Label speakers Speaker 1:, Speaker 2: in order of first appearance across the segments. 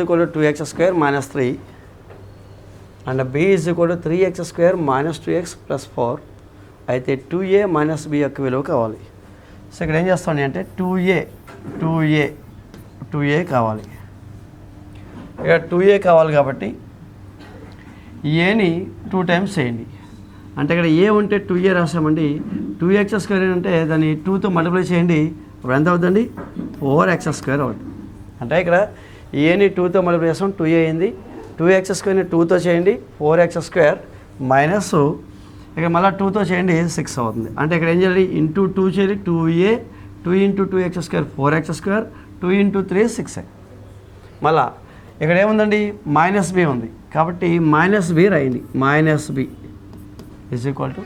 Speaker 1: equal to 2x square minus 3 and b is equal to 3x square minus 2x plus 4 అయితే 2a minus b యొక్క విలువ కావాలి. So ఇక్కడ ఏం చేస్తాను అంటే 2a కావాలి. ఇక్కడ 2a కావాలి కాబట్టి ఏని 2 టైమ్స్ చేయండి. అంటే ఇక్కడ ఏ ఉంటే 2a రాసామండి. 2x స్క్వేర్ అంటే దాన్ని 2తో మల్టిప్లై చేయండి. ఇప్పుడు ఎంత అవుతుందండి? 4x స్క్వేర్ అవుతుంది. అంటే ఇక్కడ ఏని 2తో మల్టిప్లై చేస్తాం 2a అయింది. 2x స్క్వేర్ని 2తో చేయండి 4x స్క్వేర్ మైనస్ ఇక్కడ మళ్ళీ 2తో చేయండి 6 అవుతుంది. అంటే ఇక్కడ ఏం చేయాలి? ఇంటూ 2 చేయాలి 2a 2 into 2x square 4x square 2 into 3 6. మళ్ళా ఇక్కడ ఏముందండి? మైనస్ b ఉంది కాబట్టి మైనస్ b రాయండి. Minus b is equal to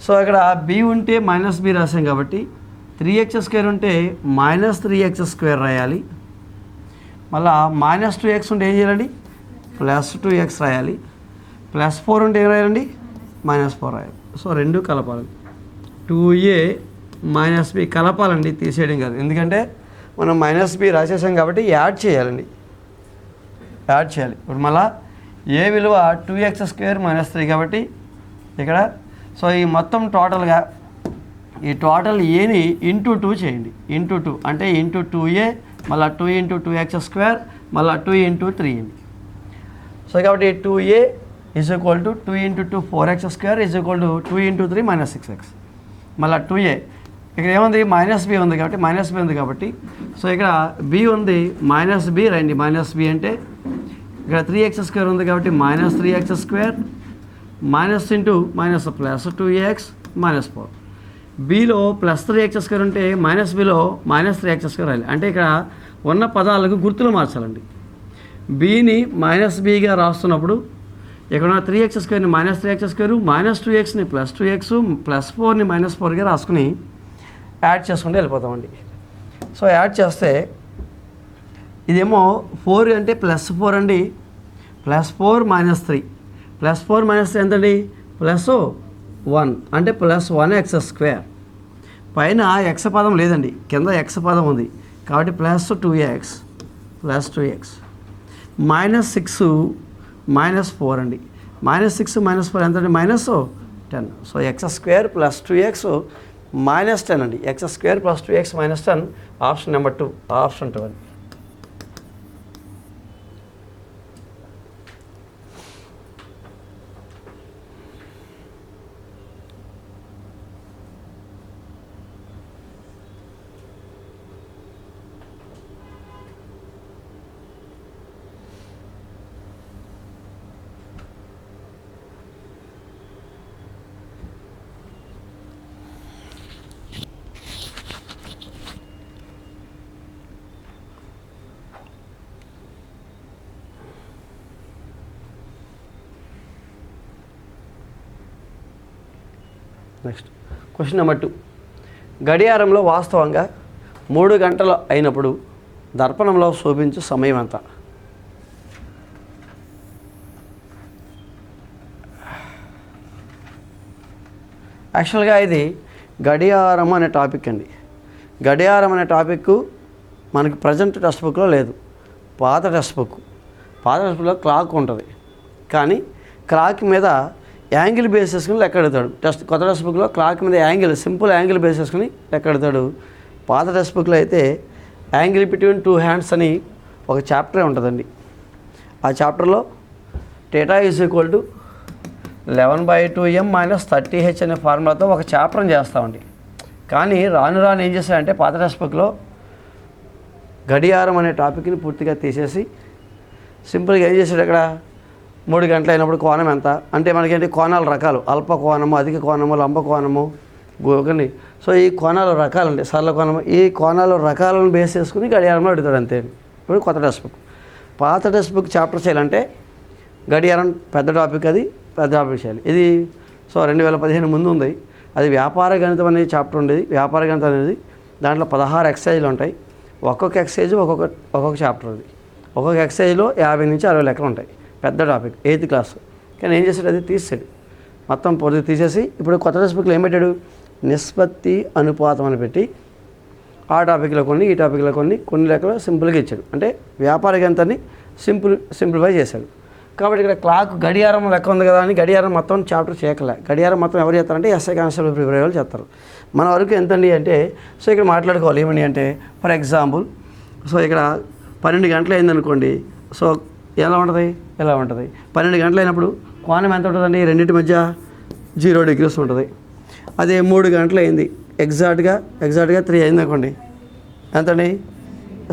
Speaker 1: so ఇక్కడ b ఉంటే మైనస్ b రాసాం కాబట్టి 3x స్క్వేర్ ఉంటే మైనస్ 3x స్క్వేర్ రాయాలి. మళ్ళా మైనస్ 2x ఉంటే ఏం చేయాలండి? ప్లస్ 2x రాయాలి. ప్లస్ 4 ఉంటే ఏం రాయాలండి? మైనస్ 4 రాయాలి. సో రెండు కలపాలి. 2a మైనస్ b కలపాలండి, తీసేయడం కాదు. ఎందుకంటే మనం మైనస్ b రాసేసాం కాబట్టి యాడ్ చేయాలండి. యాడ్ చేయాలి. ఇప్పుడు మళ్ళా ఏ విలువ 2x స్క్వేర్ మైనస్ 3 కాబట్టి ఇక్కడ సో ఈ మొత్తం టోటల్గా ఈ టోటల్ ఏని ఇంటూ 2 చేయండి. ఇంటూ 2 అంటే ఇంటూ 2a మళ్ళీ 2 ఇంటూ 2x స్క్వేర్ మళ్ళీ 2 ఇంటూ 3 అండి. సో కాబట్టి 2a is equal to 2 into 2 4x square is equal to 2 into 3 minus 6x. మళ్ళీ 2a ఇక్కడ ఏముంది? మైనస్ b ఉంది కాబట్టి మైనస్ b ఉంది కాబట్టి సో ఇక్కడ b ఉంది మైనస్ b రండి. మైనస్ b అంటే ఇక్కడ 3x స్క్వేర్ ఉంది కాబట్టి minus 3x square minus into minus plus 2x minus 4. బీలో ప్లస్ 3x స్క్వేర్ ఉంటే మైనస్ బిలో మైనస్ 3x స్క్వేర్ రాయాలి. అంటే ఇక్కడ ఉన్న పదాలకు గుర్తులు మార్చాలండి. బీని మైనస్ బీగా రాస్తున్నప్పుడు ఇక్కడ ఉన్న 3x స్క్వేర్ని మైనస్ 3x స్క్వేర్ మైనస్ 2xని ప్లస్ 2x ప్లస్ 4ని మైనస్ 4గా రాసుకుని యాడ్ చేసుకుంటూ వెళ్ళిపోతామండి. సో యాడ్ చేస్తే ఇదేమో 4 అంటే ప్లస్ 4 అండి. ప్లస్ 4 మైనస్ 3 ప్లస్ 4 మైనస్ 3 ఎంతండి? ప్లస్ 1 అంటే ప్లస్ 1x స్క్వేర్. పైన ఎక్స్ పదం లేదండి, కింద ఎక్స్ పదం ఉంది కాబట్టి ప్లస్ 2x మైనస్ 6 మైనస్ 4 అండి. మైనస్ 6 మైనస్ 4 ఎంతండి? Minus 10. So X square plus 2x minus 10 అండి. X square plus 2x minus 10 option number 2 option 2 అండి. Next question number 2. గడియారంలో వాస్తవంగా 3 గంటలు అయినప్పుడు దర్పణంలో శోభించు సమయం ఎంత? యాక్చువల్గా ఇది గడియారం అనే టాపిక్ అండి. గడియారం అనే టాపిక్ మనకి ప్రజెంట్ టెక్స్ట్ బుక్లో లేదు. పాత టెక్స్ట్ బుక్లో క్లాక్ ఉంటుంది, కానీ క్లాక్ మీద యాంగిల్ బేస్ చేసుకుని లెక్క ఎడతాడు. కొత్త టెక్స్ట్ బుక్లో క్లాక్ మీద సింపుల్ యాంగిల్ బేస్ చేసుకుని లెక్క ఎడతాడు. పాత టెక్స్ట్ బుక్లో అయితే యాంగిల్ బిట్వీన్ 2 హ్యాండ్స్ అని ఒక చాప్టరే ఉంటుందండి. ఆ చాప్టర్లో theta is equal to 11/2m minus 30h అనే ఫార్ములాతో ఒక చాప్టర్ని చేస్తామండి. కానీ రాను ఏం చేశాడంటే పాత టెక్స్ట్ బుక్లో గడియారం అనే టాపిక్ని పూర్తిగా తీసేసి సింపుల్గా ఏం చేశాడు? అక్కడ 3 గంటలు అయినప్పుడు కోణం ఎంత అంటే మనకేంటి కోణాలు రకాలు, అల్ప కోణము, అధిక కోణము, లంబ కోణము, ఓకేండి. సో ఈ కోణాలు రకాలండి, సరళ కోణము. ఈ కోణాలు రకాలను బేస్ చేసుకుని గడియారంలో అడుగుతాడు అంతే. ఇప్పుడు కొత్త టెక్స్ట్ బుక్. పాత టెక్స్ట్ బుక్ చాప్టర్ చేయాలంటే గడియారం పెద్ద టాపిక్, అది పెద్ద టాపిక్ చేయాలి. ఇది సో 2015 ముందు ఉంది. అది వ్యాపార గణితం అనేది చాప్టర్ ఉండేది. వ్యాపార గణితం అనేది దాంట్లో 16 ఎక్సర్సైజ్లు ఉంటాయి. ఒక్కొక్క ఎక్సర్సైజ్ ఒక్కొక్క చాప్టర్ ఉంది. ఒక్కొక్క ఎక్సర్సైజ్లో 50 నుంచి 60 లెక్కలు ఉంటాయి. పెద్ద టాపిక్, 8th క్లాస్. కానీ ఏం చేశాడు? అది తీసాడు, మొత్తం పొద్దు తీసేసి ఇప్పుడు కొత్త టెక్స్ట్ బుక్లో ఏం పెట్టాడు? నిష్పత్తి అనుపాతం అని పెట్టి ఆ టాపిక్లో కొన్ని, ఈ టాపిక్లో కొన్ని లెక్కలు సింపుల్గా ఇచ్చాడు. అంటే వ్యాపార గణితాన్ని సింప్లిఫై చేశాడు. కాబట్టి ఇక్కడ క్లాక్ గడియారం లెక్క ఉంది కదా అని గడియారం మొత్తం చాప్టర్ చేయకలే. గడియారం మొత్తం ఎవరు చేస్తారంటే ఎస్ఐ కానిస్టేబుల్ ప్రిపేర్ వాళ్ళు చేస్తారు. మన వరకు ఎంతండి అంటే సో ఇక్కడ మాట్లాడుకోవాలి ఏమని అంటే ఫర్ ఎగ్జాంపుల్ సో ఇక్కడ 12 గంటలు అయిందనుకోండి. సో ఎలా ఉంటుంది, ఎలా ఉంటుంది 12 గంటలు అయినప్పుడు కోణం ఎంత ఉంటుందండి, రెండింటి మధ్య 0 degrees ఉంటుంది. అదే 3 గంటలు అయింది, ఎగ్జాక్ట్గా 3 అయింది అనుకోండి, ఎంతండి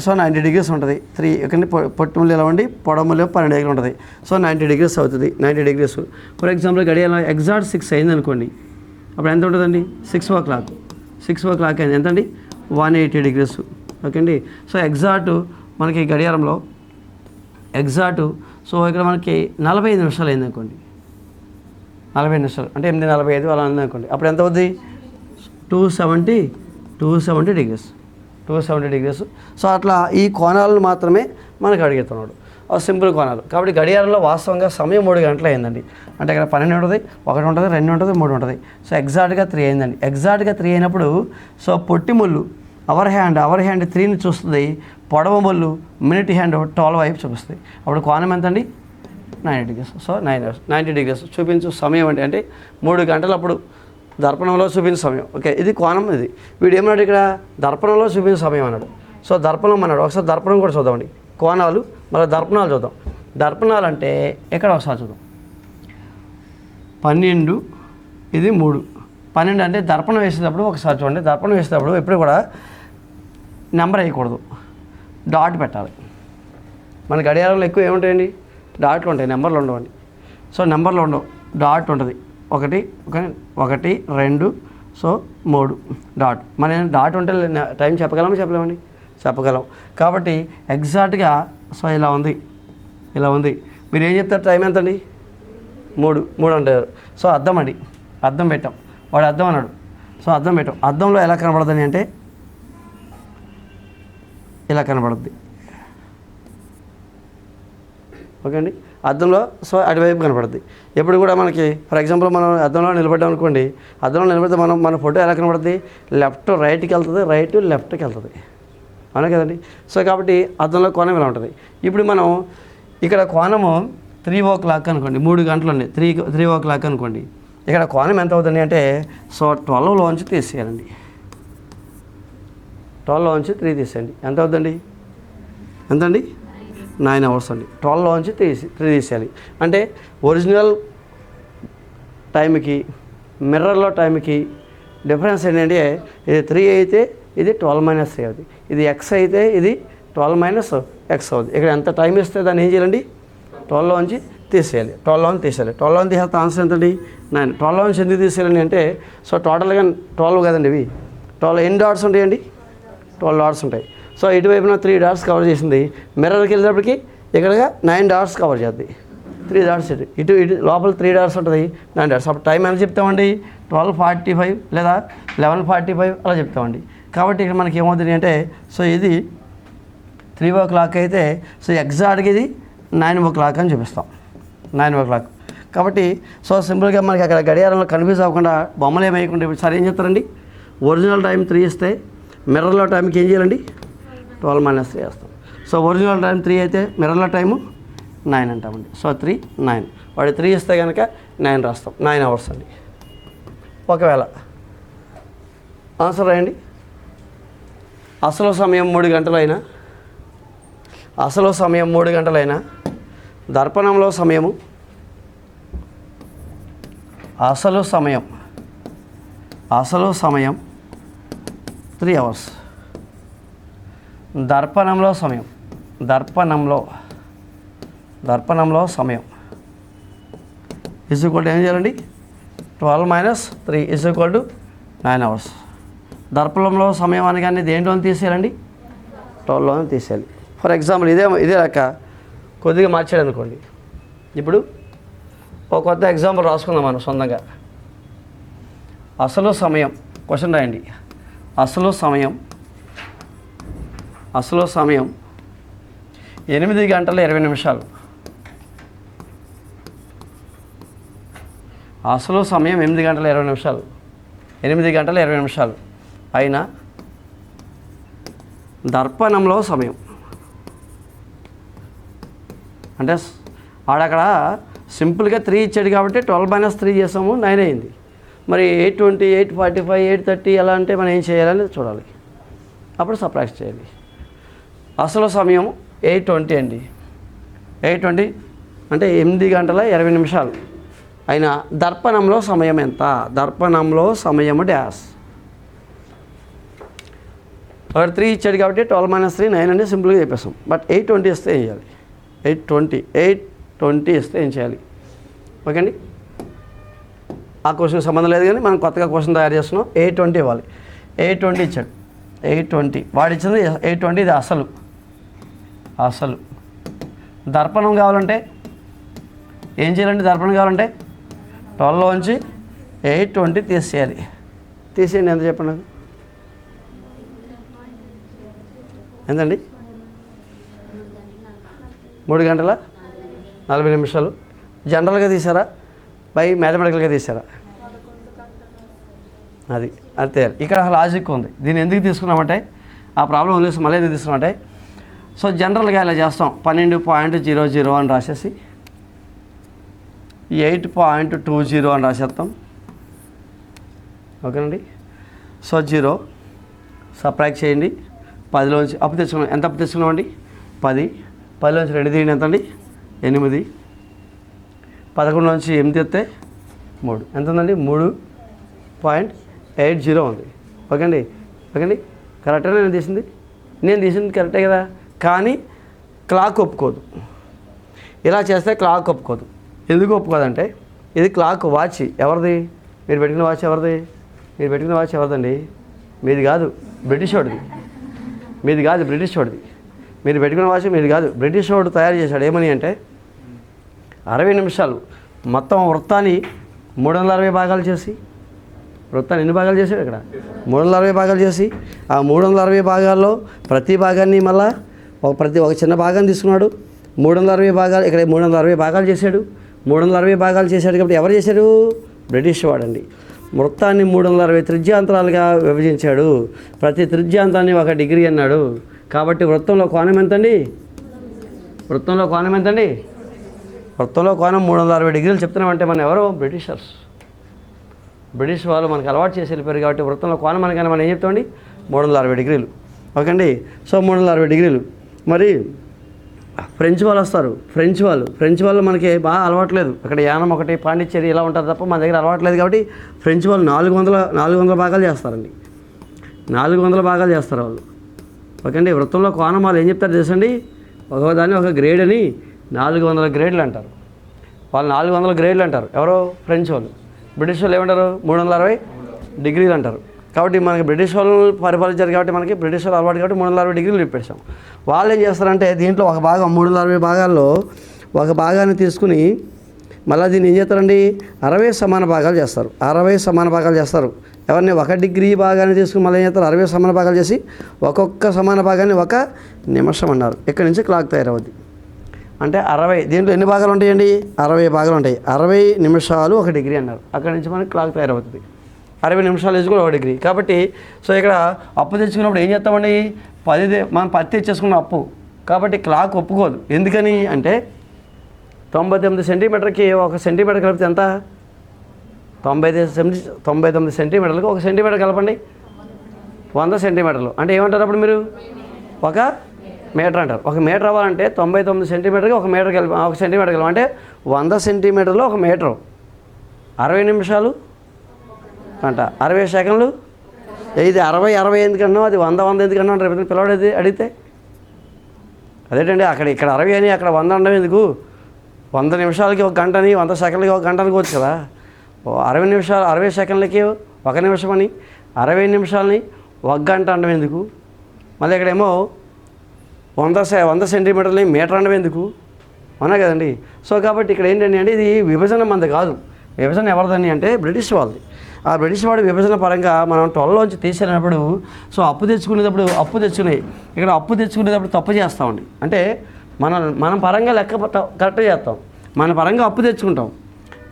Speaker 1: సో 90 degrees ఉంటుంది. 3 ఇక్కడ పొట్టి ముళ్ళు ఎలా ఉండి పొడవు ముళ్ళు 12 దగ్గర ఉంటుంది. సో 90 degrees అవుతుంది. 90 degrees ఫర్ ఎగ్జాంపుల్ గడియారం ఎగ్జాక్ట్ 6 అయింది అనుకోండి, అప్పుడు ఎంత ఉంటుందండి 6 o'clock అయింది ఎంతండి 180 degrees. ఓకే అండి. సో ఎగ్జాక్ట్ మనకి గడియారంలో ఎగ్జాక్ట్ సో ఇక్కడ మనకి 45 నిమిషాలు అయింది అనుకోండి, 45 నిమిషాలు అంటే 8:45 అలా ఉంది అనుకోండి, అప్పుడు ఎంత అవుద్ది 270 degrees. సో అట్లా ఈ కోణాలను మాత్రమే మనకు అడుగుతున్నాడు, సింపుల్ కోణాలు. కాబట్టి గడియారంలో వాస్తవంగా సమయం 3 గంటలు అయిందండి. అంటే ఇక్కడ 12 ఉంటుంది, 1 ఉంటుంది, 2 ఉంటుంది, 3 ఉంటుంది. సో ఎగ్జాక్ట్గా 3 అయిందండి. ఎగ్జాక్ట్గా 3 అయినప్పుడు సో పొట్టి ముళ్ళు అవర్ హ్యాండ్ 3ని చూస్తుంది, పొడవ ముళ్ళు మినిట్ హ్యాండ్ 12 వైపు చూపిస్తుంది. అప్పుడు కోణం ఎంత అండి 90 degrees. సో 90 degrees చూపించు సమయం అంటే 3 గంటలు అప్పుడు దర్పణంలో చూపించే సమయం. ఓకే, ఇది కోణం. ఇది వీడు ఏమన్నాడు ఇక్కడ దర్పణంలో చూపించే సమయం అన్నాడు. సో దర్పణం అన్నాడు. ఒకసారి దర్పణం కూడా చూద్దామండి. కోణాలు మళ్ళీ దర్పణాలు చూద్దాం. దర్పణాలు అంటే ఇక్కడ ఒకసారి చూద్దాం. 12 ఇది 3. 12 అంటే దర్పణం వేసేటప్పుడు ఒకసారి చూడండి. దర్పణం వేసేటప్పుడు ఎప్పుడు కూడా నెంబర్ వేయకూడదు, డాట్ పెట్టాలి. మన గడియారంలో ఎక్కువ ఏముంటాయండి, డాట్లు ఉంటాయి, నెంబర్లు ఉండవండి. సో నెంబర్లు ఉండవు, డాట్ ఉంటుంది. 1 2 సో 3 డాట్. మన డాట్ ఉంటే టైం చెప్పలేమండి, చెప్పగలం. కాబట్టి ఎగ్జాక్ట్గా సో ఇలా ఉంది. మీరు ఏం చెప్తారు, టైం ఎంత అండి 3 అంటారు. సో అద్దం అండి, అద్దం పెట్టాం, వాడు అద్దం అన్నాడు. సో అద్దం పెట్టాం. అద్దంలో ఎలా కనబడుతుంది అంటే ఇలా కనబడుద్ది. ఓకే అండి. అద్దంలో సో అటువైపు కనపడుద్ది. ఎప్పుడు కూడా మనకి ఫర్ ఎగ్జాంపుల్ మనం అద్దంలో నిలబడ్డాం అనుకోండి, అద్దంలో నిలబడితే మన ఫోటో ఎలా కనబడుతుంది, లెఫ్ట్ రైట్కి వెళ్తుంది, రైట్ లెఫ్ట్కి వెళ్తుంది, అవునా కదండి. సో కాబట్టి అద్దంలో కోణం ఇలా ఉంటుంది. ఇప్పుడు మనం ఇక్కడ కోణము 3 o'clock అనుకోండి, 3 గంటలు అండి, 3 o'clock అనుకోండి. ఇక్కడ కోణం ఎంత అవుతుంది అంటే సో 12లోంచి తీసేయాలండి. 12లోంచి 3 తీసేయండి, ఎంత అవుతుందండి, ఎంతండి 9 hours అండి. 12లోంచి 3 తీసేయాలి. అంటే ఒరిజినల్ టైంకి మిర్రర్లో టైంకి డిఫరెన్స్ ఏంటంటే ఇది 3 అయితే ఇది 12 - 3 అవుతుంది, ఇది ఎక్స్ అయితే ఇది 12 - x అవుతుంది. ఇక్కడ ఎంత టైం ఇస్తే దాన్ని ఏం చేయాలండి 12లోంచి తీసేయాలి. 12లోంచి తీసేయాలి. 12లోంచి తీసేస్తే ఆన్సర్ ఎంతండి 9. 12లోంచి ఎందుకు తీసేయాలండి అంటే సో టోటల్గా 12 కదండి, ఇవి 12 ఎన్ని డాట్స్ ఉంటాయండి, 12 డాట్స్ ఉంటాయి. సో ఇటువైపున 3 డాట్స్ కవర్ చేసింది, మిర్రర్కి వెళ్ళేటప్పటికి ఇక్కడ 9 డాట్స్ కవర్ చేద్ది. 3 డాట్స్ ఇటు లోపల 3 డాట్స్ ఉంటుంది, 9 డాట్స్. అప్పుడు టైం ఎంత చెప్తామండి 12:45 లేదా 11:45 అలా చెప్తామండి. కాబట్టి ఇక్కడ మనకి ఏమవుతుంది అంటే సో ఇది 3 o'clock అయితే సో ఎగ్జాక్ట్గా ఇది 9 o'clock అని చూపిస్తాం, 9 o'clock. కాబట్టి సో సింపుల్గా మనకి అక్కడ గడియారంలో కన్ఫ్యూజ్ అవ్వకుండా బొమ్మలు ఏమైకుండా ఇప్పుడు సరే ఏం చెప్తారండి, ఒరిజినల్ టైం 3 ఇస్తే మిర్రర్లో టైంకి ఏం చేయాలండి 12 - 3 వేస్తాం. సో ఒరిజినల్ టైం 3 అయితే మిర్రర్లో టైము 9 అంటామండి. సో 3 9 వాడు 3 ఇస్తే కనుక 9 రాస్తాం, 9 hours అండి. ఒకవేళ ఆన్సర్ రాయండి. అసలు సమయం 3 గంటలైనా, దర్పణంలో సమయము అసలు సమయం 3 hours. దర్పణంలో సమయం ఈక్వల్ టు ఏం చేయాలండి 12 - 3 ఈక్వల్ టు 9 hours. దర్పణంలో సమయం అనగానే దేంట్లో తీసేయాలండి 12లో తీసేయాలి. ఫర్ ఎగ్జాంపుల్ ఇదే లెక్క కొద్దిగా మార్చాడు అనుకోండి. ఇప్పుడు ఒక కొత్త ఎగ్జాంపుల్ రాసుకుందాం మనం సొంతంగా. అసలు సమయం క్వశ్చన్ రాయండి. అసలు సమయం 8 గంటల 20 నిమిషాలు. అసలు సమయం 8 గంటల 20 నిమిషాలు. 8 గంటల 20 నిమిషాలు అయినా దర్పణంలో సమయం అంటే ఆడక్కడ సింపుల్గా 3 ఇచ్చాడు కాబట్టి 12 - 3 చేసాము 9 అయింది. మరి 820, 845, 830 ఎలా అంటే మనం ఏం చేయాలని చూడాలి. అప్పుడు సబ్ట్రాక్ట్ చేయాలి. అసలు సమయం 820 అండి. 820 అంటే 8 గంటల 20 నిమిషాలు. అయినా దర్పణంలో సమయం ఎంత? దర్పణంలో సమయము డ్యాష్. అక్కడ 3 ఇచ్చాడు కాబట్టి 12 - 3 9 అంటే సింపుల్గా చెప్పేస్తాం. బట్ 820 ఇస్తే ఏం చేయాలి? 820 ఇస్తే ఏం చేయాలి? ఓకే అండి. ఆ క్వశ్చన్ సంబంధం లేదు కానీ మనం కొత్తగా క్వశ్చన్ తయారు చేస్తున్నాం. 820 ఇవ్వాలి. 820 ఇచ్చాడు. 820 వాడు ఇచ్చింది 820. ఇది అసలు దర్పణం కావాలంటే ఏం చేయాలంటే దర్పణం కావాలంటే 12లోంచి 820 తీసేయాలి. తీసేయండి. ఎంత చెప్పండి నాకు? ఎంతండి? 3 గంటల 40 నిమిషాలు. జనరల్గా తీసారా బై మ్యాథమెటికల్గా తీసారా? అది అంతే. ఇక్కడ లాజిక్ ఉంది. దీన్ని ఎందుకు తీసుకున్నామంటే ఆ ప్రాబ్లం వదిలేసి మళ్ళీ ఎందుకు తీసుకున్నామంటే సో జనరల్గా ఇలా చేస్తాం. 12.00 అని రాసేసి 8.20 అని రాసేస్తాం. ఓకేనండి. సో 0 సబ్ట్రాక్ట్ చేయండి. 10లోంచి అప్పు తెచ్చుకున్నాం. ఎంత అప్పు తెచ్చుకున్నామండి? 10. 10లోంచి 2 తీయండి. ఎంత అండి? 8. 11లోంచి 8 తెస్తే 3. ఎంత ఉందండి? 3.80 ఉంది. ఓకే అండి. కరెక్టేనా? నేను తీసింది కరెక్టే కదా. కానీ క్లాక్ ఒప్పుకోదు. ఇలా చేస్తే క్లాక్ ఒప్పుకోదు. ఎందుకు ఒప్పుకోదంటే ఇది క్లాక్ వాచ్ ఎవరిది? మీరు పెట్టుకున్న వాచ్ ఎవరిది? ఎవరిదండి? మీది కాదు, బ్రిటిష్ వాడిది. బ్రిటిష్ వాడిది. మీరు పెట్టుకున్న వాచ్ మీది కాదు, బ్రిటిష్ వాడు తయారు చేశాడు. ఏమని అంటే 60 నిమిషాలు మొత్తం వృత్తాన్ని 360 భాగాలు చేసి, వృత్తాన్ని ఎన్ని భాగాలు చేశాడు? ఇక్కడ 360 భాగాలు చేసి ఆ 360 భాగాల్లో ప్రతి భాగాన్ని మళ్ళా ఒక చిన్న భాగాన్ని తీసుకున్నాడు. 360 భాగాలు ఇక్కడ 360 భాగాలు చేశాడు. 360 భాగాలు చేశాడు కాబట్టి ఎవరు చేశాడు? బ్రిటిష్ వాడండి. వృత్తాన్ని 360 త్రిజ్యాంతరాలుగా విభజించాడు. ప్రతి త్రిజ్యాంతాన్ని 1 డిగ్రీ అన్నాడు. కాబట్టి వృత్తంలో కోణం ఎంతండి? వృత్తంలో కోణం 360 డిగ్రీలు చెప్తున్నామంటే మనం ఎవరు? బ్రిటిష్ వాళ్ళు మనకు అలవాటు చేసి వెళ్ళిపోయారు. కాబట్టి వృత్తంలో కోణం అనగానే మనం ఏం చెప్తామండి? 360 డిగ్రీలు. ఓకే అండి. సో 360 డిగ్రీలు. మరి ఫ్రెంచ్ వాళ్ళు వస్తారు. ఫ్రెంచ్ వాళ్ళు మనకి బాగా అలవాట్లేదు. అక్కడ యానం ఒకటి పాండిచ్చేరి ఇలా ఉంటుంది తప్ప మన దగ్గర అలవాట్లేదు. కాబట్టి ఫ్రెంచ్ వాళ్ళు 400 భాగాలు చేస్తారండి. 400 భాగాలు చేస్తారు వాళ్ళు. ఓకే అండి. వృత్తంలో కోణం వాళ్ళు ఏం చెప్తారు తెలుసండి? ఒకదాన్ని ఒక గ్రేడ్ అని 400 గ్రేడ్లు అంటారు. వాళ్ళు 400 గ్రేడ్లు అంటారు. ఎవరో ఫ్రెంచ్ వాళ్ళు. బ్రిటిష్ వాళ్ళు ఏమంటారు? 360 డిగ్రీలు అంటారు. కాబట్టి మనకి బ్రిటిష్ వాళ్ళు పరిపాలించారు కాబట్టి మనకి బ్రిటిష్ వాళ్ళు అలవాటు కాబట్టి 360 డిగ్రీలు చెప్పేసాం. వాళ్ళు ఏం చేస్తారంటే దీంట్లో ఒక భాగం 360 భాగాల్లో ఒక భాగాన్ని తీసుకుని మళ్ళీ దీన్ని ఏం చేస్తారండి? 60 సమాన భాగాలు చేస్తారు. 60 సమాన భాగాలు చేస్తారు. ఎవరిని? 1 డిగ్రీ భాగాన్ని తీసుకుని మళ్ళీ ఏం చేస్తారు? 60 సమాన భాగాలు చేసి ఒక్కొక్క సమాన భాగాన్ని 1 నిమిషం అన్నారు. ఇక్కడి నుంచి క్లాక్ తయారవుద్ది. అంటే 60 దీంట్లో ఎన్ని భాగాలు ఉంటాయండి? 60 భాగాలు ఉంటాయి. 60 నిమిషాలు 1 డిగ్రీ అన్నారు. అక్కడి నుంచి మనకి క్లాక్ తయారవుతుంది. 60 నిమిషాలు వేసి కూడా 1 డిగ్రీ. కాబట్టి సో ఇక్కడ అప్పు తెచ్చుకున్నప్పుడు ఏం చేస్తామండి? 10 మనం 10 తెచ్చేసుకున్న అప్పు. కాబట్టి క్లాక్ ఒప్పుకోదు. ఎందుకని అంటే 99 సెంటీమీటర్కి 1 సెంటీమీటర్ కలిపితే ఎంత? 99 సెంటీమీటర్లకు 1 సెంటీమీటర్ కలపండి. 100 సెంటీమీటర్లు అంటే ఏమంటారు అప్పుడు మీరు? 1 మీటర్ అంటారు. 1 మీటర్ అవ్వాలంటే 99 సెంటీమీటర్కి 1 మీటర్ కలిపి 1 సెంటీమీటర్ కలిపి అంటే 100 సెంటీమీటర్లో 1 మీటరు. 60 నిమిషాలు అంట 60 సెకండ్లు. ఇది 60 ఎందుకన్నా అది 100 ఎందుకన్నా రేపు పిల్లవాడు అడిగితే అదేంటండి ఇక్కడ 60 అని అక్కడ 100 అనడం ఎందుకు? 100 నిమిషాలకి 1 గంట అని 100 సెకండ్లకి 1 గంట అనుకోవచ్చు కదా. 60 నిమిషాలు 60 సెకండ్లకి 1 నిమిషం అని 60 నిమిషాలని 1 గంట అనడం ఎందుకు? మళ్ళీ ఇక్కడేమో 100 సెంటీమీటర్లని మీటర్ అనడం ఎందుకు? అవునా కదండి. సో కాబట్టి ఇక్కడ ఏంటండి అంటే ఇది విభజన మంది కాదు. విభజన ఎవరిదని అంటే బ్రిటిష్ వాళ్ళది. ఆ బ్రిటిష్ వాడి విభజన పరంగా మనం 12లోంచి తీసేటప్పుడు సో అప్పు తెచ్చుకునేటప్పుడు ఇక్కడ అప్పు తెచ్చుకునేటప్పుడు తప్పు చేస్తామండి. అంటే మనం పరంగా లెక్క కరెక్ట్ చేస్తాం. మన పరంగా అప్పు తెచ్చుకుంటాం.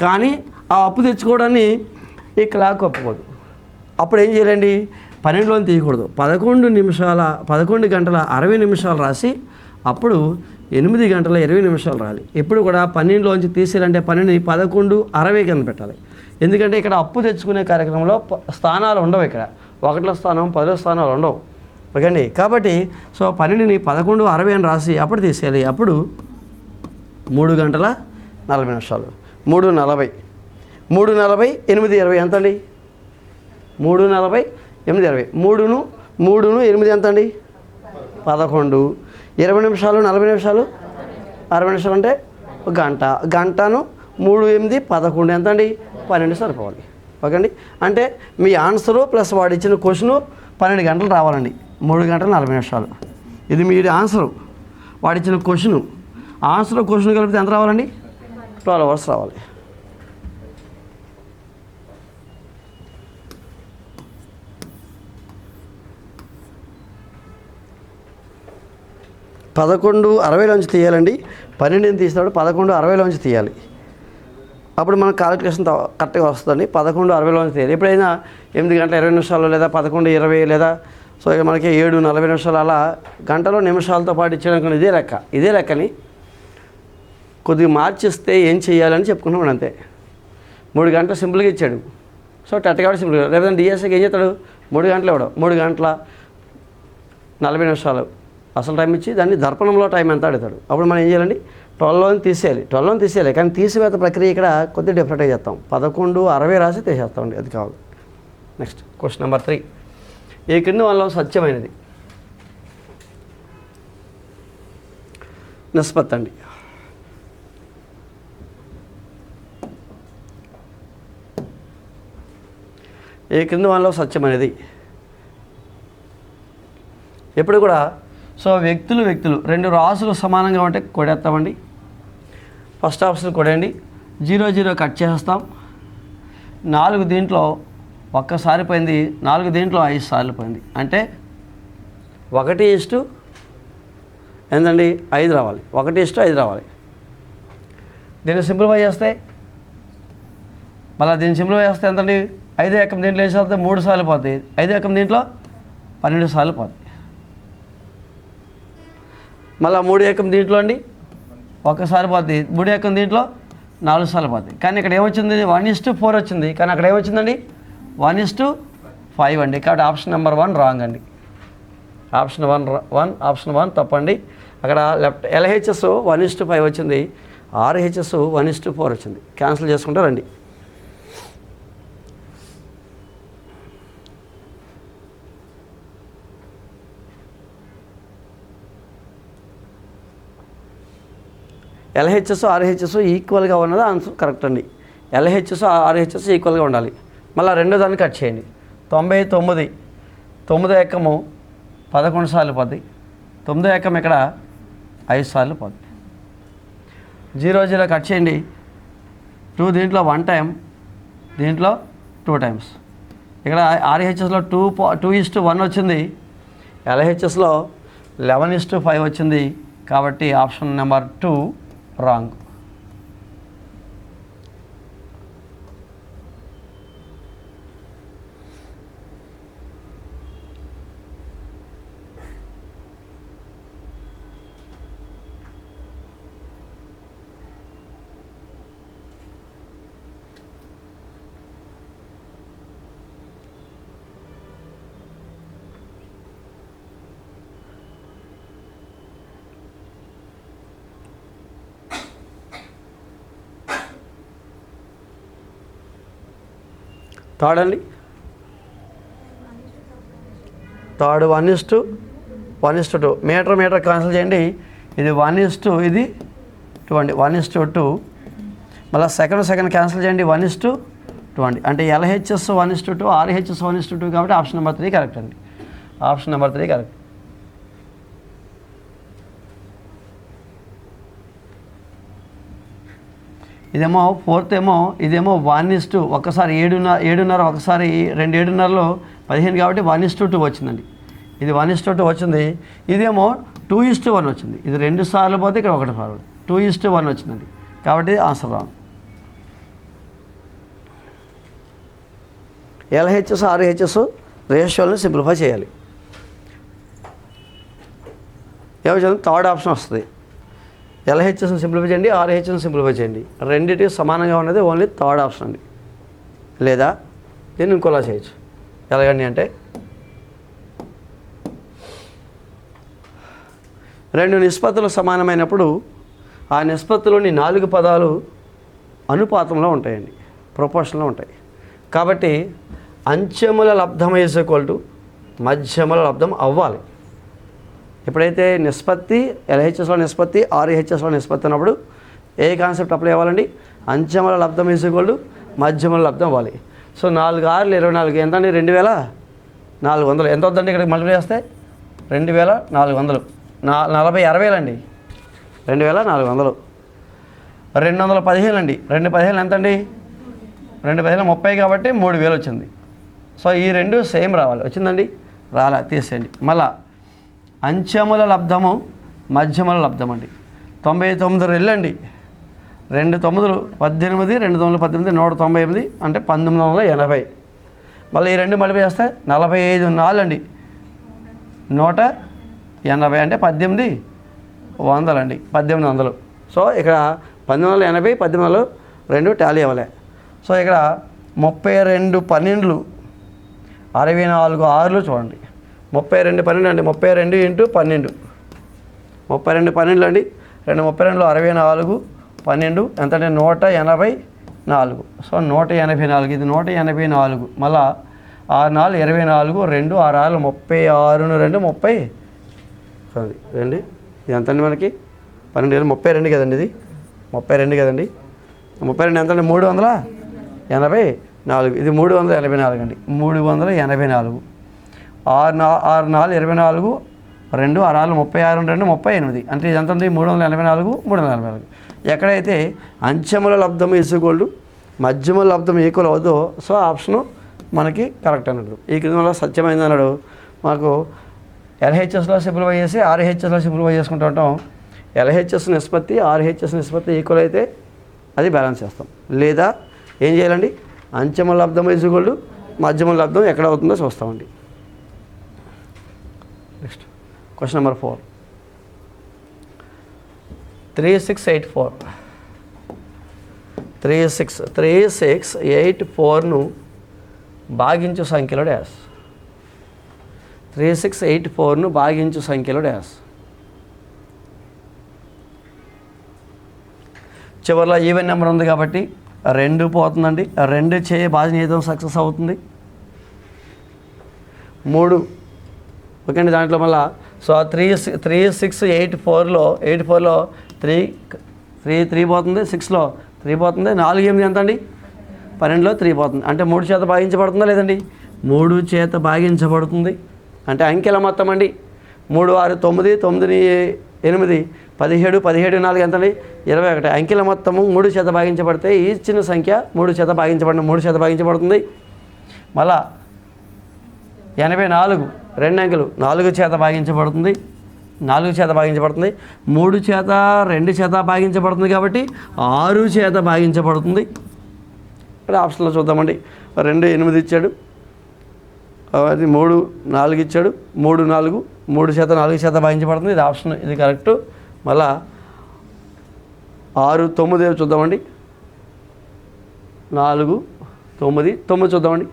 Speaker 1: కానీ ఆ అప్పు తెచ్చుకోవడాన్ని ఈ క్లాక్ ఒప్పుకోదు. అప్పుడు ఏం చేయాలండి? 12లోని తీయకూడదు. 11 గంటల 60 నిమిషాలు రాసి అప్పుడు 8 గంటల 20 నిమిషాలు రాయాలి. ఎప్పుడు కూడా 12లోంచి తీసేయాలంటే 12ని 11:60 కింద పెట్టాలి. ఎందుకంటే ఇక్కడ అప్పు తెచ్చుకునే కార్యక్రమంలో స్థానాలు ఉండవు. ఇక్కడ 1వ స్థానం 10వ స్థానాలు ఉండవు. ఓకే అండి. కాబట్టి సో 12ని 11:60 అని రాసి అప్పుడు తీసేయాలి. అప్పుడు 3 గంటల 40 నిమిషాలు. 3:40 8:20 ఎంత అండి? 3:40 8:20 3ను 8 ఎంత అండి? 11. 20 నిమిషాలు 40 నిమిషాలు 60 నిమిషాలు అంటే గంట. గంటను 3 8 11 ఎంత అండి? 12 సరిపోవాలి. ఓకే అండి. అంటే మీ ఆన్సరు ప్లస్ వాడు ఇచ్చిన క్వశ్చను 12 గంటలు రావాలండి. 3 గంటల 40 నిమిషాలు. ఇది మీ ఆన్సరు, వాడిచ్చిన క్వశ్చను. ఆన్సర్ క్వశ్చన్ కలిపితే ఎంత రావాలండి? 12 అవర్స్ రావాలి. పదకొండు 60లోంచి తీయాలండి. 12ని తీసినప్పుడు 11:60లోంచి తీయాలి. అప్పుడు మన కాలిక్యులేషన్ కరెక్ట్గా వస్తుందండి. 11:60లోంచి తీయాలి. ఎప్పుడైనా 8 గంటల 20 నిమిషాలు లేదా 11:20 లేదా సో ఇక మనకి 7:40 నిమిషాలు అలా గంటలో నిమిషాలతో పాటు ఇచ్చేయడానికి ఇదే లెక్కని కొద్దిగా మార్చిస్తే ఏం చేయాలని చెప్పుకున్నాం అంతే. 3 గంటలు సింపుల్గా ఇచ్చాడు. సో టెట్ కాబట్టి సింపుల్గా, లేకపోతే డిఎస్ఏకి ఏం చేస్తాడు? 3 గంటలు ఇవ్వడం. 3 గంటల 40 నిమిషాలు అసలు టైం ఇచ్చి దాన్ని దర్పణంలో టైం ఎంత అడుగుతాడు. అప్పుడు మనం ఏం చేయాలండి? 12లోని తీసేయాలి. కానీ తీసివేత ప్రక్రియ ఇక్కడ కొద్దిగా డిఫరెంట్గా చేస్తాం. 11:60 రాసి తీసేస్తామండి. అది కావాలి. Next question number 3. ఈ కింద వాళ్ళ సత్యమైనది నిష్పత్తి అండి. ఈ కింద వాళ్ళలో సత్యమైనది ఎప్పుడు కూడా సో వ్యక్తులు 2 రాసులు సమానంగా ఉంటే కొడేస్తామండి. ఫస్ట్ ఆప్షన్ కొడండి. 0 0 కట్ చేస్తాం. 4 దీంట్లో ఒక్కసారి పోయింది, 4 దీంట్లో 5 సార్లు పోయింది. అంటే 1:5 ఎంతండి? 5 రావాలి. 1:5 రావాలి. దీన్ని సింప్లిఫై చేస్తే ఎంతండి? 5 ఏకం దీంట్లో ఏం చేస్తే 3 సార్లు పోతాయి. 5 ఏకం దీంట్లో 12 సార్లు పోతాయి. మళ్ళీ 3 ఏకం దీంట్లో అండి ఒక్కసారి పోతుంది. 3 ఏకం దీంట్లో 4 సార్లు పోతాయి. కానీ ఇక్కడ ఏమొచ్చింది? 1:4 వచ్చింది. కానీ అక్కడ ఏమొచ్చిందండి? 1:5 అండి. కాబట్టి ఆప్షన్ నెంబర్ 1 రాంగ్ అండి. ఆప్షన్ 1 తప్పండి. అక్కడ లెఫ్ట్ LHS 1:5 వచ్చింది. RHS 1:4 వచ్చింది. క్యాన్సిల్ చేసుకుంటారండి. LHS RHS ఈక్వల్గా ఉన్నది ఆన్సర్ కరెక్ట్ అండి. LHS RHS ఈక్వల్గా ఉండాలి. మళ్ళీ రెండో దాన్ని కట్ చేయండి. 99 9 ఏకము 11 సార్లు పోద్ది. 9 ఏకం ఇక్కడ 5 సార్లు పోద్ది. 0 0 కట్ చేయండి. 2 దీంట్లో 1 టైం, దీంట్లో 2 టైమ్స్. ఇక్కడ RHSలో 2:1 వచ్చింది. LHSలో 11:5 వచ్చింది. కాబట్టి ఆప్షన్ నెంబర్ 2 రాంగ్. థర్డ్ అండి. థర్డ్ 1:2 మీటర్ క్యాన్సిల్ చేయండి. ఇది 1:2 ఇది 2 అండి. 1:2 మళ్ళీ సెకండ్ క్యాన్సిల్ చేయండి. 1:2 అండి. అంటే LHS 1:2 RHS 1:2 కాబట్టి ఆప్షన్ నెంబర్ 3 కరెక్ట్ అండి. Option number 3 correct. ఇదేమో ఫోర్త్ ఇదేమో 1:2 ఒక్కసారి 7:30 ఒకసారి 2 7:30లో 15 కాబట్టి 1:2 వచ్చిందండి. ఇది 1:2 వచ్చింది. ఇదేమో 2:1 వచ్చింది. ఇది 2 సార్లు పోతే ఇక్కడ 1 సార్లు 2:1 వచ్చిందండి. కాబట్టి ఆన్సర్ రాంగ్. LHS RHS రేషియోలను సింప్లిఫై చేయాలి. ఏమవుతుంది? థర్డ్ ఆప్షన్ వస్తుంది. ఎల్హెచ్ఎస్ని సింప్లిఫై చేయండి, ఆర్హెచ్ఎస్ని సింప్లిఫై చేయండి. రెండింటి సమానంగా ఉన్నది ఓన్లీ థర్డ్ ఆప్షన్ అండి. లేదా దీన్ని ఇంకోలా చేయొచ్చు. ఎలాగండి అంటే రెండు నిష్పత్తులు సమానమైనప్పుడు ఆ నిష్పత్తిలోని 4 పదాలు అనుపాతంలో ఉంటాయండి, ప్రొపోర్షన్లో ఉంటాయి. కాబట్టి అంచెముల లబ్ధం = మధ్యముల లబ్ధం అవ్వాలి. ఎప్పుడైతే నిష్పత్తి ఎల్హెచ్ఎస్లో నిష్పత్తి, ఆర్హెచ్ఎస్లో నిష్పత్తి అన్నప్పుడు ఏ కాన్సెప్ట్ అప్లై అవ్వాలండి? అంచెముల లబ్ధం = మధ్యముల లబ్ధం అవ్వాలి. సో 4 × 6 = 24. ఎంత అండి? 2400. ఎంత వద్దండి ఇక్కడికి మల్టిప్లై చేస్తే? 2400. 40 60 అండి. 2400. 215 అండి. 215 ఎంత అండి? 215 30 కాబట్టి 3000 వచ్చింది. సో ఈ రెండు సేమ్ రావాలి. వచ్చిందండి? రాలా, తీసేయండి. మళ్ళా అంచెముల లబ్ధము మధ్యముల లబ్ధం అండి. 99 రెళ్ళండి. 2 9లు 18, 2 9లు 18, 198 అంటే 1980. మళ్ళీ ఈ రెండు మళ్ళీ చేస్తే 45 4 అండి. 180 అంటే 1800 అండి. 1800. సో ఇక్కడ 1880, 1800 రెండు టాలీ అవ్వలే. సో ఇక్కడ 32 12లు 64 6లు చూడండి. 32 12 అండి. 32 × 12. 32 12 అండి. 2 32 64 12 ఎంత అంటే 184. సో 184. ఇది 184. మళ్ళా 6 4 24, 2 6 6 36, 2 30. సారీ రండి, ఇది ఎంత అండి మనకి? 12 32 కదండి. ఇది 32 కదండి. 32 ఎంత అండి? 384. ఇది 384 అండి. 384. 6 4 24, 2 6 6 36, 2 38. అంటే ఇది ఎంత ఉంది? 384, 384. ఎక్కడైతే అంచెముల లబ్ధం = మధ్యముల లబ్ధం ఈక్వల్ అవుతుందో సో ఆప్షను మనకి కరెక్ట్ అన్నాడు. ఈ క్రింద సత్యమైంది అన్నాడు. మాకు ఎల్హెచ్ఎస్లో సింప్లిఫై చేసి ఆర్హెచ్ఎస్లో సింప్లిఫై చేసుకుంటూ ఉంటాం. ఎల్హెచ్ఎస్ నిష్పత్తి, ఆర్హెచ్ఎస్ నిష్పత్తి ఈక్వల్ అయితే అది బ్యాలెన్స్ చేస్తాం. లేదా ఏం చేయాలండి? అంచెముల లబ్ధం = మధ్యముల లబ్ధం ఎక్కడ అవుతుందో చూస్తామండి. Next question number 4. 3684. 3684ను భాగించు సంఖ్యలో డాష్. 3684ను భాగించు సంఖ్యలో డాష్. చివరిలో ఈవెన్ నెంబర్ ఉంది కాబట్టి 2 పోతుందండి. 2 భాజనీయతం సక్సెస్ అవుతుంది. 3 ఓకే అండి. దాంట్లో మళ్ళీ సో 3684లో 3 పోతుంది, 6లో 3 పోతుంది, 4 8 ఎంత అండి? 12లో 3 పోతుంది. అంటే 3 చేత భాగించబడుతుందా లేదండి? 3 చేత భాగించబడుతుంది. అంటే అంకెల మొత్తం అండి. 3 6 9 9 8 17 17 4 ఎంత అండి? 21. అంకెల మొత్తము 3 చేత భాగించబడితే ఈ చిన్న సంఖ్య 3 చేత భాగించబడుతుంది. మళ్ళా 84 2 అంకెలు 4 చేత భాగించబడుతుంది. 3 చేత 2 చేత భాగించబడుతుంది కాబట్టి 6 చేత భాగించబడుతుంది. ఇక్కడ ఆప్షన్లో చూద్దామండి. 2 8 ఇచ్చాడు, అది 3 4 ఇచ్చాడు, 3 4 3 చేత 4 చేత భాగించబడుతుంది. ఇది ఆప్షన్, ఇది కరెక్టు. మళ్ళా 6 9 చూద్దామండి. 4 9 9 చూద్దామండి.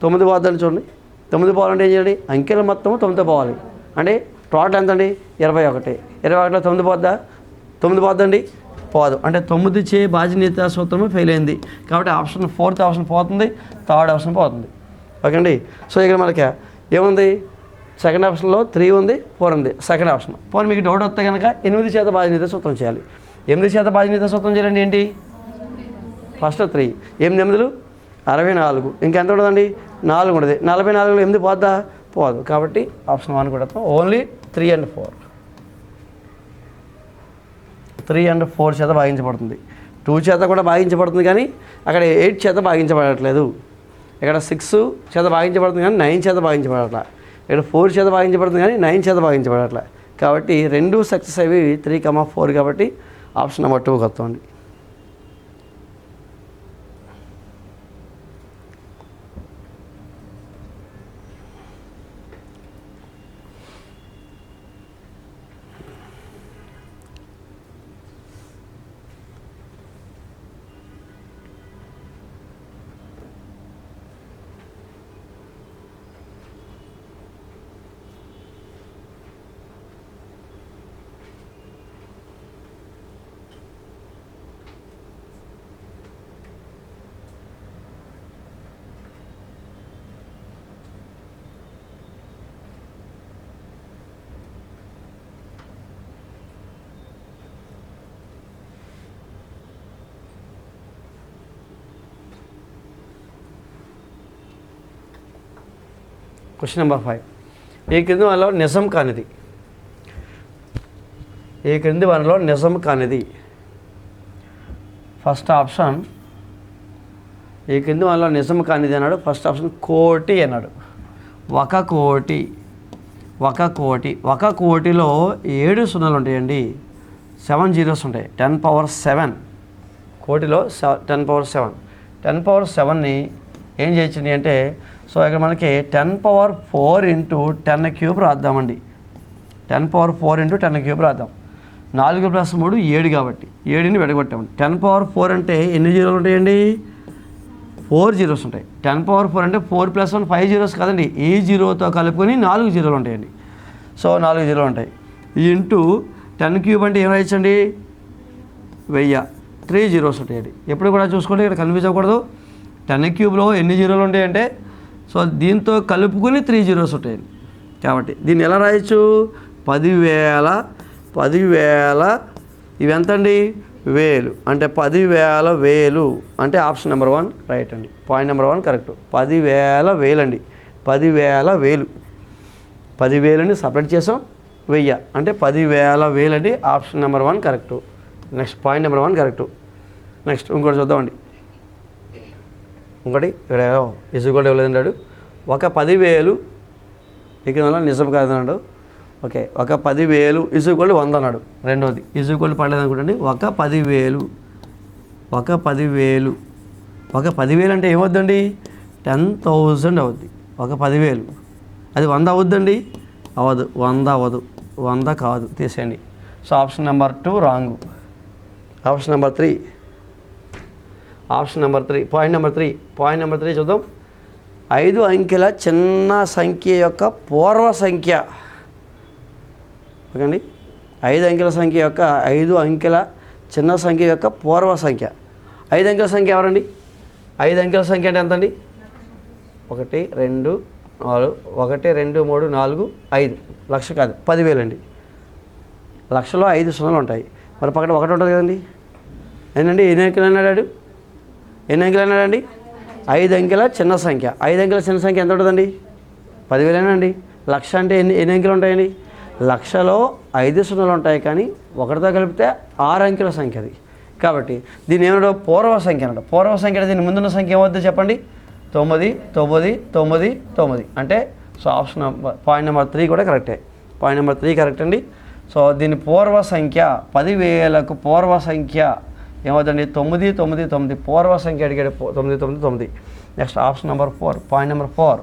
Speaker 1: 9 పోద్దండి చూడండి. 9 పోవాలంటే ఏం చేయాలి? అంకెల మొత్తం 9తో పోవాలి. అంటే టోటల్ ఎంత అండి? 21. 21లో 9 పోద్దా? 9 పోద్దండి? పోదు. అంటే 9 చే భాజనీయత సూత్రము ఫెయిల్ అయింది. కాబట్టి ఆప్షన్ 4th ఆప్షన్ పోతుంది, 3rd ఆప్షన్ పోతుంది. ఓకే అండి. సో ఇక్కడ మనకి ఏముంది? సెకండ్ ఆప్షన్లో 3 ఉంది, 4 ఉంది. Second option. పోనీ మీకు డౌట్ వస్తే కనుక 8 చేత భాజనీయత సూత్రం చేయాలి. 8 చేత భాజనీయత సూత్రం చేయాలండి ఏంటి? ఫస్ట్ 3 8 8 64. ఇంకెంత ఉండదండి? 4 ఉండదు. 44లో 8 పోద్దా? పోదు. కాబట్టి ఆప్షన్ 1 కూడా ఓన్లీ 3 and 4. 3 and 4 చేత భాగించబడుతుంది. 2 చేత కూడా భాగించబడుతుంది కానీ అక్కడ 8 చేత భాగించబడట్లేదు. ఇక్కడ 6 చేత భాగించబడుతుంది కానీ 9 చేత భాగించబడట్లా. ఇక్కడ 4 చేత భాగించబడుతుంది కానీ 9 చేత భాగించబడట్లా. కాబట్టి 2 సక్సెస్ అయ్యి 3, 4 కాబట్టి ఆప్షన్ నెంబర్ 2 వస్తుంది. Question number 5. ఈ క్రింది వనలో నిజం కానిది. ఈ క్రింది వనలో నిజం కానిది. ఫస్ట్ ఆప్షన్ ఈ క్రింది వనలో నిజం కానిది అన్నాడు. ఫస్ట్ ఆప్షన్ కోటి అన్నాడు. ఒక కోటి. ఒక కోటిలో 7 సున్నాలు ఉంటాయండి, 7 జీరోస్ ఉంటాయి. 10⁻7 కోటిలో 10⁻7. 10⁻7ని ఏం చేయొచ్చండి అంటే, సో ఇక్కడ మనకి 10⁻4 × 10³ రాద్దామండి. 10⁻4 × 10³ రాద్దాం. 4 + 3 7 కాబట్టి 7ని విడగొట్టామండి. 10⁻4 అంటే ఎన్ని జీరోలు ఉంటాయండి? 4 జీరోస్ ఉంటాయి. 10⁻4 అంటే 4 + 1 5 జీరోస్ కదండి. ఈ జీరోతో కలుపుకొని 4 జీరోలు ఉంటాయండి. సో 4 జీరోలు ఉంటాయి. ఇంటూ 10³ అంటే ఏం రాయొచ్చండి? 1000. 3 జీరోస్ ఉంటాయండి. ఎప్పుడు కూడా చూసుకోండి, ఇక్కడ కన్ఫ్యూజ్ అవ్వకూడదు. 10³ ఎన్ని జీరోలు ఉంటాయంటే, సో దీంతో కలుపుకొని 3 జీరోస్ ఉంటాయండి. కాబట్టి దీన్ని ఎలా రాయొచ్చు? 10,000 ఇవి ఎంతండి? 1000 అంటే 10,000 అంటే ఆప్షన్ నెంబర్ 1 రైట్ అండి. Point number 1 correct. 10,000 అండి. 10,000 10,000ని సపరేట్ చేసాం, 1000 అంటే 10,000 అండి. Option number 1 correct. Next point number 1 correct. Next ఇంకోటి చూద్దామండి. ఇంకోటి ఇక్కడ ఇసుగోల్డ్ ఇవ్వలేదన్నాడు. ఒక 10,000 ఇక్కడ నిజం కాదన్నాడు. ఓకే, ఒక 10,000 ఇసుగోల్డ్ 100 అన్నాడు. రెండోది ఇసుగోల్డ్ పడలేదు అనుకోండి. ఒక 10,000 అంటే ఏమవుద్దండి? 10,000 అవుద్ది. ఒక 10,000 అది 100 అవుద్దండి? అవ్వదు. 100 అవ్వదు. 100 కాదు, తీసేయండి. So option number 2 wrong. Option number 3 point number 3 చూద్దాం. 5 అంకెల చిన్న సంఖ్య యొక్క పూర్వ సంఖ్య. ఓకే అండి, 5 అంకెల సంఖ్య యొక్క 5 అంకెల చిన్న సంఖ్య యొక్క పూర్వ సంఖ్య. 5 అంకెల సంఖ్య ఎవరండి? 5 అంకెల సంఖ్య అంటే ఎంతండి? 1 2 3 4 5. లక్ష కాదు, 10,000 అండి. లక్షలో 5 సున్నాలు ఉంటాయి. మరి పక్కన 1 ఉంటుంది కదండి. ఏంటండి ఎన్ని అంకెలు అన్నాడు? 5 అంకెల చిన్న సంఖ్య. 5 అంకెల చిన్న సంఖ్య ఎంత ఉంటుందండి? 10,000 అండి. లక్ష అంటే ఎన్ని అంకెలు ఉంటాయండి? లక్షలో 5 సున్నాలు ఉంటాయి, కానీ 1తో కలిపితే 6 అంకెల సంఖ్య అది. కాబట్టి దీన్ని ఏమన్నాడు? పూర్వ సంఖ్య అన్నాడు. పూర్వ సంఖ్య అంటే దీని ముందున్న సంఖ్య ఏమవుద్దో చెప్పండి? 9 9 9 9 అంటే సో ఆప్షన్ పాయింట్ నెంబర్ 3 కూడా కరెక్టే. పాయింట్ నెంబర్ 3 కరెక్ట్ అండి. సో దీని పూర్వ సంఖ్య 10,000కు పూర్వ సంఖ్య ఏమవుతుందండి? 9 9 9. పూర్వ సంఖ్య అడిగాడు 9 9 9. Next option number 4 point number 4.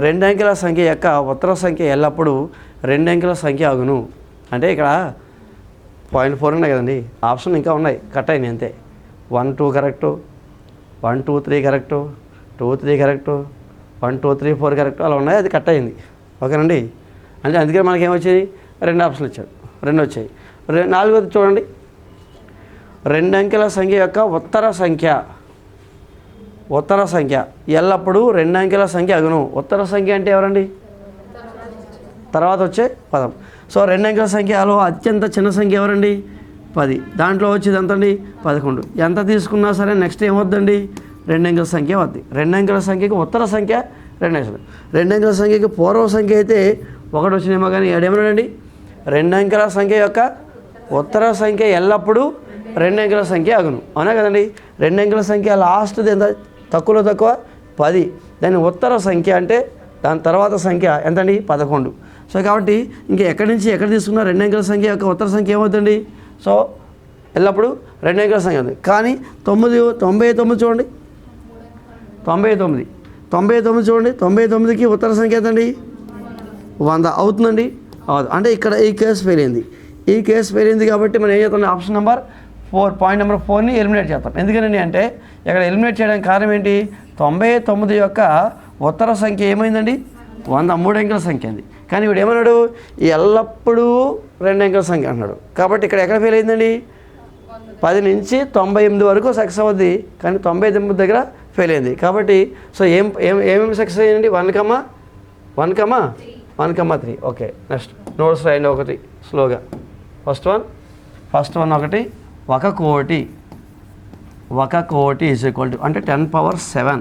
Speaker 1: 2 అంకెల సంఖ్య యొక్క ఉత్తర సంఖ్య ఎల్లప్పుడూ 2 అంకెల సంఖ్య అగును. అంటే ఇక్కడ పాయింట్ 4 ఉన్నాయి కదండి, ఆప్షన్ ఇంకా ఉన్నాయి, కట్ అయినాయి అంతే. 1 2 కరెక్టు, 1 2 3 కరెక్టు, 2 3 కరెక్టు, 1 2 3 4 కరెక్ట్ అలా ఉన్నాయి, అది కట్ అయింది. ఓకేనండి. అంటే అందుకే మనకి ఏమొచ్చాయి? 2 ఆప్షన్లు ఇచ్చాడు, 2 వచ్చాయి. 4వది చూడండి. 2 అంకెల సంఖ్య యొక్క ఉత్తర సంఖ్య ఎల్లప్పుడూ 2 అంకెల సంఖ్య అగును. ఉత్తర సంఖ్య అంటే ఎవరండి? తర్వాత వచ్చే పదం. సో 2 అంకెల సంఖ్యలో అత్యంత చిన్న సంఖ్య ఎవరండి? 10. దాంట్లో వచ్చేది ఎంతండి? 11. ఎంత తీసుకున్నా సరే నెక్స్ట్ ఏమవుద్దండి? 2 అంకెల సంఖ్య వద్ది. 2 అంకెల సంఖ్యకి ఉత్తర సంఖ్య 2 అంకెలు. 2 అంకెల సంఖ్యకి పూర్వ సంఖ్య అయితే 1 వచ్చినేమో, కానీ ఏమన్నాడండి? 2 అంకెల సంఖ్య యొక్క ఉత్తర సంఖ్య ఎల్లప్పుడూ 2 అంకెల సంఖ్య అగును. అవునా కదండి? 2 అంకెల సంఖ్య లాస్ట్ది ఎంత? తక్కువలో తక్కువ 10. దాని ఉత్తర సంఖ్య అంటే దాని తర్వాత సంఖ్య ఎంతండి? 11. సో కాబట్టి ఇంకా ఎక్కడి నుంచి ఎక్కడ తీసుకున్నా 2 అంకెల సంఖ్య యొక్క ఉత్తర సంఖ్య ఏమవుతుంది? సో ఎల్లప్పుడూ 2 అంకెల సంఖ్య ఉంది. కానీ 99 చూడండి, 99 చూడండి. 99కి ఉత్తర సంఖ్య ఎంతండి? 100 అవుతుందండి. అవదు. అంటే ఇక్కడ ఈ కేసు ఫెయిల్ అయింది. కాబట్టి మనం ఏం చేస్తాం? ఆప్షన్ నెంబర్ 4 పాయింట్ నెంబర్ 4ని ఎలిమినేట్ చేస్తాం. ఎందుకని అంటే ఇక్కడ ఎలిమినేట్ చేయడానికి కారణం ఏంటి? 99 యొక్క ఉత్తర సంఖ్య ఏమైందండి? 100, 3 అంకెల సంఖ్య అండి. కానీ ఇప్పుడు ఏమన్నాడు? ఎల్లప్పుడూ 2 అంకెల సంఖ్య అన్నాడు. కాబట్టి ఇక్కడ ఎక్కడ ఫెయిల్ అయిందండి? 10 నుంచి 98 వరకు సక్సెస్ అవుద్ది, కానీ 99 దగ్గర ఫెయిల్ అయింది. కాబట్టి సో ఏమేమి సక్సెస్ అయ్యిందండి? 1,3. ఓకే, నెక్స్ట్ నోట్స్ రాయండి ఒకటి స్లోగా. ఫస్ట్ వన్ ఒకటి. 1 కోటి ఈజ్ ఈక్వల్ టు అంటే 10⁻7.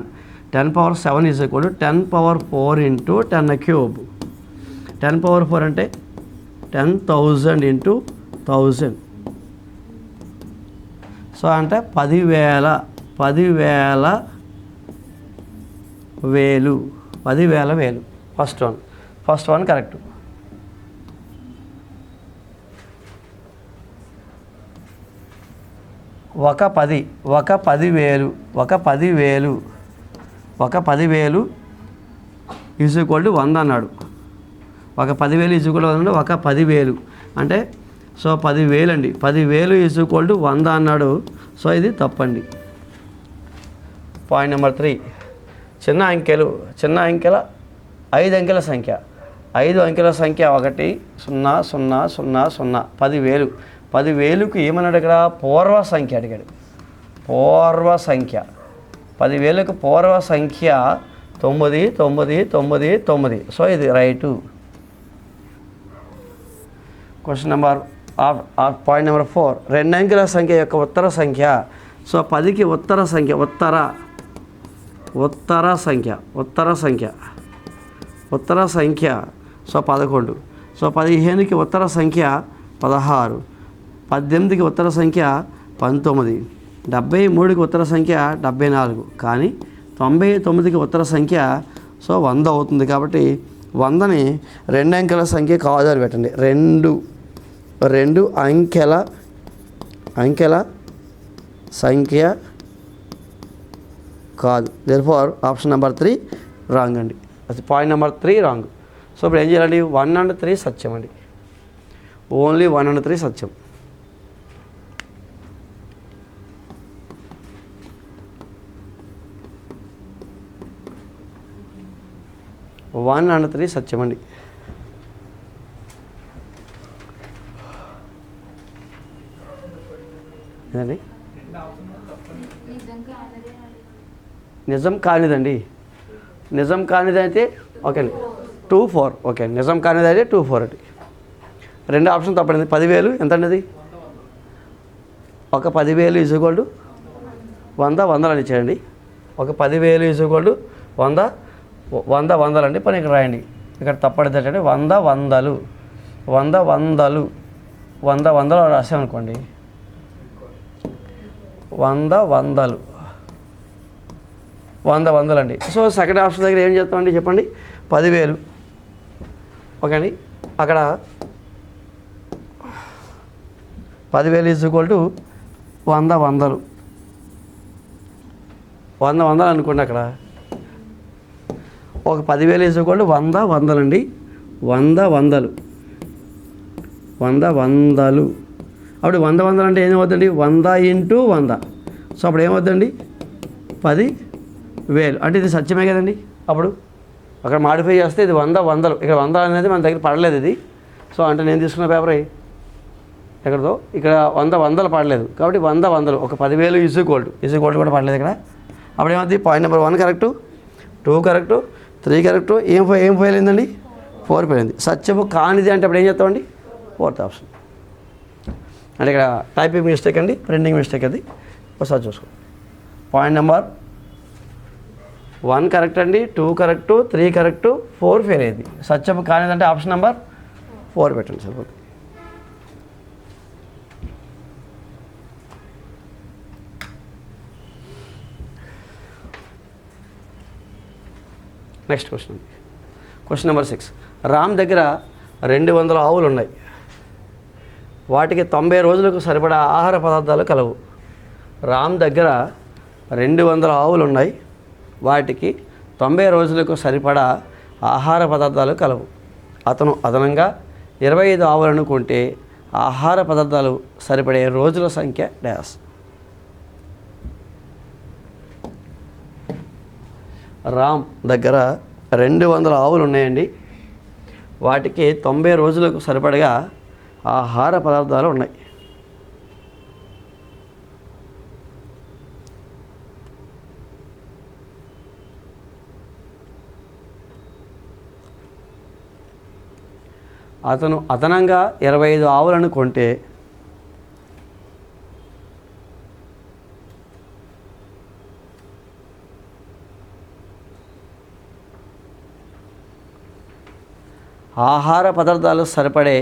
Speaker 1: 10⁻7 ఈజ్ ఈక్వల్ టు 10⁻4 ఇంటూ 10³ 10⁻4 అంటే 10,000 ఇంటూ 1000. సో అంటే 10,000 10,000 ఫస్ట్ వన్ కరెక్ట్. ఒక 10,000 ఈజ్ ఈక్వల్ టు 100 అన్నాడు. ఒక 10,000 ఈజ్ ఈక్వల్ టు 100 ఒక 10,000 అంటే సో 10,000 అండి. 10,000 ఈజ్ ఈక్వల్ టు 100 అన్నాడు. సో ఇది తప్పండి. పాయింట్ నెంబర్ 3, చిన్న అంకెల 5 అంకెల సంఖ్య 1 0 0 0 0 10,000కు ఏమన్నాడు ఇక్కడ? పూర్వ సంఖ్య అడిగాడు. పూర్వ సంఖ్య 10,000కు పూర్వ సంఖ్య 999. సో ఇది right. Question number point number 4, 2 అంకెల సంఖ్య యొక్క ఉత్తర సంఖ్య. సో 10కి ఉత్తర సంఖ్య సో 11. సో 15కి ఉత్తర సంఖ్య 16, 18కి ఉత్తర సంఖ్య 19, 73కి ఉత్తర సంఖ్య 74. కానీ 99కి ఉత్తర సంఖ్య సో 100 అవుతుంది. కాబట్టి 100ని 2 అంకెల సంఖ్య కాదు అని పెట్టండి. 2 అంకెల సంఖ్య కాదు. దేర్ఫోర్ ఆప్షన్ నెంబర్ 3 రాంగ్ అండి. అది పాయింట్ నెంబర్ 3 రాంగ్. సో ఇప్పుడు ఏం చేయాలండి? 1 and 3 సత్యం అండి. Only 1 and 3 Satyam. One and 3 సత్యం అండి. ఏదండి? నిజం కానిదండి. నిజం కానిదైతే ఓకే అండి 2 4. ఓకే అండి, నిజం కానిదైతే 2 4 అండి. 2 ఆప్షన్ తప్పండి. 10,000 ఎంత అండి? అది ఒక 10,000 ఈజ్ ఈక్వల్ టు 100 అని ఇచ్చాడండి. ఒక 10,000 ఈజ్ ఈక్వల్ టు 100 అండి. పని ఇక్కడ రాయండి. ఇక్కడ తప్పడితే 100 రాసామనుకోండి. 100 అండి. సో సెకండ్ ఆప్షన్ దగ్గర ఏం చేస్తామండి చెప్పండి? 10,000. ఓకే అండి, అక్కడ 10,000 ఈజ్ ఈక్వల్ టు 100 అనుకోండి. అక్కడ ఒక 10,000 ఈజ్ ఈక్వల్ టు 100 అండి. 100 అప్పుడు 100 అంటే ఏమవుతుందండి? 100 ఇంటూ 100. సో అప్పుడు ఏమవుతుందండి? 10,000. అంటే ఇది సత్యమే కదండి. అప్పుడు అక్కడ మాడిఫై చేస్తే ఇది 100. ఇక్కడ 100 అనేది మన దగ్గర పడలేదు ఇది. సో అంటే నేను తీసుకున్న పేపర్ ఎక్కడదో ఇక్కడ 100 పడలేదు. కాబట్టి 100 ఒక 10,000 ఈజ్ ఈక్వల్ టు కూడా పడలేదు ఇక్కడ. అప్పుడు ఏమవుతుంది? Point number 1 correct, 2 correct, 3 correct. ఏం ఫెయిల్ అయిందండి? 4 ఫెయిల్ అయింది. సత్యము కానిది అంటే అప్పుడు ఏం చేస్తామండి? 4th option. అంటే ఇక్కడ టైపింగ్ మిస్టేక్ అండి, ప్రింటింగ్ మిస్టేక్ అది. ఒకసారి చూసుకో. పాయింట్ నెంబర్ 1 కరెక్ట్ అండి, 2 కరెక్టు, 3 కరెక్టు, 4 ఫెయిల్ అయింది. సత్యము కానిదంటే ఆప్షన్ నెంబర్ 4 పెట్టండి సరిపోతుంది. Next question number 6. రామ్ దగ్గర 200 ఆవులు ఉన్నాయి. వాటికి 90 రోజులకు సరిపడా ఆహార పదార్థాలు కలవు. రామ్ దగ్గర 200 ఆవులు ఉన్నాయి. వాటికి 90 రోజులకు సరిపడా ఆహార పదార్థాలు కలవు. అతను అదనంగా 25 ఆవులను కొంటే ఆహార పదార్థాలు సరిపడే రోజుల సంఖ్య డాష్. రామ్ దగ్గర 200 ఆవులు ఉన్నాయండి. వాటికి 90 రోజులకు సరిపడగా ఆహార పదార్థాలు ఉన్నాయి. అతను అదనంగా 25 ఆవులను కొంటే ఆహార పదార్థాలు సరిపడే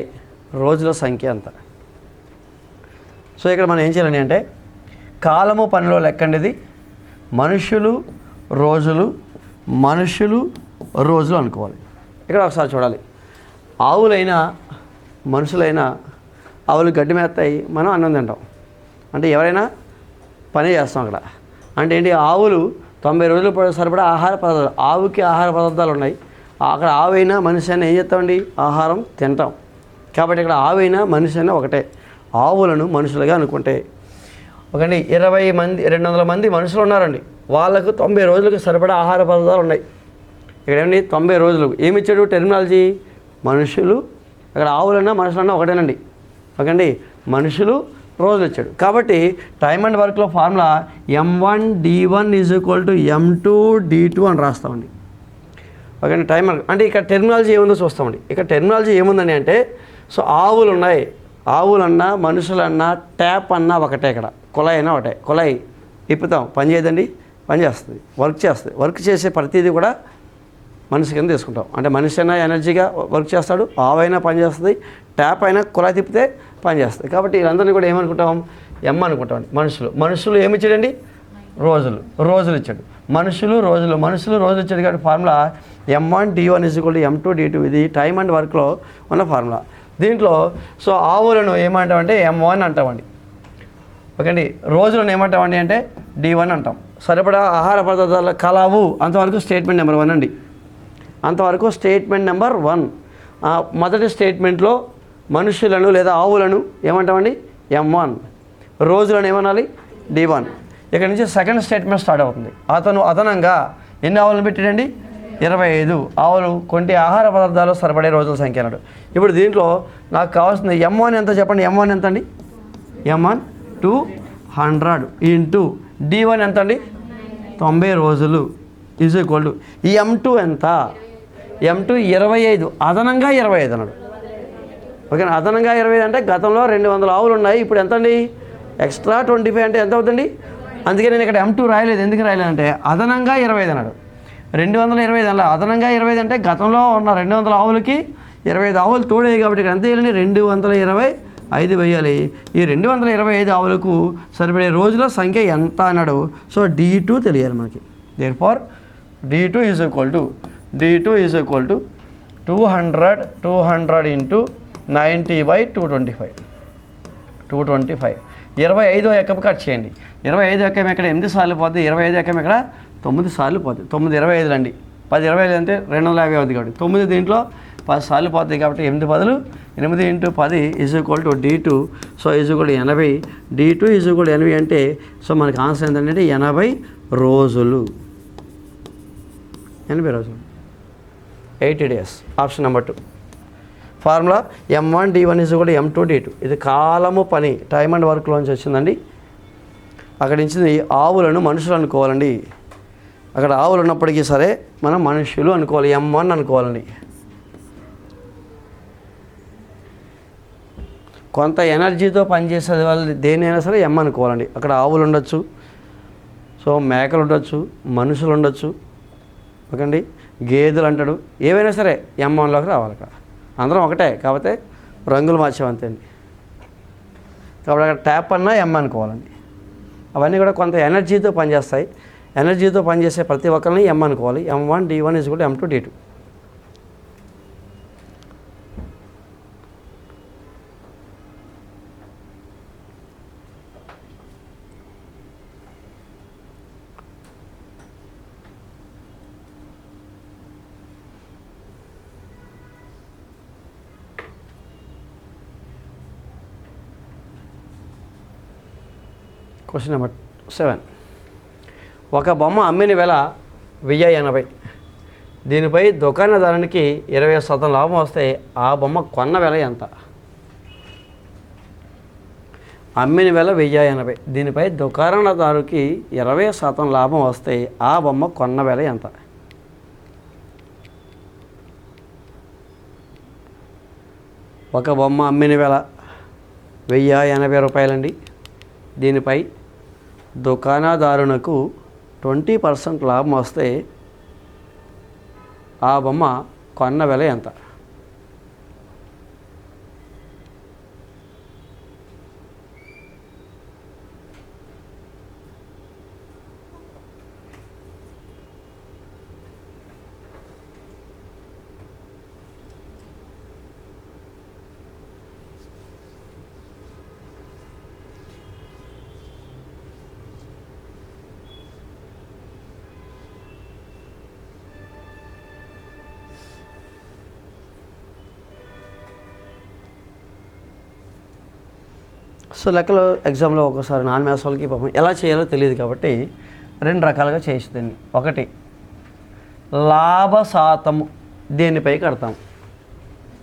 Speaker 1: రోజుల సంఖ్య ఎంత. సో ఇక్కడ మనం ఏం చేయాలని అంటే కాలము పనిలో లెక్కండిది మనుషులు రోజులు అనుకోవాలి. ఇక్కడ ఒకసారి చూడాలి. ఆవులైనా మనుషులైనా ఆవులు గడ్డి మేస్తాయి, మనం అన్నం తింటాం. అంటే ఎవరైనా పని చేస్తాం అక్కడ. అంటే ఏంటి, ఆవులు 90 రోజులు సరిపడా ఆహార పదార్థాలు, ఆవుకి ఆహార పదార్థాలు ఉన్నాయి. అక్కడ ఆవైనా మనిషి అయినా ఏం చేస్తామండి, ఆహారం తింటాం. కాబట్టి ఇక్కడ ఆవైనా మనిషి అయినా ఒకటే. ఆవులను మనుషులుగా అనుకుంటే ఒకండి 200 మంది మనుషులు ఉన్నారండి, వాళ్ళకు 90 రోజులకు సరిపడా ఆహార పదార్థాలు ఉన్నాయి. ఇక్కడ ఏమండి 90 రోజులు ఏమి ఇచ్చాడు టెర్మినాలజీ, మనుషులు. అక్కడ ఆవులన్నా మనుషులన్నా ఒకటేనండి. ఓకేండి, మనుషులు రోజులు ఇచ్చాడు. కాబట్టి టైమ్ అండ్ వర్క్లో formula M1 D1 = M2 D2 అని రాస్తామండి. ఓకే, టైమ్ అంటే ఇక్కడ టెర్మినాలజీ ఏముందో చూస్తామండి. ఇక్కడ టెర్మినాలజీ ఏముందని అంటే, సో ఆవులు ఉన్నాయి, ఆవులన్నా మనుషులన్నా ట్యాప్ అన్నా ఒకటే. ఇక్కడ కుళాయి అయినా ఒకటే. కుళాయి ఇప్పుతాం, పని చేయదండి, పని చేస్తుంది, వర్క్ చేస్తుంది. వర్క్ చేసే ప్రతిదీ కూడా మనిషి కింద తీసుకుంటాం. అంటే మనిషి అయినా ఎనర్జీగా వర్క్ చేస్తాడు, ఆవైనా పని చేస్తుంది, ట్యాప్ అయినా కుళాయి తిప్పితే పని చేస్తుంది. కాబట్టి వీళ్ళందరినీ కూడా ఏమనుకుంటాం, ఎమ్ అనుకుంటామండి. మనుషులు ఏమి ఇచ్చాడండి, రోజులు ఇచ్చాడు. మనుషులు రోజులు ఇచ్చాడు. కాబట్టి formula M1 D1 = M2 D2. ఇది టైమ్ అండ్ వర్క్లో ఉన్న ఫార్ములా. దీంట్లో సో ఆవులను ఏమంటామంటే M1 అంటామండి. ఓకే అండి, రోజులను ఏమంటామండి అంటే D1 అంటాం. సరిపడా ఆహార పదార్థాలు కలవు, అంతవరకు స్టేట్మెంట్ నెంబర్ 1 అండి. అంతవరకు స్టేట్మెంట్ నెంబర్ 1. మొదటి స్టేట్మెంట్లో మనుషులను లేదా ఆవులను ఏమంటామండి M1, రోజులను ఏమనాలి D1. ఇక్కడ నుంచి సెకండ్ స్టేట్మెంట్ స్టార్ట్ అవుతుంది. అదనంగా ఎన్ని ఆవులను పెట్టాడండి, 25 ఆవులు కొంటే ఆహార పదార్థాలు సరిపడే రోజుల సంఖ్య అన్నాడు. ఇప్పుడు దీంట్లో నాకు కావాల్సింది M1 ఎంత చెప్పండి. M1 ఎంత అండి, M1 200 ఇంటూ D1 ఎంత అండి 90 రోజులు = ఈ M2 ఎంత, M2 25, అదనంగా 25 అన్నాడు. ఓకే, అదనంగా 25 అంటే గతంలో 200 ఆవులు ఉన్నాయి, ఇప్పుడు ఎంత అండి ఎక్స్ట్రా 25 అంటే ఎంత అవుతుంది. అందుకే నేను ఇక్కడ M2 రాయలేదు. ఎందుకు రాయలేదంటే అదనంగా 25 అన్నాడు. 225 అలా అదనంగా 25 అంటే గతంలో ఉన్న 200 ఆవులకి 25 ఆవులు తోడేవి. కాబట్టి ఇక్కడ ఎంత వేయాలండి, 225 వేయాలి. ఈ 225 ఆవులకు సరిపడే రోజుల సంఖ్య ఎంత అన్నాడు. సో D2 తెలియాలి మనకి. Therefore D2 = 200 into 90/225. 25 ఎక్కం కట్ చేయండి. 25 ఎక్కం ఎక్కడ 8 సార్లు పోతుంది, 25 ఎక్కం ఎక్కడ 9 సార్లు పోతుంది. 9 25 అండి, 10 25 అంటే 250 అవుతుంది. కాబట్టి 9 దీంట్లో 10 సార్లు పోతుంది. కాబట్టి 8 బదులు 8 × 10 = D2. సో =80. D2 = 80 అంటే సో మనకి ఆన్సర్ ఏంటంటే 80 రోజులు. 80 రోజులు, 80 days. Option number 2. Formula M1 D1 = M2 D2. ఇది కాలము పని టైమ్ అండ్ వర్క్లోంచి వచ్చిందండి. అక్కడి నుంచి ఆవులను మనుషులు అనుకోవాలండి. అక్కడ ఆవులు ఉన్నప్పటికీ సరే మనం మనుషులు అనుకోవాలి, M1 అనుకోవాలండి. కొంత ఎనర్జీతో పనిచేసే వాళ్ళు దేనైనా సరే M అనుకోవాలండి. అక్కడ ఆవులు ఉండొచ్చు, సో మేకలు ఉండొచ్చు, మనుషులు ఉండొచ్చు, ఓకే అండి, గేదెలు అంటాడు, ఏవైనా సరే M1లోకి రావాలి. అక్కడ అందరం ఒకటే, కాకపోతే రంగులు మార్చేవంతే అండి. కాబట్టి అక్కడ ట్యాప్ అన్నా M అనుకోవాలండి. అవన్నీ కూడా కొంత ఎనర్జీతో పనిచేస్తాయి. ఎనర్జీతో పనిచేసే ప్రతి ఒక్కరిని M అనుకోవాలి. M1 D1 = M2 D2. Question number 7. ఒక బొమ్మ అమ్మిన వేళ 1080. దీనిపై దుకాణదారునికి 20% లాభం వస్తే ఆ బొమ్మ కొన్న వేల ఎంత? అమ్మిన వేళ 1080. దీనిపై దుకాణదారుకి 20% లాభం వస్తే ఆ బొమ్మ కొన్న వేల ఎంత? ఒక బొమ్మ అమ్మిన వేళ 1080 రూపాయలండి. దీనిపై దుకాణదారునకు 20% లాభం వస్తే ఆ బొమ్మ కొన్న వెల ఎంత? సో లెక్కలో ఎగ్జామ్లో ఒక్కోసారి నాన్ మ్యాథ్స్ వాళ్ళకి పాపం ఎలా చేయాలో తెలియదు కాబట్టి 2 రకాలుగా చేసేదండి. ఒకటి లాభ శాతము దేనిపై కడతాం,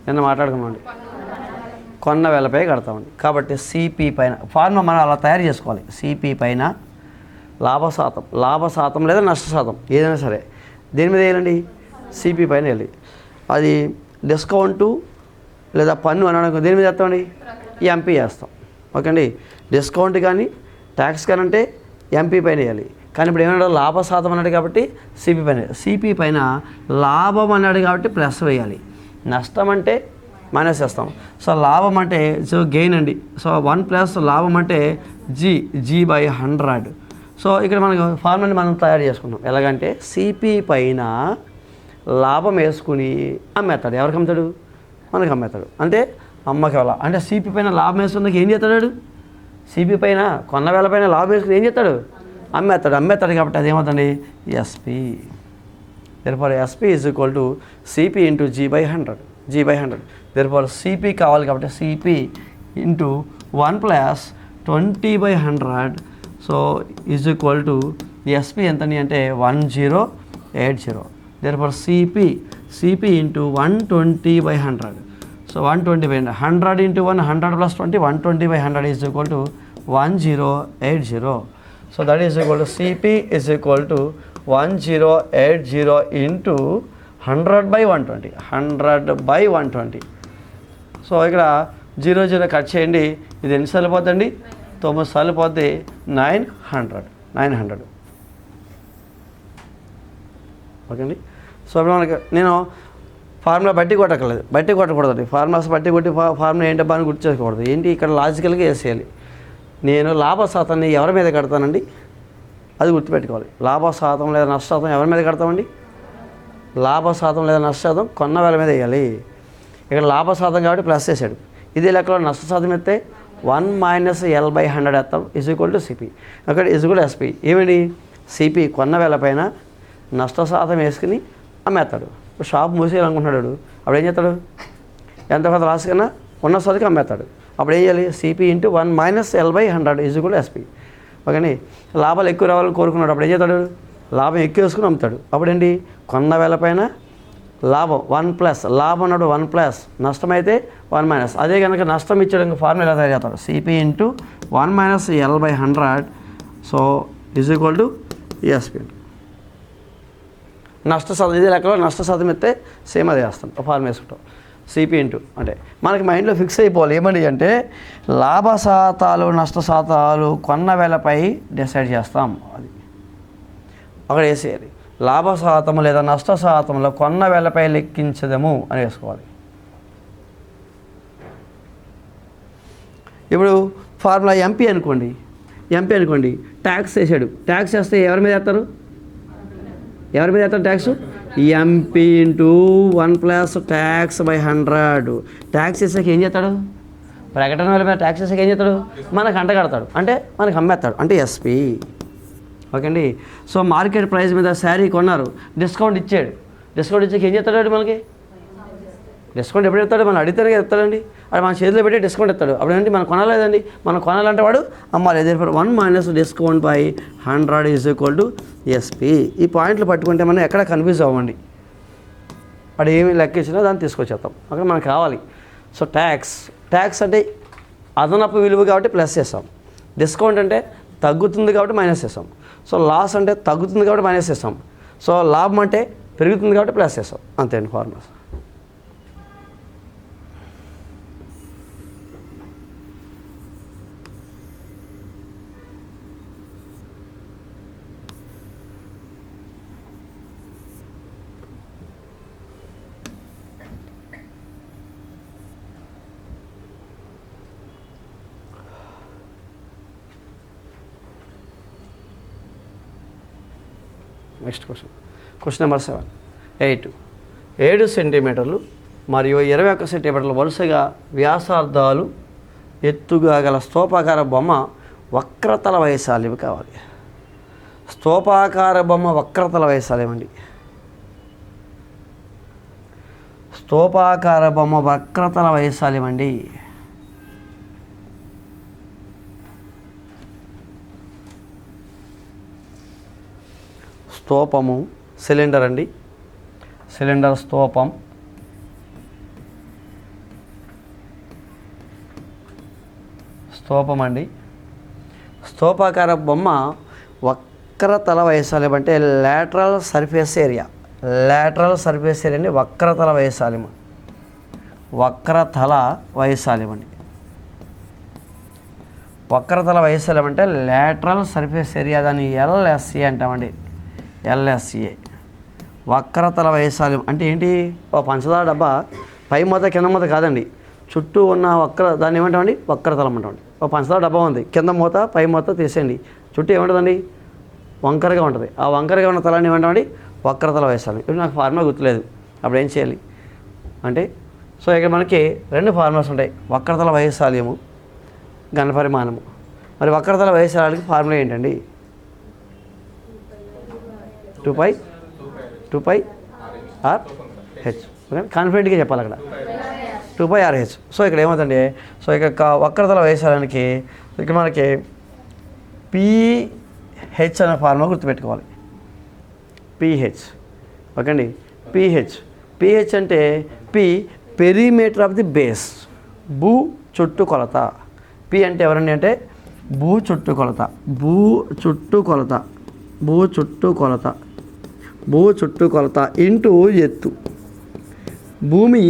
Speaker 1: నిన్న మాట్లాడుకున్నామండి, కొన్న వేలపై కడతామండి. కాబట్టి సిపి పైన ఫార్ములా మనం అలా తయారు చేసుకోవాలి. సిపి పైన లాభ శాతం లేదా నష్ట శాతం ఏదైనా సరే దేని మీద వేయాలండి, సిపి పైన వేయాలి. అది డిస్కౌంటు లేదా పన్ను అనడానికి దేని మీద వేస్తామండి, ఎంపీ వేస్తాం. ఓకే అండి, డిస్కౌంట్ కానీ ట్యాక్స్ కానీ అంటే ఎంపీ పైన వేయాలి. కానీ ఇప్పుడు ఏమన్నాడు, లాభ శాతం అన్నాడు కాబట్టి సిపి పైన, సిపి పైన లాభం అన్నాడు కాబట్టి ప్లస్ వేయాలి, నష్టం అంటే మైనస్ వేస్తాం. సో లాభం అంటే సో గెయిన్ అండి. సో 1 ప్లస్ లాభం అంటే G/100. సో ఇక్కడ మనకు ఫార్ములాని మనం తయారు చేసుకున్నాం. ఎలాగంటే సిపి పైన లాభం వేసుకుని అమ్మేస్తాడు. ఎవరికి అమ్ముతాడు, మనకి అమ్మేస్తాడు. అంటే అమ్మకి వాళ్ళ అంటే సిపి పైన లాభం వేసుకున్నాక ఏం చేస్తాడు, సిపి పైన కొన్న వేల పైన లాభం వేసుకుని ఏం చేస్తాడు, అమ్మేస్తాడు కాబట్టి అదేమవుతుంది, SP. therefore SP is equal to CP into G/100. therefore CP కావాలి కాబట్టి CP into 1 plus 20/100 so is equal to SP ఎంతని అంటే 1080. therefore CP into 120/100. so 120/100 into 100 plus 20 120/100 is equal to 1080. so that is equal to CP is equal to 1080 into 100/120 100/120. So ఇక్కడ 0 cut చేయండి. ఇది ఎన్నిసార్లు పోతుందండి, 9 సార్లు పోతే 900. ఓకే అండి. సో ఇప్పుడు మనకి నేను ఫార్ములా బట్టి కొట్టకూడదండి. ఫార్ములాస్ బట్టి కొట్టి ఫార్ములా ఏంటబ్బా అని గుర్తు చేసుకోకూడదు. ఏంటి ఇక్కడ లాజికల్గా వేసేయాలి. నేను లాభ శాతాన్ని ఎవరి మీద కడతానండి, అది గుర్తుపెట్టుకోవాలి. లాభ శాతం లేదా నష్ట శాతం ఎవరి మీద కడతామండి, లాభ శాతం లేదా నష్ట శాతం కొన్న వేల మీద వేయాలి. ఇక్కడ లాభ శాతం కాబట్టి ప్లస్ వేసాడు. ఇదే లెక్కలో నష్ట శాతం ఎత్తే 1 - L/100 వేస్తాం ఈజ్ ఈక్వల్ టు సిపి. అక్కడ ఈజ్ ఈక్వల్ SP. ఏమిటి, సిపి కొన్న వేల పైన నష్ట శాతం వేసుకుని అమ్మేస్తాడు. షాప్ మూసేయాలనుకుంటున్నాడు, అప్పుడు ఏం చేస్తాడు, ఎంత కొంత లాస్ కన్నా ఉన్న సరికి అమ్మేస్తాడు. అప్పుడు ఏం చేయాలి, CP into 1 - L/100 is equal to SP. ఓకేని, లాభాలు ఎక్కువ రావాలని కోరుకున్నాడు, అప్పుడు ఏం చేస్తాడు, లాభం ఎక్కువ వేసుకుని అమ్ముతాడు. అప్పుడేంటి, కొన్న వేల పైన లాభం 1 ప్లస్, లాభం అన్నాడు 1 ప్లస్, నష్టమైతే 1 మైనస్. అదే కనుక నష్టం ఇచ్చడానికి ఫార్ములా ఎలా తయారు చేస్తాడు, CP into 1 - L/100 so is equal to SP. నష్ట శాతం ఇదే లెక్కలో నష్ట శాతం ఇస్తే సేమ్ అదే వేస్తాం, ఫార్ములా వేసుకుంటాం. CP ఇంటూ అంటే మనకి మైండ్లో ఫిక్స్ అయిపోవాలి. ఏమని అంటే లాభ శాతాలు నష్ట శాతాలు కొన్న వేలపై డిసైడ్ చేస్తాం. అది అక్కడ వేసేయాలి. లాభ శాతము లేదా నష్ట శాతంలో కొన్న వేలపై లెక్కించదము అని వేసుకోవాలి. ఇప్పుడు ఫార్ములా ఎంపీ అనుకోండి, ట్యాక్స్ వేసాడు. ట్యాక్స్ వేస్తే ఎవరి మీద వేస్తారు, ట్యాక్స్ ఎంపీ ఇంటూ 1 ప్లస్ ట్యాక్స్/100. ట్యాక్స్ వేసాక ఏం చేస్తాడు, ప్రకటన వేల మీద ట్యాక్స్ వేసాక ఏం చేస్తాడు, మనకు అంట కడతాడు, అంటే మనకు అమ్మేస్తాడు, అంటే SP. ఓకే అండి. సో మార్కెట్ ప్రైస్ మీద శారీ కొన్నారు, డిస్కౌంట్ ఇచ్చాక ఏం చేస్తాడు, మనకి డిస్కౌంట్ ఎప్పుడు ఇస్తాడు, మనం అడిగితేనే ఇస్తాడండి. అది మన చేతిలో పెట్టి డిస్కౌంట్ ఇస్తాడు. అప్పుడు ఏంటి, మనం కొనాలేదండి, మనం కొనాలంటే వాడు అమ్మాలి. అదే 1 - discount/100 is equal to SP. ఈ పాయింట్లు పట్టుకుంటే మనం ఎక్కడ కన్ఫ్యూజ్ అవ్వండి. వాడు ఏమి లెక్క ఇచ్చినా దాన్ని తీసుకొచ్చేస్తాం, అక్కడ మనకు కావాలి. సో ట్యాక్స్ అంటే అదనపు విలువ కాబట్టి ప్లస్ చేస్తాం. డిస్కౌంట్ అంటే తగ్గుతుంది కాబట్టి మైనస్ చేస్తాం. సో లాస్ అంటే తగ్గుతుంది కాబట్టి మైనస్ చేస్తాం. సో లాభం అంటే పెరుగుతుంది కాబట్టి ప్లస్ చేస్తాం. అంతే అండి ఫార్ములా. Next question number 7. 7 సెంటీమీటర్లు మరియు 21 సెంటీమీటర్లు వరుసగా వ్యాసార్థాలు ఎత్తుగా గల స్తూపాకార బొమ్మ వక్రతల వైశాల్యం కావాలి. స్తూపాకార బొమ్మ వక్రతల వైశాల్యం అండి. స్తూపాకార బొమ్మ వక్రతల వైశాల్యం అండి. స్తూపము, సిలిండర్ అండి, సిలిండర్ స్తూపం, స్తూపం అండి. స్తూపాకార బొమ్మ వక్రతల వైశాల్యం అంటే lateral surface area, lateral surface area అండి వక్రతల వైశాల్యం, వక్రతల వైశాల్యం అండి. వక్రతల వైశాల్యం అంటే లాటరల్ సర్ఫేస్ ఏరియా, దాన్ని ఎల్ఎస్ఏ అంటామండి, ఎల్ఎస్ఏ. వక్రతల వైశాల్యం అంటే ఏంటి? ఓ పంచదార డబ్బా పై మూత కింద మూత కాదండి, చుట్టూ ఉన్న దాన్ని ఏమంటామండి? వక్రతలం అంటామండి. ఓ పంచదార డబ్బా ఉంది, కింద మూత పై మూత తీసేయండి, చుట్టూ ఏముంటుందండి? వంకరగా ఉంటుంది. ఆ వంకరగా ఉన్న తలాన్ని ఏమంటామండి? వక్రతల వైశాల్యం. ఇప్పుడు నాకు ఫార్ములా గుర్తులేదు, అప్పుడు ఏం చేయాలి అంటే, సో ఇక్కడ మనకి రెండు ఫార్ములాస్ ఉంటాయి, వక్రతల వైశాల్యము, ఘనపరిమాణము. మరి వక్రతల వైశాల్యానికి ఫార్ములా ఏంటండి? 2π RH. ఓకే, కాన్ఫిడెంట్గా చెప్పాలి అక్కడ 2π RH. సో ఇక్కడ ఏమవుతుంది? సో ఇక వక్రతల వైశాల్యానికి ఇక్కడ మనకి PH అనే ఫార్ములా గుర్తుపెట్టుకోవాలి, PH. ఓకే అండి, PH అంటే పెరిమీటర్ ఆఫ్ ది బేస్, భూ చుట్టుకొలత. P అంటే ఎవరండి అంటే భూ చుట్టుకొలత, భూ చుట్టుకొలత ఇంటూ ఎత్తు, భూమి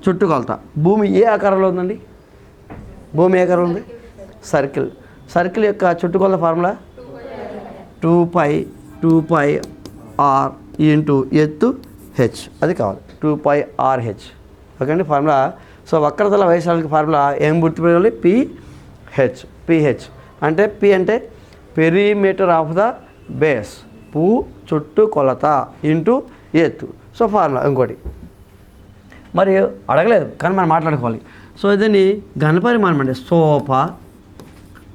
Speaker 1: చుట్టుకొలత. భూమి ఏ ఆకారంలో ఉందండి? భూమి ఏ ఆకారంలో ఉంది? సర్కిల్. సర్కిల్ యొక్క చుట్టుకొలత ఫార్ములా 2π r ఇంటూ ఎత్తు h, అది కావాలి, 2π RH. ఓకే అండి ఫార్ములా. సో వక్రతల వైశాల్యానికి ఫార్ములా ఏం గుర్తుపెట్టుకోవాలి? PH అంటే P అంటే పెరిమీటర్ ఆఫ్ ద బేస్, భూ చుట్టుకొలత ఇంటూ ఎత్తు. సో ఫార్ములా ఇంకోటి మరి అడగలేదు కానీ మనం మాట్లాడుకోవాలి. సో దీన్ని ఘనపరిమాణం అండి,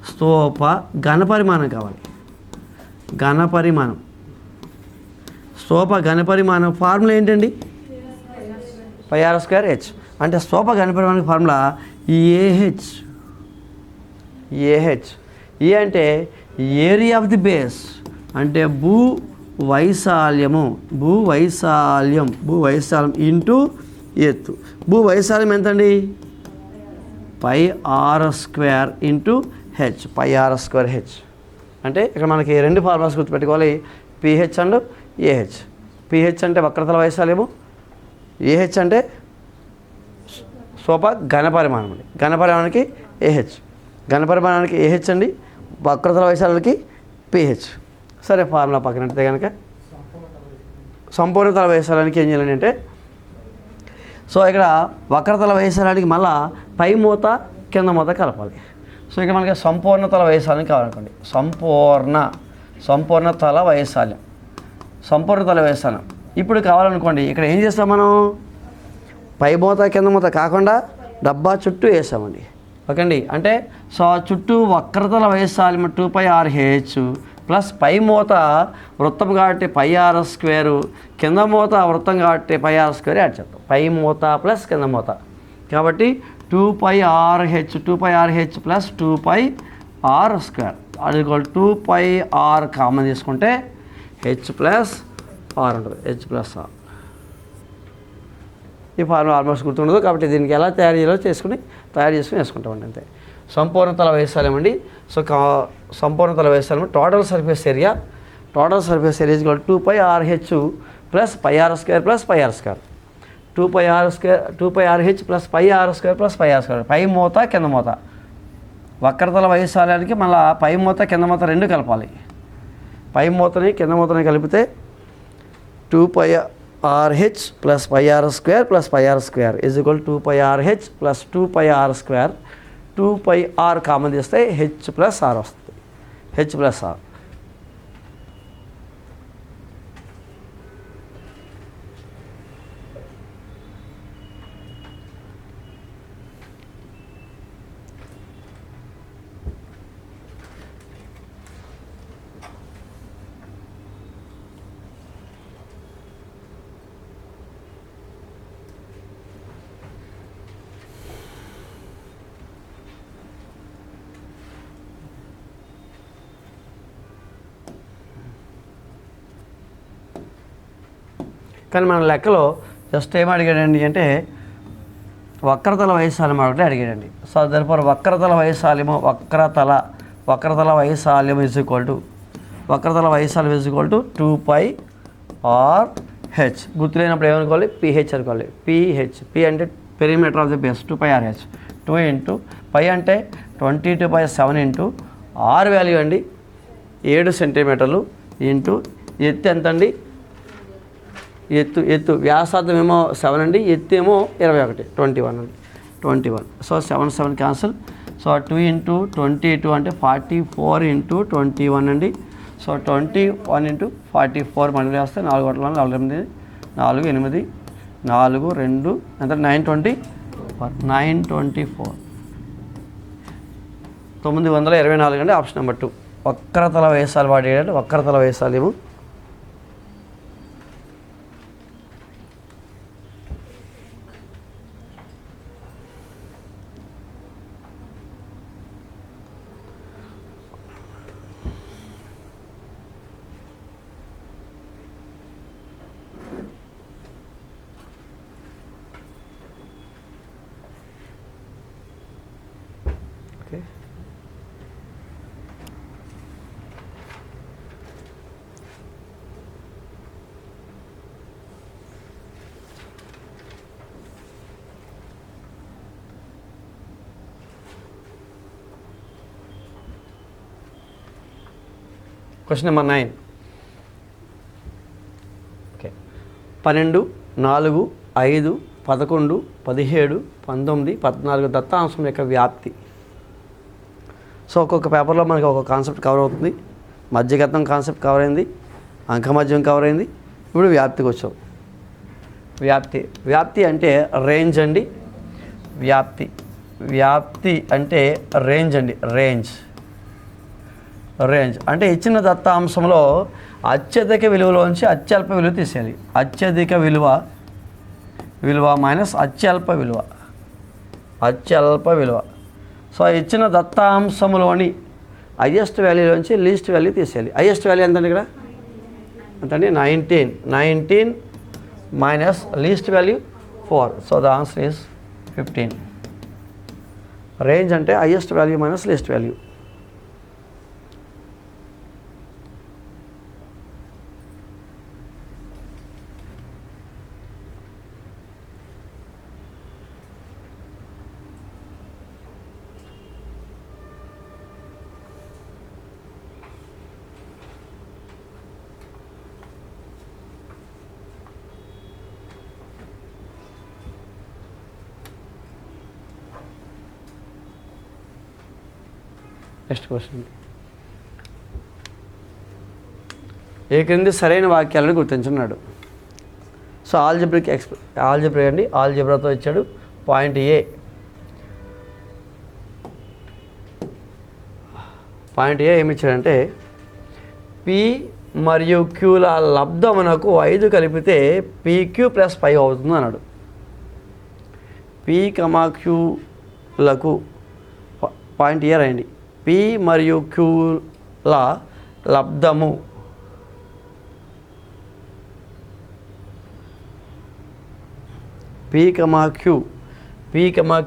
Speaker 1: స్తూప ఘనపరిమాణం కావాలి, స్తూప ఘనపరిమాణం ఫార్ములా ఏంటండి? πr²h. అంటే స్తూప ఘనపరిమాణం ఫార్ములా AH. ఏ అంటే ఏరియా ఆఫ్ ది బేస్, అంటే భూ వైశాల్యం ఇంటూ ఎత్తు. భూ వైశాల్యం ఎంతండి? πr² into h, πr²h. అంటే ఇక్కడ మనకి రెండు ఫార్ములాస్ గుర్తుపెట్టుకోవాలి, PH అండ్ AH. PH అంటే వక్రతల వైశాల్యము, AH అంటే స్తూప ఘనపరిమాణం అండి. ఘనపరిమాణానికి AH, ఘనపరిమాణానికి AH అండి, వక్రతల వైశాల్యానికి PH. సరే ఫార్ములా పక్కనట్టే కనుక సంపూర్ణతల వైశాల్యానికి ఏం చేయాలి అంటే, సో ఇక్కడ వక్రతల వైశాల్యానికి మళ్ళా పై మూత కింద మూత కలపాలి. సో ఇక్కడ మనకి సంపూర్ణతల వైశాల్యం కావాలనుకోండి, సంపూర్ణతల వైశాల్యం ఇప్పుడు కావాలనుకోండి, ఇక్కడ ఏం చేస్తాం మనం? పై మూత కింద మూత కాకుండా డబ్బా చుట్టూ వేసామండి. ఓకే అండి, అంటే సో చుట్టూ వక్రతల వైశాల్యం 2π RH ప్లస్ పై మూత వృత్తం కాబట్టి πr², కింద మూత వృత్తం కాబట్టి πr² యాడ్ చేస్తాం. పై మూత ప్లస్ కింద మూత కాబట్టి 2π RH ప్లస్ 2πr², అది 2πr కామన్ తీసుకుంటే h ప్లస్ r ఉంటుంది, h ప్లస్ r. ఈ ఫార్ములా ఆల్మోస్ట్ గుర్తుండదు కాబట్టి దీనికి ఎలా తయారు చేసుకుని వేసుకుంటామండి అంతే. సంపూర్ణతల వైశాల్యం అండి. సో సంపూర్ణతల వైశాల్యం total surface area is equal 2π RH plus πr² plus πr², 2π RH plus πr² పై మూత కింద మూత. వక్రతల వైశాల్యానికి మళ్ళీ పై మూత కింద మూత రెండు కలపాలి. పై మూతని కింద మూతని కలిపితే 2π RH plus πr² is equal 2π RH plus 2πr², 2πr common చేస్తే h ప్లస్ r వస్తుంది, h ప్లస్ r. కానీ మన లెక్కలో జస్ట్ ఏం అడిగాడండి అంటే వక్రతల వైశాల్యం ఒకటి అడిగాడండి. సో దానిపై వక్రతల వైశాల్యము వక్రతల వైశాల్యం ఈజ్ ఈక్వల్ టు 2πr/h. గుర్తులేనప్పుడు ఏమనుకోవాలి? ph అనుకోవాలి. p అంటే perimeter of the base 2πrh. 2 into pi అంటే 22/7 ఇంటూ r వాల్యూ అండి 7 సెంటీమీటర్లు ఇంటూ ఎత్తు ఎంత అండి? ఎత్తు వ్యాసార్థం ఏమో 7 అండి, ఎత్తు ఏమో 21 21 అండి 21. So 7 7 cancel. సో 2 ఇంటూ 22 అంటే 44 ఇంటూ 21 అండి. సో 21 ఇంటూ 44 మళ్ళీ వేస్తే 4 గంటల 4 8 4 8 4 2 ఎంత 924 924 అండి. ఆప్షన్ నెంబర్ 2 వక్రతల వైశాల్యం వాడేటంటే వక్రతల వైశాల్యము. Okay, question number 9. ఓకే, 12, 4, 5, 11, 17, 19, 14 దత్తాంశం యొక్క వ్యాప్తి. సో ఒక్కొక్క పేపర్లో మనకి ఒక్కొక్క కాన్సెప్ట్ కవర్ అవుతుంది. మధ్యగతం కాన్సెప్ట్ కవర్ అయింది, అంకమధ్యం కవర్ అయింది, ఇప్పుడు వ్యాప్తికి వచ్చాం. వ్యాప్తి అంటే రేంజ్ అండి. వ్యాప్తి అంటే రేంజ్ అండి. రేంజ్ అంటే ఇచ్చిన దత్తాంశంలో అత్యధిక విలువలోంచి అత్యల్ప విలువ తీసేయాలి. అత్యధిక విలువ మైనస్ అత్యల్ప విలువ. సో ఇచ్చిన దత్తాంశంలోని హైయెస్ట్ వాల్యూలోంచి లీస్ట్ వాల్యూ తీసేయాలి. హైయెస్ట్ వాల్యూ ఎంతండి? ఇక్కడ ఎంతండి? 19 minus least value 4. So the answer is 15. Range అంటే highest value minus least value. Next question. ఏ క్రింది సరైన వాక్యాలను గుర్తించున్నాడు. సో ఆల్జిబ్రిక్ అండి. ఆల్జిబ్రాతో ఇచ్చాడు. పాయింట్ ఏ ఏమి ఇచ్చాడంటే పి మరియు క్యూల లబ్ధమునకు 5 కలిపితే PQ + 5 అవుతుంది అన్నాడు. P, Qలకు పాయింట్ ఏ రాయండి. P మరియు Qల లబ్ధము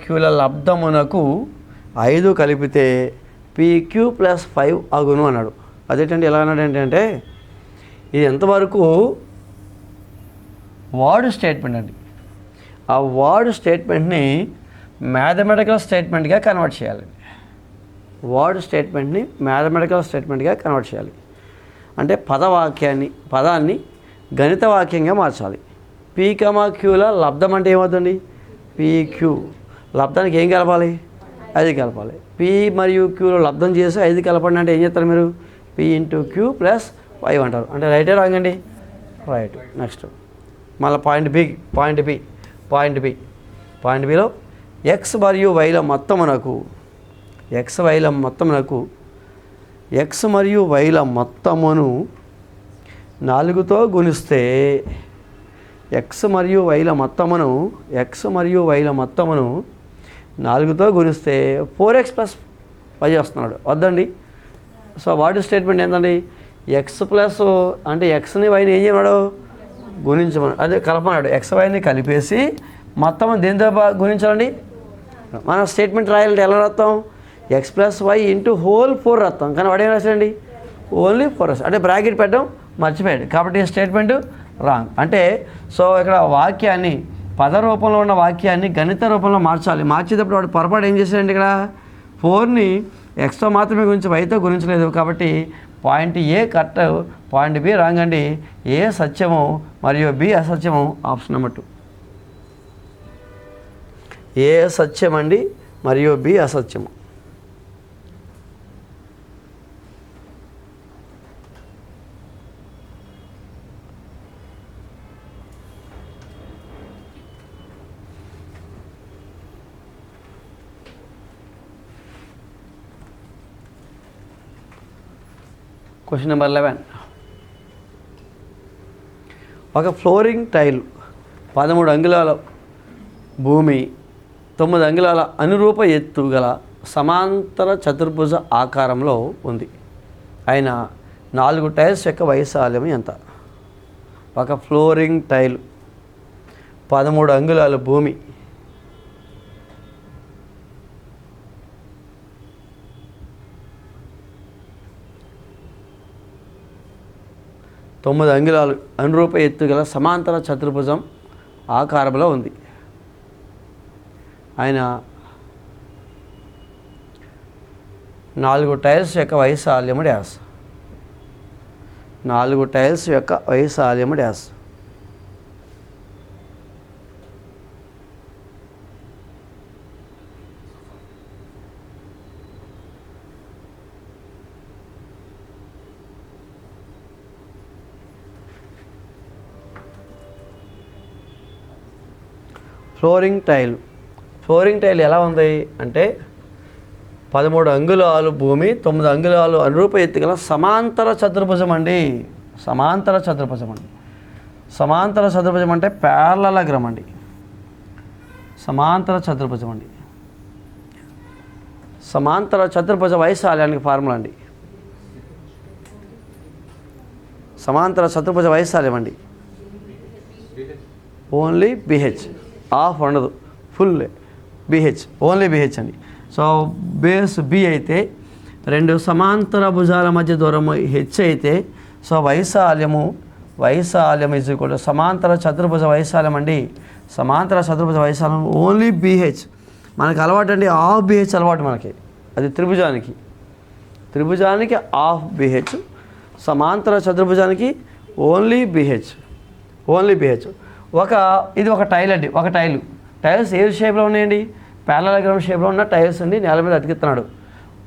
Speaker 1: Qల లబ్ధమునకు 5 కలిపితే PQ + 5 అగును అన్నాడు. అదేంటండి ఎలా అన్నాడు ఏంటంటే ఇది ఎంతవరకు వర్డ్ స్టేట్మెంట్ అండి. ఆ వర్డ్ స్టేట్మెంట్ని మ్యాథమెటికల్ స్టేట్మెంట్గా కన్వర్ట్ చేయాలండి. కన్వర్ట్ చేయాలి అంటే పదాన్ని గణిత వాక్యంగా మార్చాలి. P, Qల లబ్ధం అంటే ఏమవుతుంది? PQ. లబ్ధానికి ఏం కలపాలి? 5 కలపాలి. P మరియు Qలో లబ్ధం చేసి 5 కలపండి అంటే ఏం చేస్తారు మీరు? P × Q + 5 అంటారు. అంటే రైటే రాంగ్ అండి? రైట్. నెక్స్ట్ మళ్ళీ పాయింట్ బిలో X మరియు Yల మొత్తమునకు X మరియు Yల మొత్తమును 4తో గుణిస్తే X మరియు Yల మొత్తమును 4తో గుణిస్తే 4x + 5 వస్తున్నాడు. వద్దండి. సో వాటి స్టేట్మెంట్ ఏంటండి? X ప్లస్ అంటే Xని Yని ఏం చేయన్నాడు? గుణించమని అదే కలపన్నాడు. XYని కలిపేసి మొత్తం దేంతో గుణించాలండి. మన స్టేట్మెంట్ రాయాలంటే ఎలా రాస్తాం? X + Y ఇంటూ హోల్ 4 రాస్తాం. కానీ వాడు ఏం రాశాడండి? ఓన్లీ 4 రాస్తాడు. అంటే బ్రాకెట్ పెట్టడం మర్చిపోయాడు కాబట్టి స్టేట్మెంట్ రాంగ్. అంటే సో ఇక్కడ వాక్యాన్ని పద రూపంలో ఉన్న వాక్యాన్ని గణిత రూపంలో మార్చాలి. మార్చేటప్పుడు వాడు పొరపాటు ఏం చేశాడండి? ఇక్కడ 4ని Xతో మాత్రమే గురించి Yతో గురించలేదు. కాబట్టి point A correct, point be wrong అండి. ఏ సత్యము మరియు బి అసత్యము. ఆప్షన్ నెంబర్ 2 ఏ సత్యం అండి మరియు బి అసత్యము. Question number 11. ఒక ఫ్లోరింగ్ టైల్ 13 అంగుళాల భూమి 9 అంగుళాల అనురూప ఎత్తు గల సమాంతర చతుర్భుజ ఆకారంలో ఉంది. అయిన 4 టైల్స్ యొక్క వైశాల్యం ఎంత? ఒక ఫ్లోరింగ్ టైల్ 13 అంగుళాల భూమి 9 అంగుళాలు అనురూప ఎత్తు గల సమాంతర చతుర్భుజం ఆకారంలో ఉంది. ఆయన 4 టైల్స్ యొక్క వైశాల్యము డ్యాస్. 4 టైల్స్ యొక్క వైశాల్యము డ్యాస్. ఫ్లోరింగ్ టైల్ ఎలా ఉంది అంటే 13 అంగుళాలు భూమి 9 అంగుళాలు అనురూప ఎత్తు గల సమాంతర చతుర్భుజం అండి. సమాంతర చతుర్భుజం అంటే ప్యారలలోగ్రామ్ అండి. సమాంతర చతుర్భుజ వైశాల్యానికి ఫార్ములా అండి. సమాంతర చతుర్భుజ వైశాల్యం అండి ఓన్లీ BH. ఆఫ్ ఉండదు, ఫుల్ BH, ఓన్లీ BH అండి. సో బేస్ B అయితే 2 సమాంతర భుజాల మధ్య దూరము H అయితే సో వైశాల్యము ఈజ్ ఈక్వల్ టు సమాంతర చతుర్భుజ వైశాల్యం అండి. సమాంతర చతుర్భుజ వైశాల్యం ఓన్లీ BH. మనకు అలవాటు అండి, హాఫ్ BH అలవాటు మనకి. అది త్రిభుజానికి హాఫ్ BH, సమాంతర చతుర్భుజానికి ఓన్లీ BH. ఇది ఒక టైల్ అండి. టైల్స్ ఏ షేప్లో ఉన్నాయండి? ప్యారలలోగ్రామ్ షేప్లో ఉన్న టైల్స్ అండి. నేల మీద అతికిస్తున్నాడు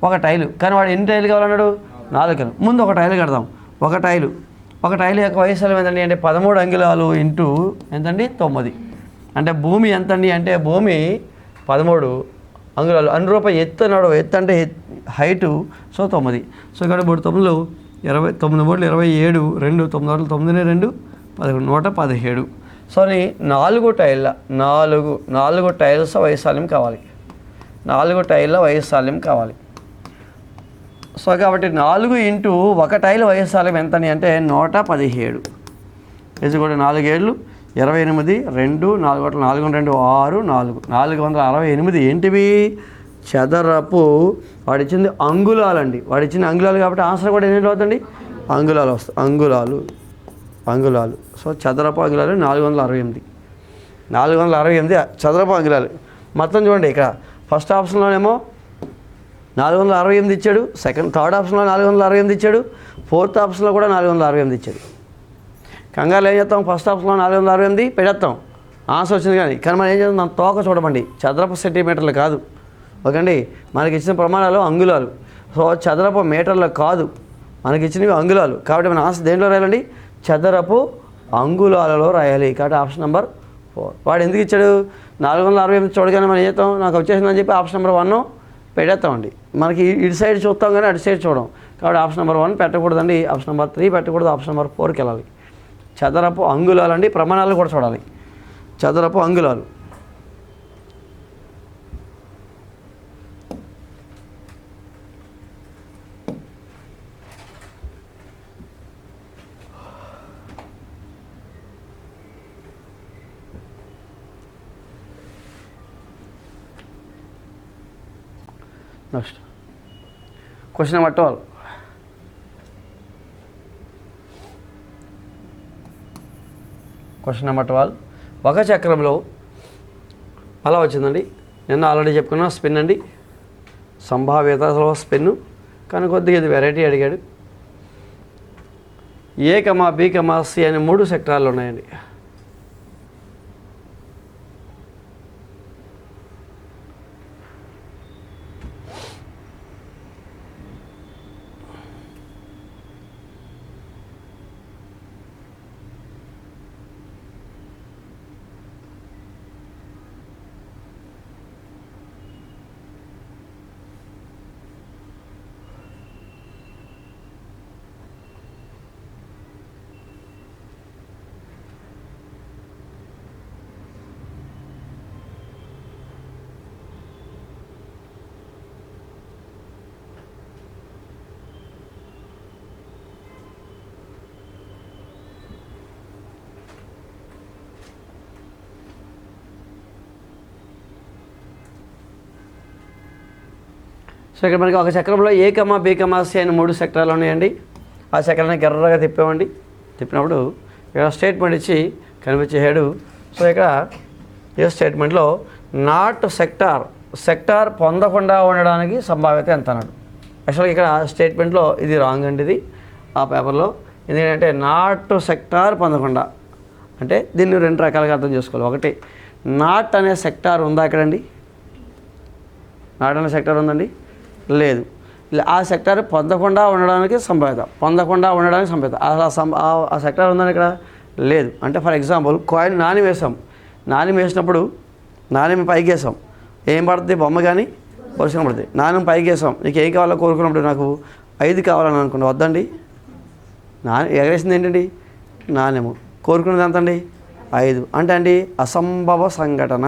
Speaker 1: ఒక టైలు. కానీ వాడు ఎన్ని టైలు కావాలన్నాడు? 4. ముందు ఒక టైలు కడదాం. ఒక టైలు యొక్క వైశాల్యం ఎంతండి అంటే 13 అంగుళాలు ఇంటూ ఎంతండి 9. అంటే భూమి ఎంతండి అంటే భూమి 13 అంగుళాలు. అనురూప ఎత్తు అన్నాడు. ఎత్తు అంటే హైటు. సో 9. సో ఇక్కడ 3 9 20, 9 3 27, 2 9 9 2 11, 117. సో 4 టైల్స్ వైశాల్యం కావాలి. 4 టైళ్ళ వైశాల్యం కావాలి. సో కాబట్టి 4 ఇంటూ ఒక టైల్ వైశాల్యం ఎంతని అంటే 117. ఇది కూడా 4 7 28, 2 4 4 2 6 468 ఏంటివి? చదరపు. వాడిచ్చింది అంగుళాలండి. వాడిచ్చింది అంగుళాలు కాబట్టి ఆన్సర్ కూడా ఎన్ని అవుతుంది? అంగుళాలు వస్తాయి. అంగుళాలు. సో చదరపు అంగుళాలు 468 చదరపు అంగుళాలు. మొత్తం చూడండి, ఇక్కడ ఫస్ట్ ఆప్షన్లోనేమో 468 ఇచ్చాడు, థర్డ్ ఆప్షన్లో 468 ఇచ్చాడు, ఫోర్త్ ఆప్షన్లో కూడా 468 ఇచ్చాడు. కంగారు ఏం చేస్తాం? ఫస్ట్ ఆప్షన్లో 468 పెడతాం, ఆన్సర్ వచ్చింది. కానీ మనం ఏం చేస్తాం? దాని తోక చూడమండి, చదరపు సెంటీమీటర్లు కాదు. ఓకేండి, మనకి ఇచ్చిన ప్రమాణాలు అంగుళాలు. సో చదరపు మీటర్లు కాదు, మనకి ఇచ్చినవి అంగుళాలు. కాబట్టి మన ఆన్సర్ దేంట్లో రాయాలండి? చదరపు అంగుళాలలో రాయాలి. కాబట్టి ఆప్షన్ నెంబర్ 4. వాడు ఎందుకు ఇచ్చాడు? 468 చూడగానే మనం ఏం చేస్తాం? నాకు వచ్చేసిందని చెప్పి ఆప్షన్ నెంబర్ 1 పెట్టేస్తామండి. మనకి ఇటు సైడ్ చూస్తాం కానీ అటు సైడ్ చూడం. కాబట్టి ఆప్షన్ నెంబర్ 1 పెట్టకూడదండి, ఆప్షన్ నెంబర్ 3 పెట్టకూడదు, ఆప్షన్ నెంబర్ 4కి వెళ్ళాలి. చదరపు అంగుళాలు అండి. ప్రమాణాలు కూడా చూడాలి. చదరపు అంగుళాలు. Next question number 12. Question number 12. ఒక చక్రంలో అలా వచ్చిందండి. నిన్న ఆల్రెడీ చెప్పుకున్నా స్పిన్ అండి, సంభావ్యతలో స్పిన్, కానీ కొద్దిగా ఇది వెరైటీ అడిగాడు. ఏ కమా బి కమా సి అనే 3 సెక్టార్లు ఉన్నాయండి. సో ఇక్కడ మనకి ఒక చక్రంలో ఏ కమా బి కమా సి అని 3 సెక్టార్లు ఉన్నాయండి. ఆ చక్రాన్ని ఎర్రగా తిప్పామండి. తిప్పినప్పుడు ఇక్కడ స్టేట్మెంట్ ఇచ్చి కనిపించేసాడు. సో ఇక్కడ ఏ స్టేట్మెంట్లో నాట్ సెక్టార్ పొందకుండా ఉండడానికి సంభావ్యత ఎంత అన్నాడు. యాక్చువల్గా ఇక్కడ స్టేట్మెంట్లో ఇది రాంగ్ అండి. ఇది ఆ పేపర్లో ఎందుకంటే నాట్ సెక్టార్ పొందకుండా అంటే దీన్ని 2 రకాలుగా అర్థం చేసుకోవాలి. ఒకటి, నాట్ అనే సెక్టార్ ఉందా ఇక్కడండి? నాట్ అనే సెక్టార్ ఉందండి? లేదు. ఆ సెక్టార్ పొందకుండా ఉండడానికి సంభావ్యత, ఆ సెక్టార్ ఉందని ఇక్కడ లేదు. అంటే ఫర్ ఎగ్జాంపుల్ కాయిన్ నాణ్యం వేసాం, నాణ్యం వేసినప్పుడు నాణ్యం పైకి వేసాం, ఏం పడుతుంది? బొమ్మ కానీ వర్షం పడుతుంది. నాణ్యం పైకి వేసాం, నీకు ఏం కావాలో కోరుకున్నప్పుడు నాకు 5 కావాలని అనుకోండి, వద్దండి. ఎగరేసింది ఏంటండి? నాణ్యము. కోరుకున్నది ఎంతండి? 5. అంటే అండి అసంభవ సంఘటన.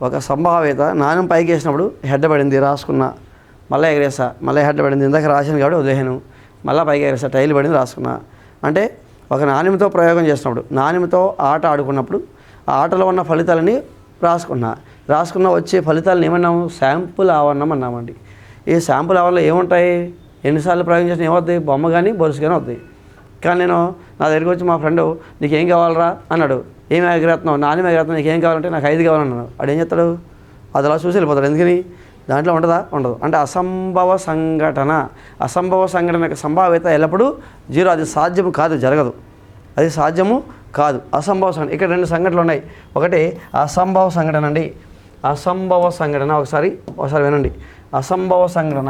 Speaker 1: ఒక సంభావ్యత, నాణ్యం పైకి వేసినప్పుడు హెడ్ పడింది, రాసుకున్నా, మళ్ళీ ఎగరేసా, మళ్ళీ హెడ్ పడింది, ఇందాక రాశాను కాబట్టి వదిలేను, మళ్ళీ పైకి ఎగరేసా, టైల్ పడింది, రాసుకున్నా. అంటే ఒక నాణ్యంతో ప్రయోగం చేసినప్పుడు, నాణ్యంతో ఆట ఆడుకున్నప్పుడు ఆ ఆటలో ఉన్న ఫలితాలని రాసుకున్న వచ్చే ఫలితాలను ఏమన్నాము? శాంపుల్ ఆవరణం అన్నామండి. ఈ శాంపుల్ ఆవరణలో ఏముంటాయి? ఎన్నిసార్లు ప్రయోగం చేసినా ఏమవుతాయి? బొమ్మ కానీ బొరుసు కానీ అవుతాయి. కానీ నేను నా దగ్గరికి వచ్చి మా ఫ్రెండు నీకు ఏం కావాలరా అన్నాడు. ఏమి ఎగరేస్తున్నావు? నాణ్యం ఎగరేస్తున్నావు, నీకు ఏం కావాలంటే నాకు 5 కావాలన్నాడు. వాడు ఏం చేస్తాడు? అది అలా చూసి వెళ్ళిపోతాడు. ఎందుకని? దాంట్లో ఉంటుందా? ఉండదు. అంటే అసంభవ సంఘటన యొక్క సంభావ్యత ఎల్లప్పుడూ 0. అది సాధ్యము కాదు, జరగదు. అది సాధ్యము కాదు, అసంభవ సంఘటన. ఇక్కడ 2 సంఘటనలు ఉన్నాయి. ఒకటి అసంభవ సంఘటన అండి. అసంభవ సంఘటన ఒకసారి వినండి. అసంభవ సంఘటన,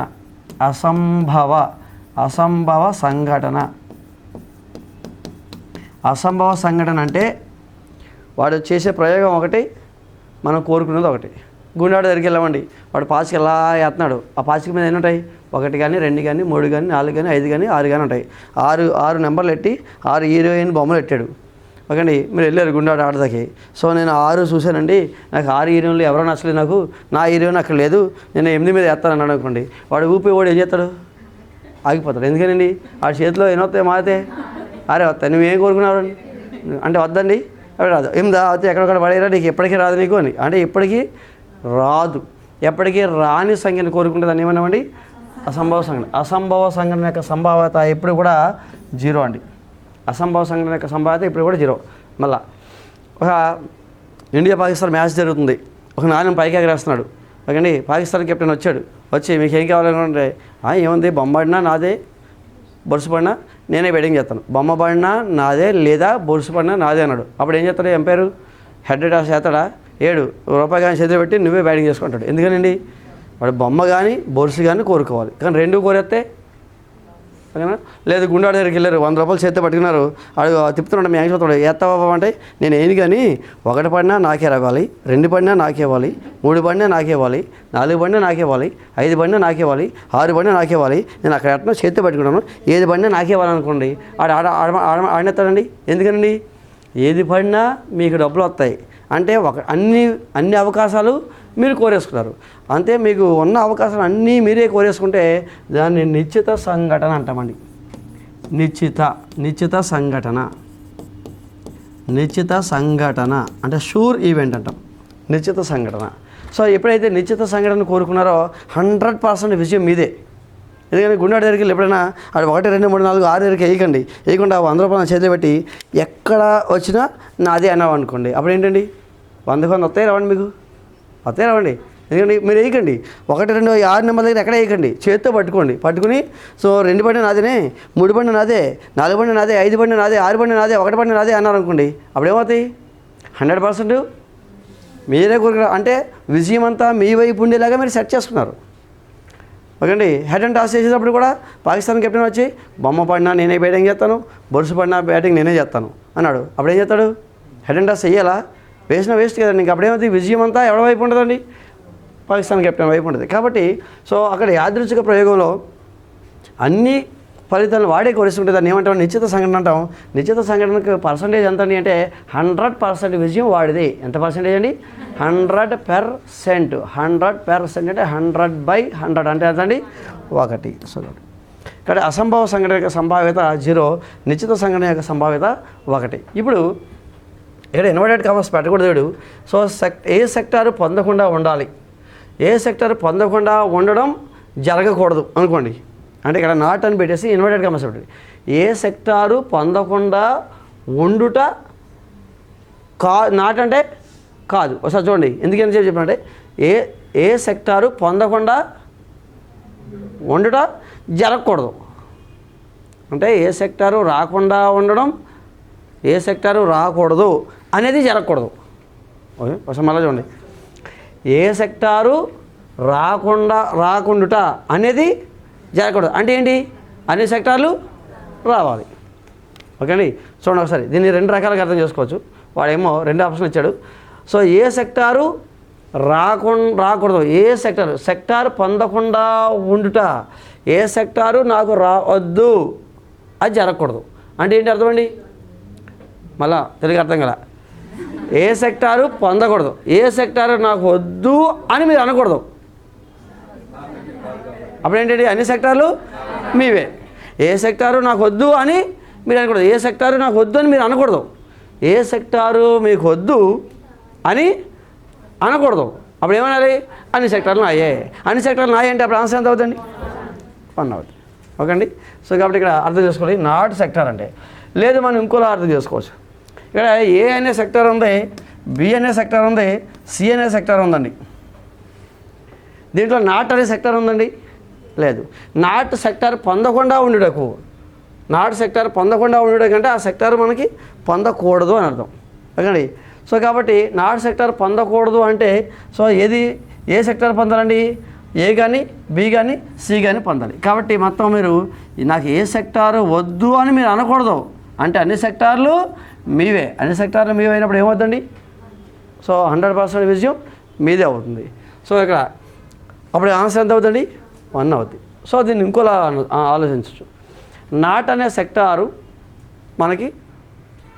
Speaker 1: అసంభవ సంఘటన. అసంభవ సంఘటన అంటే వాడు చేసే ప్రయోగం ఒకటి, మనం కోరుకునేది ఒకటి. గుండాడు దగ్గరికి వెళ్ళామండి, వాడు పాచికి ఎలా వేస్తున్నాడు. ఆ పాచిక మీద ఎన్ని ఉంటాయి? 1 కానీ 2 కానీ 3 కానీ 4 కానీ 5 కానీ 6 కానీ ఉంటాయి. 6 నెంబర్లు ఎట్టి 6 హీరోయిన్ బొమ్మలు పెట్టాడు. ఓకేండి, మీరు వెళ్ళారు గుండాడు ఆడదాకి. సో నేను 6 చూశానండి, నాకు 6 హీరోయిన్లు ఎవరో నచ్చలేదు, నాకు నా హీరోయిన్ అక్కడ లేదు, నేను 8 మీద వేస్తాను అన్నాడు అనుకోండి. వాడు ఏం చేస్తాడు? ఆగిపోతాడు. ఎందుకనండి? వాడి చేతిలో ఏమవుతాయి? మారితే అరే వస్తాయి, నువ్వేం కోరుకున్నావు అంటే వద్దండి, అవి రాదు. ఏం అవుతాయి? ఎక్కడొక్కడ పడేరా, నీకు ఎప్పటికీ రాదు నీకు అని. అంటే ఎప్పటికీ రాదు, ఎప్పటికీ రాని సంఖ్యను కోరుకుంటే దాన్ని ఏమన్నామండి? అసంభవ సంఘటన. అసంభవ సంఘటన యొక్క సంభావ్యత ఎప్పుడు కూడా 0 అండి. అసంభవ సంఘటన యొక్క సంభావ్యత ఇప్పుడు కూడా 0. మళ్ళా ఒక ఇండియా పాకిస్తాన్ మ్యాచ్ జరుగుతుంది, ఒక నాణ్యం పైకి ఎగరేస్తున్నాడు. ఓకేండి, పాకిస్తాన్ కెప్టెన్ వచ్చి మీకు ఏం కావాలనుకుంటే ఏముంది, బొమ్మ పడినా నాదే, బొరుసు పడినా నేనే బ్యాటింగ్ చేస్తాను, బొమ్మ పడినా నాదే లేదా బొరుసు పడినా నాదే అన్నాడు. అప్పుడు ఏం చేస్తాడు ఎంపైరు? హెడ్ టాస్ చేస్తాడా? 7 రూపాయి కానీ చేతిలో పెట్టి నువ్వే బ్యాటింగ్ చేసుకుంటాడు. ఎందుకనండి? వాడు బొమ్మ కానీ బొరుసు కానీ కోరుకోవాలి. కానీ 2 కోరేస్తే ఓకేనా? లేదు గుండాడు దగ్గరికి వెళ్ళారు, 100 రూపాయలు చేతితో పట్టుకున్నారు, అడు తిప్పుతున్నాడు, మీ యాంగ్స్ అవుతాడు, ఎత్తావా అంటే నేను ఏది కానీ 1 పడినా నాకే రావాలి, 2 పడినా నాకే ఇవ్వాలి, 3 పడినా నాకే ఇవ్వాలి, 4 పడినా నాకే ఇవ్వాలి, 5 పడినా నాకే ఇవ్వాలి, 6 పడినా నాకే ఇవ్వాలి, నేను అక్కడ ఎట్లా చేతితో పట్టుకున్నాను, ఏది పడినా నాకే ఇవ్వాలనుకోండి, ఆడెత్తాడండి. ఎందుకనండి? ఏది పడినా మీకు డబ్బులు వస్తాయి అంటే అన్ని అవకాశాలు మీరు కోరేసుకున్నారు. అంతే, మీకు ఉన్న అవకాశాలు అన్నీ మీరే కోరేసుకుంటే దాన్ని నిశ్చిత సంఘటన అంటామండి. నిశ్చిత సంఘటన అంటే షూర్ ఈవెంట్ అంటాం. నిశ్చిత సంఘటన సో ఎప్పుడైతే నిశ్చిత సంఘటన కోరుకున్నారో 100% విజయం మీదే. ఎందుకంటే గుండె దగ్గరికి ఎప్పుడైనా అది 1 2 3 4 6 దగ్గరికి వేయకండి, వేయకుండా 100 రూపాయలు చేతిలో పెట్టి ఎక్కడ వచ్చినా నాదే అన్నావు అనుకోండి, అప్పుడు ఏంటండి 100 వస్తాయి రావండి, మీకు వస్తాయి రావండి. ఎందుకంటే మీరు వేయకండి 1 2 6 నెంబర్ దగ్గర ఎక్కడ వేయకండి, చేతితో పట్టుకుని సో 2 బండి నాదేనే, 3 బండి నాదే, 4 బండి నాదే, 5 బండి నాదే, 6 బండి నాదే, 1 బండి నాదే అన్నారు అనుకోండి, అప్పుడు ఏమవుతాయి 100% మీరే కోరుకున్నారు. అంటే విజయం అంతా మీ వైపు ఉండేలాగా మీరు సెట్ చేసుకున్నారు. ఓకే అండి. హెడ్ అండ్ టాస్ చేసేటప్పుడు కూడా పాకిస్తాన్ కెప్టెన్ వచ్చి బొమ్మ పడినా నేనే బ్యాటింగ్ చేస్తాను, బొరుసు పడినా బ్యాటింగ్ నేనే చేస్తాను అన్నాడు. అప్పుడు ఏం చేస్తాడు? హెడ్ అండ్ టాస్ చెయ్యాలా? వేసినా వేస్ట్ కదండి. ఇంకా అప్పుడేమవుతుంది? విజయం అంతా ఎవరి వైపు ఉంటుందండి? పాకిస్తాన్ కెప్టెన్ వైపు ఉంటుంది. కాబట్టి సో అక్కడ యాదృచ్ఛిక ప్రయోగంలో అన్ని ఫలితాలను వాడే కోరిస్తుంటే దాన్ని ఏమంటాం? నిశ్చిత సంఘటన అంటాం. నిశ్చిత సంఘటనకు పర్సంటేజ్ ఎంత అండి అంటే 100% విజయం వాడిది. ఎంత పర్సంటేజ్ అండి? 100%. 100% అంటే 100/100 అంటే ఎంత అండి? 1. సో కాబట్టి అసంభవ సంఘటన యొక్క సంభావ్యత 0, నిశ్చిత సంఘటన యొక్క సంభావ్యత 1. ఇప్పుడు ఇక్కడ ఇన్వర్టెడ్ కామర్స్ పెట్టకూడదు. సో ఏ సెక్టారు పొందకుండా ఉండాలి, ఏ సెక్టార్ పొందకుండా ఉండడం జరగకూడదు అనుకోండి. అంటే ఇక్కడ నాట్ అని పెట్టేసి ఇన్వర్టెడ్ కామర్స్ పెట్టండి. ఏ సెక్టారు పొందకుండా ఉండుట నాట్ అంటే కాదు. ఒకసారి చూడండి ఎందుకని చెప్పంటే ఏ సెక్టారు పొందకుండా ఉండుట జరగకూడదు అంటే ఏ సెక్టారు రాకుండా ఉండడం, ఏ సెక్టారు రాకూడదు అనేది జరగకూడదు. ఓకే, ఒకసారి మళ్ళీ చూడండి. ఏ సెక్టారు రాకుండుట అనేది జరగకూడదు అంటే ఏంటి? అన్ని సెక్టార్లు రావాలి. ఓకే అండి. చూడండి ఒకసారి దీన్ని 2 రకాలుగా అర్థం చేసుకోవచ్చు. వాడేమో 2 ఆప్షన్ ఇచ్చాడు. సో ఏ సెక్టారు రాకూడదు, ఏ సెక్టారు పొందకుండా ఉండుట, ఏ సెక్టారు నాకు రావద్దు అది జరగకూడదు అంటే ఏంటి అర్థమండి? మళ్ళా తెలుగు అర్థం కదా. ఏ సెక్టారు పొందకూడదు, ఏ సెక్టారు నాకు వద్దు అని మీరు అనకూడదు. అప్పుడేంటండి? అన్ని సెక్టార్లు మీవే. ఏ సెక్టారు నాకు వద్దు అని మీరు అనకూడదు, ఏ సెక్టారు నాకు వద్దు అని మీరు అనకూడదు, ఏ సెక్టారు మీకు వద్దు అని అనకూడదు. అప్పుడు ఏమనాలి? అన్ని సెక్టార్లు నాయే. అన్ని సెక్టార్లు నాయే అంటే అప్పుడు ఆన్సర్ ఎంత అవుతుందండి? 1 అవుతుంది. ఓకే అండి. సో కాబట్టి ఇక్కడ అర్థం చేసుకోవాలి నాట్ సెక్టార్ అంటే. లేదు మనం ఇంకోలా అర్థం చేసుకోవచ్చు. ఇక్కడ ఏ అనే సెక్టార్ ఉంది, బి అనే సెక్టార్ ఉంది, సి అనే సెక్టార్ ఉందండి. దీంట్లో నాట్ అనే సెక్టార్ ఉందండి? లేదు. నాట్ సెక్టార్ పొందకుండా ఉండుటకు, నాట్ సెక్టార్ పొందకుండా ఉండేటంటే ఆ సెక్టార్ మనకి పొందకూడదు అని అర్థం. ఓకేండి. సో కాబట్టి నాట్ సెక్టార్ పొందకూడదు అంటే సో ఏ సెక్టార్ పొందాలండి? ఏ కానీ, బి కానీ, సి కానీ పొందాలి. కాబట్టి మొత్తం మీరు నాకు ఏ సెక్టారు వద్దు అని మీరు అనకూడదు అంటే అన్ని సెక్టార్లు మీవే. అన్ని సెక్టార్లు మీవే అయినప్పుడు ఏమవుతుందండి? సో 100% విజయం మీదే అవుతుంది. సో ఇక్కడ అప్పుడు ఆన్సర్ ఎంత అవుతుంది? 1 అవుతుంది. సో దీన్ని ఇంకోలా ఆలోచించవచ్చు. నాట్ అనే సెక్టారు మనకి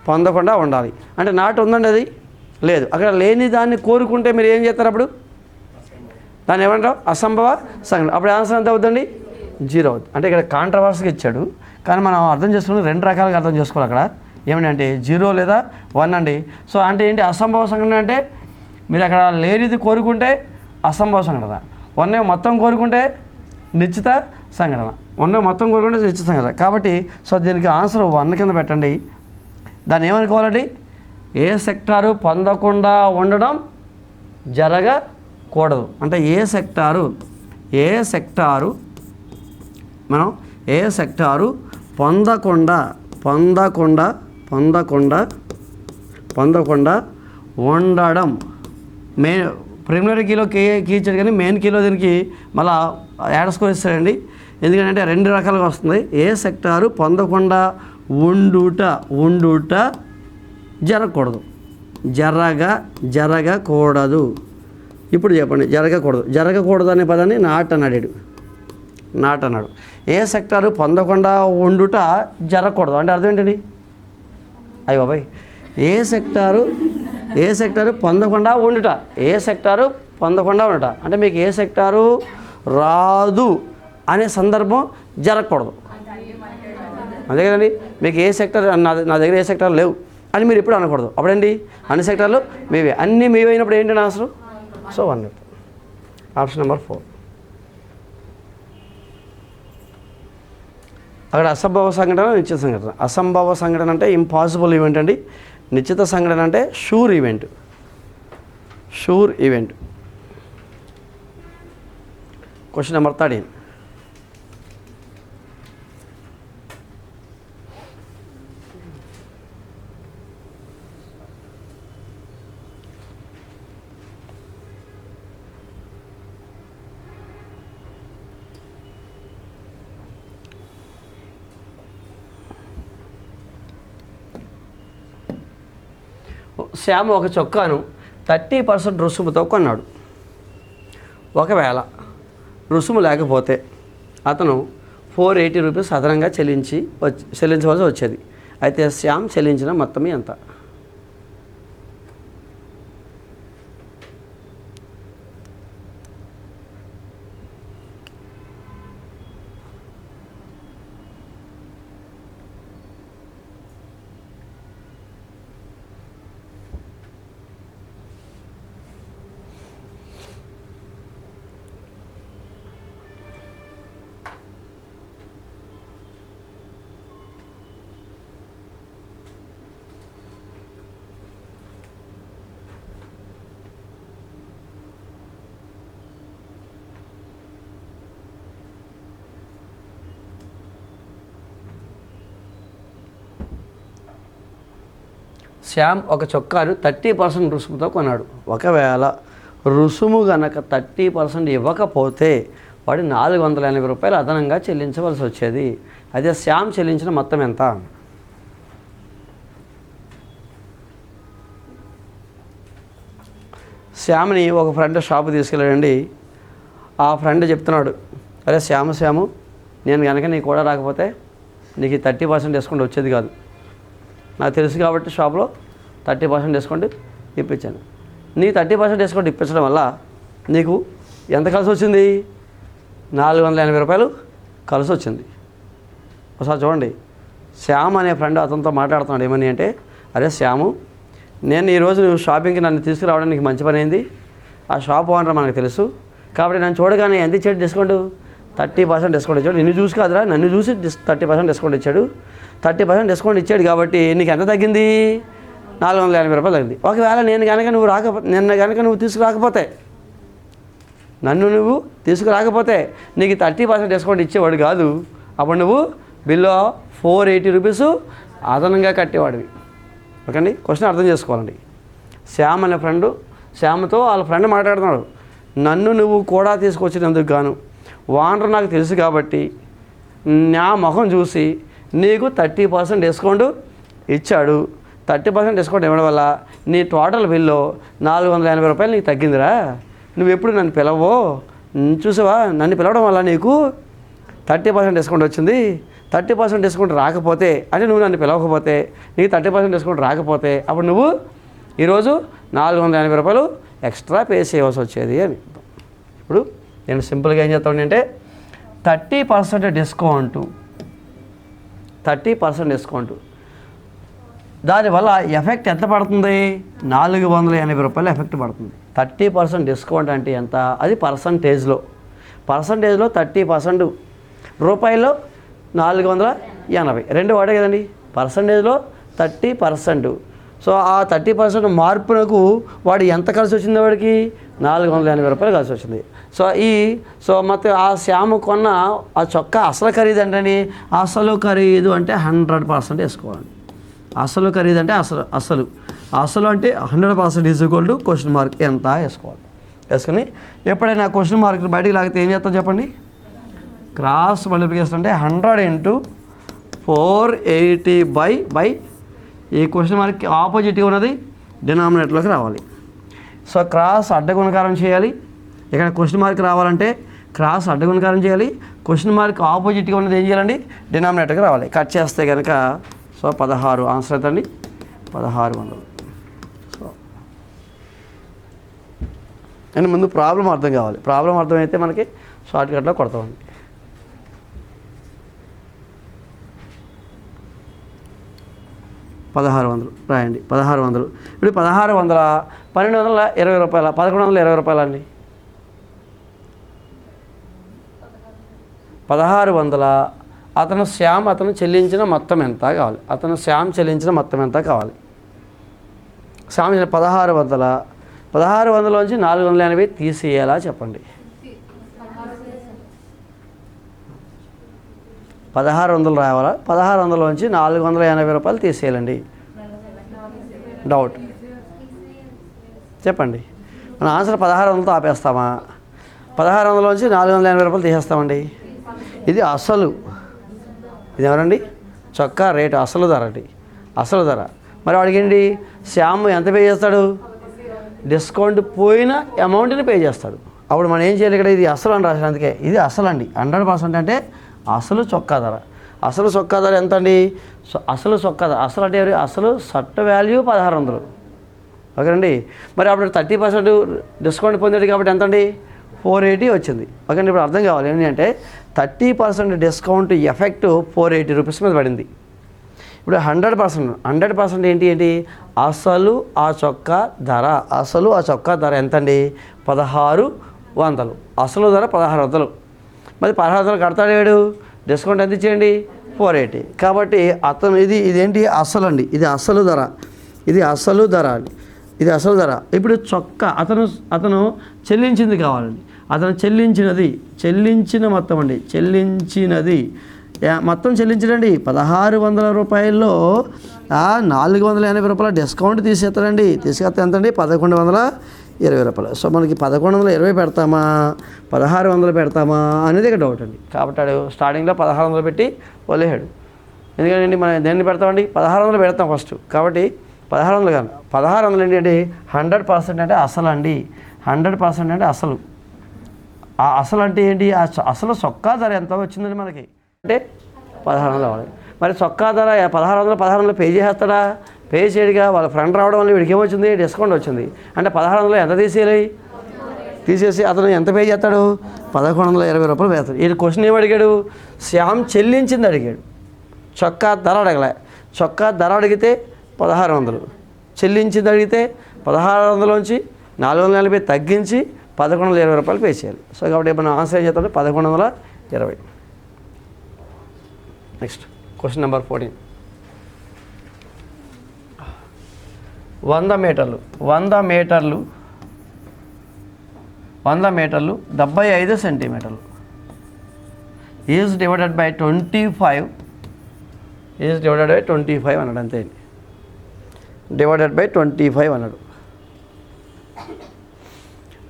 Speaker 1: పొందకుండా ఉండాలి అంటే నాట్ ఉందండి, అది లేదు. అక్కడ లేని దాన్ని కోరుకుంటే మీరు ఏం చేస్తారు? అప్పుడు దాన్ని ఏమంటారు? అసంభవ సంఘటన. అప్పుడు ఆన్సర్ ఎంత అవుతుందండి? 0 అవుతుంది. అంటే ఇక్కడ కాంట్రవర్సీగా ఇచ్చాడు, కానీ మనం అర్థం చేసుకుని 2 రకాలుగా అర్థం చేసుకోవాలి. అక్కడ ఏమంటే 0 లేదా 1 అండి. సో అంటే ఏంటి? అసంభవ సంఘటన అంటే మీరు అక్కడ లేనిది కోరుకుంటే అసంభవ సంఘటన, 1 మొత్తం కోరుకుంటే నిశ్చిత సంఘటన, 1 మొత్తం కోరుకుంటే నిశ్చిత సంఘటన. కాబట్టి సో దీనికి ఆన్సర్ 1 కింద పెట్టండి. దాన్ని ఏమనుకోవాలండి? ఏ సెక్టారు పొందకుండా ఉండడం జరగకూడదు అంటే ఏ సెక్టారు మనం ఏ సెక్టారు పొందకుండా ఉండడం. మెయిన్ ప్రిలిమినరీ కీలో కీ ఇచ్చాడు కానీ మెయిన్ కీలో దీనికి మళ్ళీ యాడ్ స్కోర్ ఇస్తాడండి. ఎందుకంటే 2 రకాలుగా వస్తుంది. ఏ సెక్టారు పొందకుండా ఉండుట జరగకూడదు, జరగకూడదు. ఇప్పుడు చెప్పండి, జరగకూడదు అనే పదాన్ని నాట్ అన్నాడు. ఏ సెక్టారు పొందకుండా ఉండుట జరగకూడదు అంటే అర్థం ఏంటండి? అయ్య బాబాయ్, ఏ సెక్టారు పొందకుండా ఉండుట, ఏ సెక్టారు పొందకుండా ఉండుట అంటే మీకు ఏ సెక్టారు రాదు అనే సందర్భం జరగకూడదు. అంతే కదండి. మీకు ఏ సెక్టర్ నా దగ్గర ఏ సెక్టార్ లేవు అని మీరు ఎప్పుడు అనకూడదు. అప్పుడండి అన్ని సెక్టార్లు మీవే, అన్నీ మీవైనప్పుడు ఏంటంటే ఆన్సర్? సో 1. Option number 4. అక్కడ అసంభవ సంఘటన, నిశ్చిత సంఘటన. అసంభవ సంఘటన అంటే ఇంపాసిబుల్ ఈవెంట్ అండి. నిశ్చిత సంఘటన అంటే sure event. Question number 13. Shyam ఒక చొక్కాను 30% రుసుముతో కొన్నాడు. ఒకవేళ రుసుము లేకపోతే అతను 480 రూపీస్ అదనంగా చెల్లించవలసి వచ్చేది. అయితే శ్యామ్ చెల్లించిన మొత్తం ఎంత? శ్యామ్ ఒక చొక్కాను 30% రుసుముతో కొన్నాడు. ఒకవేళ రుసుము గనక 30% ఇవ్వకపోతే వాడు 480 రూపాయలు అదనంగా చెల్లించవలసి వచ్చేది. అదే శ్యామ్ చెల్లించిన మొత్తం ఎంత? శ్యామ్ని ఒక ఫ్రెండ్ షాపు తీసుకెళ్ళాడండి. ఆ ఫ్రెండ్ చెప్తున్నాడు, అరే శ్యాము నేను కనుక నీకు కూడా రాకపోతే నీకు 30% డిస్కౌంట్ వచ్చేది కాదు. నాకు తెలుసు కాబట్టి షాప్లో 30% డిస్కౌంట్ ఇప్పించాను. నీ 30% డిస్కౌంట్ ఇప్పించడం వల్ల నీకు ఎంత కలిసి వచ్చింది? 480 రూపాయలు కలిసి వచ్చింది. ఒకసారి చూడండి, శ్యామ్ అనే ఫ్రెండ్ అతనితో మాట్లాడుతున్నాడు. ఏమని అంటే, అరే శ్యాము, నేను ఈరోజు నువ్వు షాపింగ్కి నన్ను తీసుకురావడం నీకు మంచి పని అయింది. ఆ షాప్ ఓనర్ మనకు తెలుసు కాబట్టి నన్ను చూడగానే ఎంత ఇచ్చాడు డిస్కౌంట్? 30% డిస్కౌంట్ ఇచ్చాడు. నిన్ను చూసి కాదురా, నన్ను చూసి 30% డిస్కౌంట్ ఇచ్చాడు. 30% డిస్కౌంట్ ఇచ్చాడు కాబట్టి నీకు ఎంత తగ్గింది? 480 రూపాయలు తగ్గింది. ఒకవేళ నన్ను కనుక నువ్వు తీసుకురాకపోతే నీకు 30% డిస్కౌంట్ ఇచ్చేవాడు కాదు. అప్పుడు నువ్వు బిల్లో 480 రూపీస్ అదనంగా కట్టేవాడివి. ఓకే అండి, క్వశ్చన్ అర్థం చేసుకోవాలండి. శ్యామ్ అనే ఫ్రెండ్ శ్యామ్తో వాళ్ళ ఫ్రెండ్ మాట్లాడుతున్నాడు. నన్ను నువ్వు కూడా తీసుకొచ్చినందుకు గాను ఓనర్ నాకు తెలుసు కాబట్టి నా ముఖం చూసి నీకు 30% డిస్కౌంట్ ఇచ్చాడు. 30% డిస్కౌంట్ ఇవ్వడం వల్ల నీ టోటల్ బిల్లో 480 రూపాయలు నీకు తగ్గిందిరా. నువ్వు ఎప్పుడు నన్ను పిలవో, చూసావా, నన్ను పిలవడం వల్ల నీకు 30% డిస్కౌంట్ వచ్చింది. 30% డిస్కౌంట్ రాకపోతే, అంటే నువ్వు నన్ను పిలవకపోతే నీకు 30% డిస్కౌంట్ రాకపోతే అప్పుడు నువ్వు ఈరోజు 480 రూపాయలు ఎక్స్ట్రా పే చేయవలసి వచ్చేది అని. ఇప్పుడు నేను సింపుల్గా ఏం చేస్తాను అంటే 30% డిస్కౌంట్ దానివల్ల ఎఫెక్ట్ ఎంత పడుతుంది? 480 రూపాయలు ఎఫెక్ట్ పడుతుంది. 30% డిస్కౌంట్ అంటే ఎంత? అది పర్సంటేజ్లో 30% రూపాయల్లో 480 రెండు వాడే కదండి. పర్సంటేజ్లో 30%. సో ఆ 30% మార్పునకు వాడు ఎంత కలిసి వచ్చింది? వాడికి 480 రూపాయలు కలిసి వచ్చింది. సో మొత్తం ఆ శ్యాము కొన్న ఆ చొక్కా అసలు ఖరీదు అంటే అసలు ఖరీదు అంటే 100% వేసుకోవాలి. అసలు ఖరీదు అంటే అసలు అంటే 100% is equal to question mark ఎంత వేసుకోవాలి. వేసుకొని ఎప్పుడైనా క్వశ్చన్ మార్క్ బయటికి లాగితే ఏం చేస్తాం చెప్పండి? క్రాస్ మల్టిప్లికేషన్ అంటే 100 × 480 బై ఈ క్వశ్చన్ మార్క్కి ఆపోజిట్గా ఉన్నది డినామినేటర్లోకి రావాలి. సో క్రాస్ అడ్డగుణకారం చేయాలి. ఇక్కడ క్వశ్చన్ మార్క్ రావాలంటే క్రాస్ అడ్డగుణకారం చేయాలి. క్వశ్చన్ మార్క్ ఆపోజిట్గా ఉన్నది ఏం చేయాలండి? డినామినేటర్కి రావాలి. కట్ చేస్తే కనుక సో 16 ఆన్సర్ అవుతుంది. 1600. సో అండ్ ముందు ప్రాబ్లం అర్థం కావాలి. ప్రాబ్లం అర్థమైతే మనకి షార్ట్కట్లో కొడతామండి. 1600 రాయండి. 1600 ఇప్పుడు 1600 1220 రూపాయల 1120 రూపాయలు అండి. 1600 అతను చెల్లించిన మొత్తం ఎంత కావాలి? శ్యామ్ చెల్లించిన మొత్తం ఎంత కావాలి? శ్యామ్ 1600, 1600లోంచి 480 తీసేయాలా చెప్పండి. 1600 రావాలా? 1600లోంచి 480 రూపాయలు తీసేయాలండి. డౌట్ చెప్పండి. మన ఆన్సర్ 1600తో ఆపేస్తామా? 1600లోంచి 480 రూపాయలు తీసేస్తామండి. ఇది అసలు, ఇది ఎవరండి? చొక్కా రేటు అసలు ధర అండి, అసలు ధర. మరి వాడికి ఏంటి, శ్యామ్ ఎంత పే చేస్తాడు? డిస్కౌంట్ పోయిన అమౌంట్ని పే చేస్తాడు. అప్పుడు మనం ఏం చేయాలి? ఇక్కడ ఇది అసలు అని రాసిన, అందుకే ఇది అసలు అండి. 100% అంటే అసలు చొక్కా ధర. అసలు చొక్కా ధర ఎంత అండి? అసలు చొక్కా ధర, అసలు అంటే అసలు షర్ట్ వాల్యూ 1600, ఓకేనండి. మరి అప్పుడు 30% డిస్కౌంట్ పొందాడు కాబట్టి ఎంత అండి? 480 వచ్చింది. ఓకే, ఇప్పుడు అర్థం కావాలి ఏంటంటే 30% డిస్కౌంట్ ఎఫెక్ట్ 480 రూపీస్ మీద పడింది. ఇప్పుడు 100% ఏంటి అసలు ఆ చొక్కా ధర, అసలు ఆ చొక్కా ధర ఎంత అండి? 1600. అసలు ధర 1600. మరి 1600 కడతాడు, డిస్కౌంట్ ఎంత ఇచ్చేయండి? 480. కాబట్టి అతను ఇదేంటి? అసలు అండి, ఇది అసలు ధర, ఇది అసలు ధర అండి, ఇది అసలు ధర. ఇప్పుడు చొక్కా అతను చెల్లించింది కావాలండి. అతను చెల్లించిన మొత్తం అండి, మొత్తం చెల్లించడండి 1600 రూపాయల్లో 480 రూపాయల డిస్కౌంట్ తీసేస్తాడండి. తీసుకెళ్తే ఎంత అండి? 1120 రూపాయలు. సో మనకి 1120 పెడతామా 1600 పెడతామా అనేది ఇక్కడ డౌట్ అండి. కాబట్టి వాడు స్టార్టింగ్లో 1600 పెట్టి వదిలేసాడు. ఎందుకంటే మనం దేన్ని పెడతామండి? 1600 పెడతాం ఫస్ట్. కాబట్టి 1600 కాదు, 1600 ఏంటంటే 100% అంటే అసలు అండి. 100% అంటే అసలు. ఆ అసలు అంటే ఏంటి? అసలు చొక్కా ధర ఎంత వచ్చిందండి మనకి అంటే 1600 అవ్వాలి. మరి చొక్కా ధర 1600 పే చేసేస్తాడా? పే చేయడుగా. వాళ్ళ ఫ్రెండ్ రావడం వల్ల వీడికి ఏమొచ్చింది? డిస్కౌంట్ వచ్చింది. అంటే 1600 ఎంత తీసేసి అతను ఎంత పే చేస్తాడు? 1120 రూపాయలు వేస్తాడు. ఈ క్వశ్చన్ ఏమి అడిగాడు? శ్యామ్ చెల్లించింది అడిగాడు, చొక్కా ధర అడగలే. చొక్కా ధర అడిగితే 1600, చెల్లించింది అడిగితే 1600లోంచి 480 తగ్గించి 1120 రూపాయలు పే చేయాలి. సో కాబట్టి మనం ఆన్సర్ ఏం చేస్తామంటే 1120. Next question number 14. 100 మీటర్లు 75 సెంటీమీటర్లు ఈజ్ డివైడెడ్ బై 25 అన్నాడు. అంతే, డివైడెడ్ బై 25 అన్నాడు.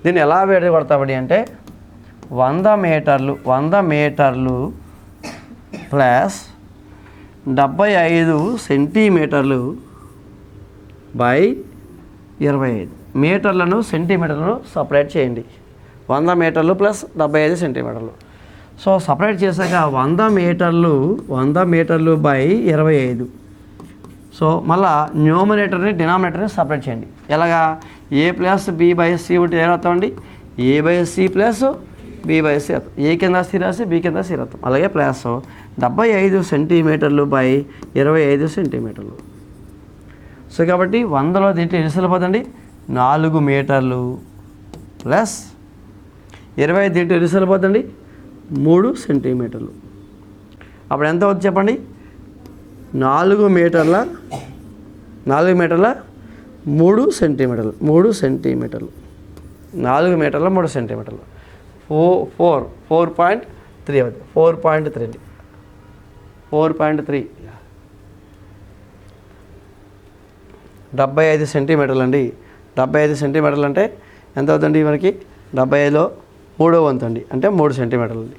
Speaker 1: దీన్ని ఎలా విడగొడతామని అంటే 100 మీటర్లు ప్లస్ 75 సెంటీమీటర్లు బై 25. మీటర్లను సెంటీమీటర్లను సపరేట్ చేయండి. 100 మీటర్లు ప్లస్ 75 సెంటీమీటర్లు. సో సపరేట్ చేశాక 100 మీటర్లు బై 25. సో మళ్ళా న్యూమరేటర్ని డినామినేటర్ని సపరేట్ చేయండి. ఎలాగా? A plus B by C ఉంటే ఏమవుతామండి? A by C plus B by C అవుతాం. ఏ కింద సి రాసి బి కింద సి అవుతాం. అలాగే ప్లస్ 75 సెంటీమీటర్లు బై 25 సెంటీమీటర్లు. సో కాబట్టి 100లో దీంట్లో ఎన్ని సరిపోతుందండి? 4 మీటర్లు ప్లస్ 20 దీంట్లో ఎన్ని సరిపోతుందండి? 3 సెంటీమీటర్లు. అప్పుడు ఎంత అవుతుంది చెప్పండి? 4 మీటర్ల 3 సెంటీమీటర్లు. 4 మీటర్ల 3 సెంటీమీటర్లు. 4.3 అవుతుంది. 4.3 75 సెంటీమీటర్లు అండి. 75 సెంటీమీటర్లు అంటే ఎంత అవుతుంది మనకి? 75లో 3వ వంతు అండి, అంటే 3 సెంటీమీటర్లు అండి.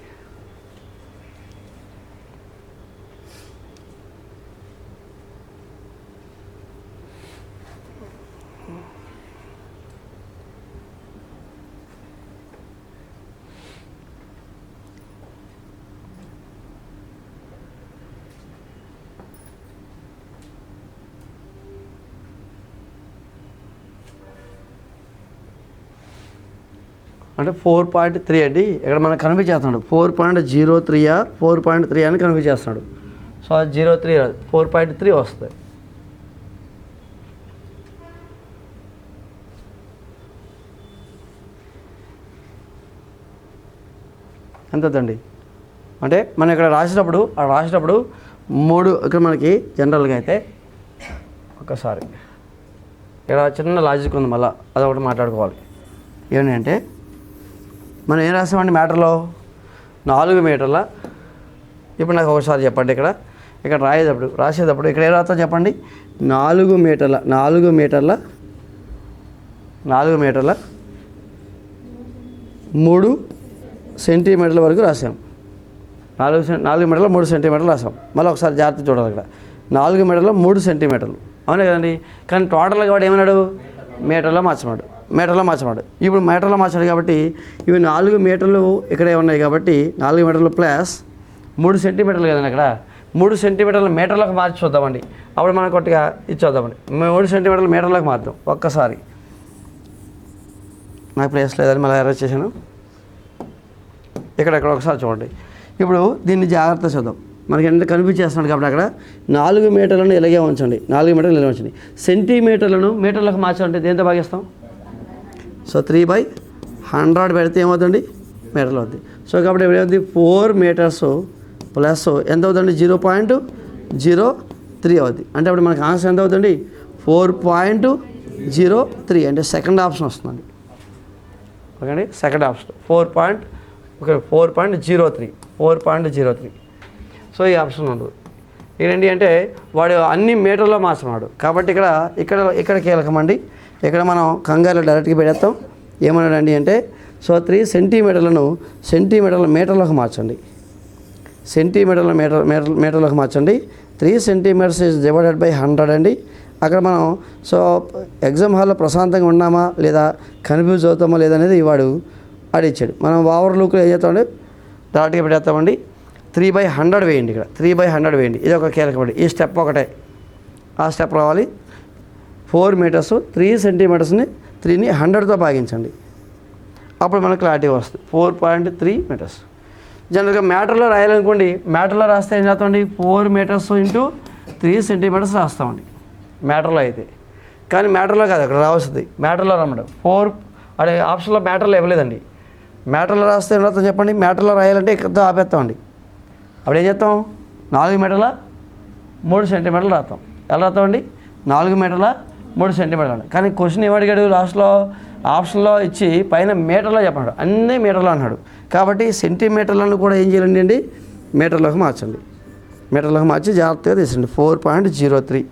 Speaker 1: అంటే 4.3 అండి. ఇక్కడ మనకు కన్ఫ్యూజ్ చేస్తున్నాడు. 4.03 4.3 అని కన్ఫ్యూజ్ చేస్తున్నాడు. సో 03 రాదు, 4.3 వస్తుంది. ఎంత అండి? అంటే మనం ఇక్కడ రాసేటప్పుడు మూడు ఇక్కడ మనకి జనరల్గా అయితే ఒకసారి ఇక్కడ చిన్న లాజిక్ ఉంది, మళ్ళీ అదొకటి మాట్లాడుకోవాలి. ఏంటంటే మనం ఏం రాసామండి మ్యాటర్లో 4 మీటర్ల. ఇప్పుడు నాకు ఒకసారి చెప్పండి, ఇక్కడ రాసేటప్పుడు ఇక్కడ ఏం రాస్తాం చెప్పండి, 4 మీటర్ల 3 సెంటీమీటర్ల వరకు రాసాం. 4 మీటర్ల 3 సెంటీమీటర్లు రాసాం. మళ్ళీ ఒకసారి జాగ్రత్త చూడాలి, ఇక్కడ 4 మీటర్ల 3 సెంటీమీటర్లు అవునే కదండి. కానీ టోటల్గా వాడు ఏమన్నాడు, మీటర్లో మార్చమాడు. ఇప్పుడు మీటర్లో మార్చాడు కాబట్టి ఇవి 4 మీటర్లు ఇక్కడే ఉన్నాయి కాబట్టి 4 మీటర్లు ప్లస్ 3 సెంటీమీటర్లు కదండి. అక్కడ 3 సెంటీమీటర్ల మీటర్లకు మార్చి చూద్దామండి. అప్పుడు మనం కొద్దిగా ఇచ్చేద్దామండి. 3 సెంటీమీటర్ల మీటర్లకు మార్దాం. ఒక్కసారి నాకు ప్లేస్ లేదని మళ్ళీ అరేంజ్ చేశాను. ఇక్కడ ఒకసారి చూడండి. ఇప్పుడు దీన్ని జాగ్రత్త చూద్దాం. మనకి ఎంత కనిపించేస్తున్నాడు కాబట్టి అక్కడ 4 మీటర్లను ఇలాగే ఉంచండి. 4 మీటర్లు ఇలా ఉంచండి. సెంటీమీటర్లను మీటర్లకు మార్చాలంటే దేంతో భాగిస్తాం? సో 3/100 పెడితే ఏమవుతుంది, మీటర్లు అవుతుంది. సో కాబట్టి ఇప్పుడు ఏమవుతుంది, 4 మీటర్స్ ప్లస్ ఎంత అవుతుంది, 0.03 అవుతుంది. అంటే అప్పుడు మనకు ఆన్సర్ ఎంత అవుతుంది, 4.03. అంటే సెకండ్ ఆప్షన్ వస్తుందండి. ఓకే అండి, సెకండ్ ఆప్షన్ 4.03. సో ఈ ఆప్షన్ ఉండదు. ఏంటి అంటే వాడు అన్ని మీటర్లో మార్చున్నాడు కాబట్టి ఇక్కడ కీలకమండి. ఇక్కడ మనం కంగారులో డైరెక్ట్గా పెడతాం. ఏమన్నాడండి అంటే సో 3 సెంటీమీటర్లను మీటర్లకు మార్చండి. మీటర్లకు మార్చండి. 3 సెంటీమీటర్స్ ఈజ్ డివైడెడ్ బై 100 అండి. అక్కడ మనం సో ఎగ్జామ్ హాల్లో ప్రశాంతంగా ఉన్నామా లేదా కన్ఫ్యూజ్ అవుతామా లేదనేది వాడు అడిచాడు. మనం ఓవర్ లుక్లో ఏం చేస్తామండి, డైరెక్ట్గా పెట్టేస్తామండి. 3/100 వేయండి. ఇక్కడ 3/100 వేయండి. ఇది ఒక కీలకమండి. ఈ స్టెప్ ఒకటే, ఆ స్టెప్ రావాలి. 4 మీటర్స్ 3 సెంటీమీటర్స్ని 3ని 100తో భాగించండి. అప్పుడు మనకు క్లారిటీ వస్తుంది. 4.3 మీటర్స్. జనరల్గా మ్యాటర్లో రాయాలనుకోండి, మ్యాటర్లో రాస్తే ఏం చేస్తామండి, 4 మీటర్స్ ఇంటూ 3 సెంటీమీటర్స్ రాస్తామండి మ్యాటర్లో అయితే. కానీ మ్యాటర్లో కాదు, అక్కడ రావస్తుంది. మ్యాటర్లో రమ్మడం 4 అదే ఆప్షన్లో మ్యాటర్లో ఇవ్వలేదండి. మ్యాటర్లో రాస్తే ఏం రాస్తాం చెప్పండి, మ్యాటర్లో రాయాలంటే ఇక్కడతో ఆపేస్తామండి. అప్పుడు ఏం చేస్తాం, 4 మీటర్ల 3 సెంటీమీటర్లు రాస్తాం. ఎలా రాస్తామండి, 4 మీటర్ల 3 సెంటీమీటర్లు. కానీ క్వశ్చన్ ఏమడిగాడు లాస్ట్లో, ఆప్షన్లో ఇచ్చి పైన మీటర్లో చెప్పన్నాడు, అన్నీ మీటర్లో అన్నాడు. కాబట్టి సెంటీమీటర్లను కూడా ఏం చేయాలండి అండి, మీటర్లోకి మార్చండి. మీటర్లోకి మార్చి జాగ్రత్తగా తీసండి. 4.03.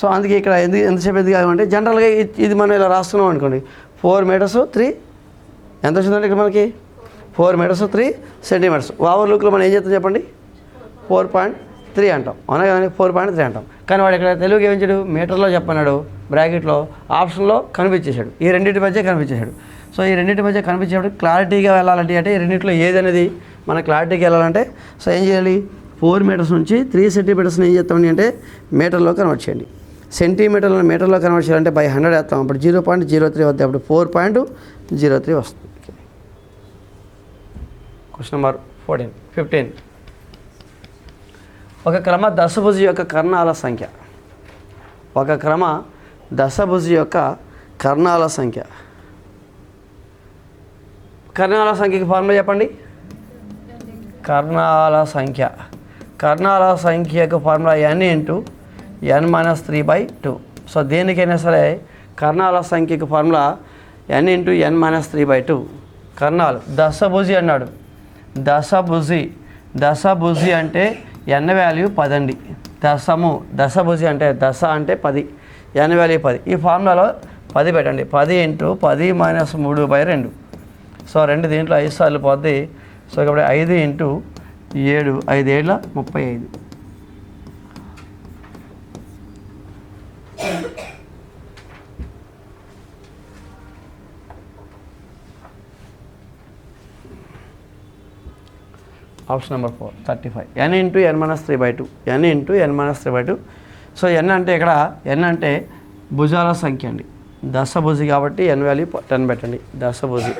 Speaker 1: సో అందుకే ఇక్కడ ఎంతసేపు ఎందుకు కాదంటే జనరల్గా ఇది మనం ఇలా రాస్తున్నాం అనుకోండి, 4 మీటర్స్ 3 ఎంత వచ్చిందండి ఇక్కడ మనకి, 4 మీటర్స్ 3 సెంటీమీటర్స్. ఓవర్ లుక్లో మనం ఏం చేస్తాం చెప్పండి, 4.3 అంటాం. అవునా కదండి, 4.3 అంటాం. కానీ వాడు ఇక్కడ తెలుగు ఏం చేయడు, మీటర్లో చెప్పన్నాడు, బ్రాకెట్లో ఆప్షన్లో కనిపించేశాడు. ఈ రెండింటి మధ్య కనిపించేశాడు. సో ఈ రెండింటి మధ్య కనిపించేటప్పుడు క్లారిటీగా వెళ్ళాలంటే అంటే ఈ రెండింటిలో ఏది అనేది మన క్లారిటీగా వెళ్ళాలంటే సో ఏం చేయాలి, 4 మీటర్స్ నుంచి 3 సెంటీమీటర్స్ని ఏం చేస్తామని అంటే మీటర్లో కన్వర్ట్ చేయండి. సెంటీమీటర్లను మీటర్లో కన్వర్ట్ చేయాలంటే బై 100 వేస్తాం. అప్పుడు 0.03 వద్ద అప్పుడు 4.03 వస్తుంది. Question number 15. ఒక క్రమ దశభుజి యొక్క కర్ణాల సంఖ్య. కర్ణాల సంఖ్యకి ఫార్ములా చెప్పండి. కర్ణాల సంఖ్యకు formula n into n - 3/2. So దేనికైనా సరే కర్ణాల సంఖ్యకు ఫార్ములా n ఇంటూ n - 3/2. కర్ణాలు దశభుజి అన్నాడు. దశభుజి అంటే n వాల్యూ 10 అండి. దశభుజి అంటే దశ అంటే 10, n వాల్యూ 10. ఈ ఫార్ములాలో 10 పెట్టండి. 10 ఇంటూ 10 - 3/2. సో 2 దీంట్లో 5 సార్లు పోద్ది. సో కాబట్టి 5 ఇంటూ 7, 5 ఏళ్ళ 35. Option number 4 35. n into n - 3/2. So n అంటే ఇక్కడ n అంటే భుజాల సంఖ్య అండి. దశభుజి కాబట్టి n వాల్యూ 10 పెట్టండి. దశభుజి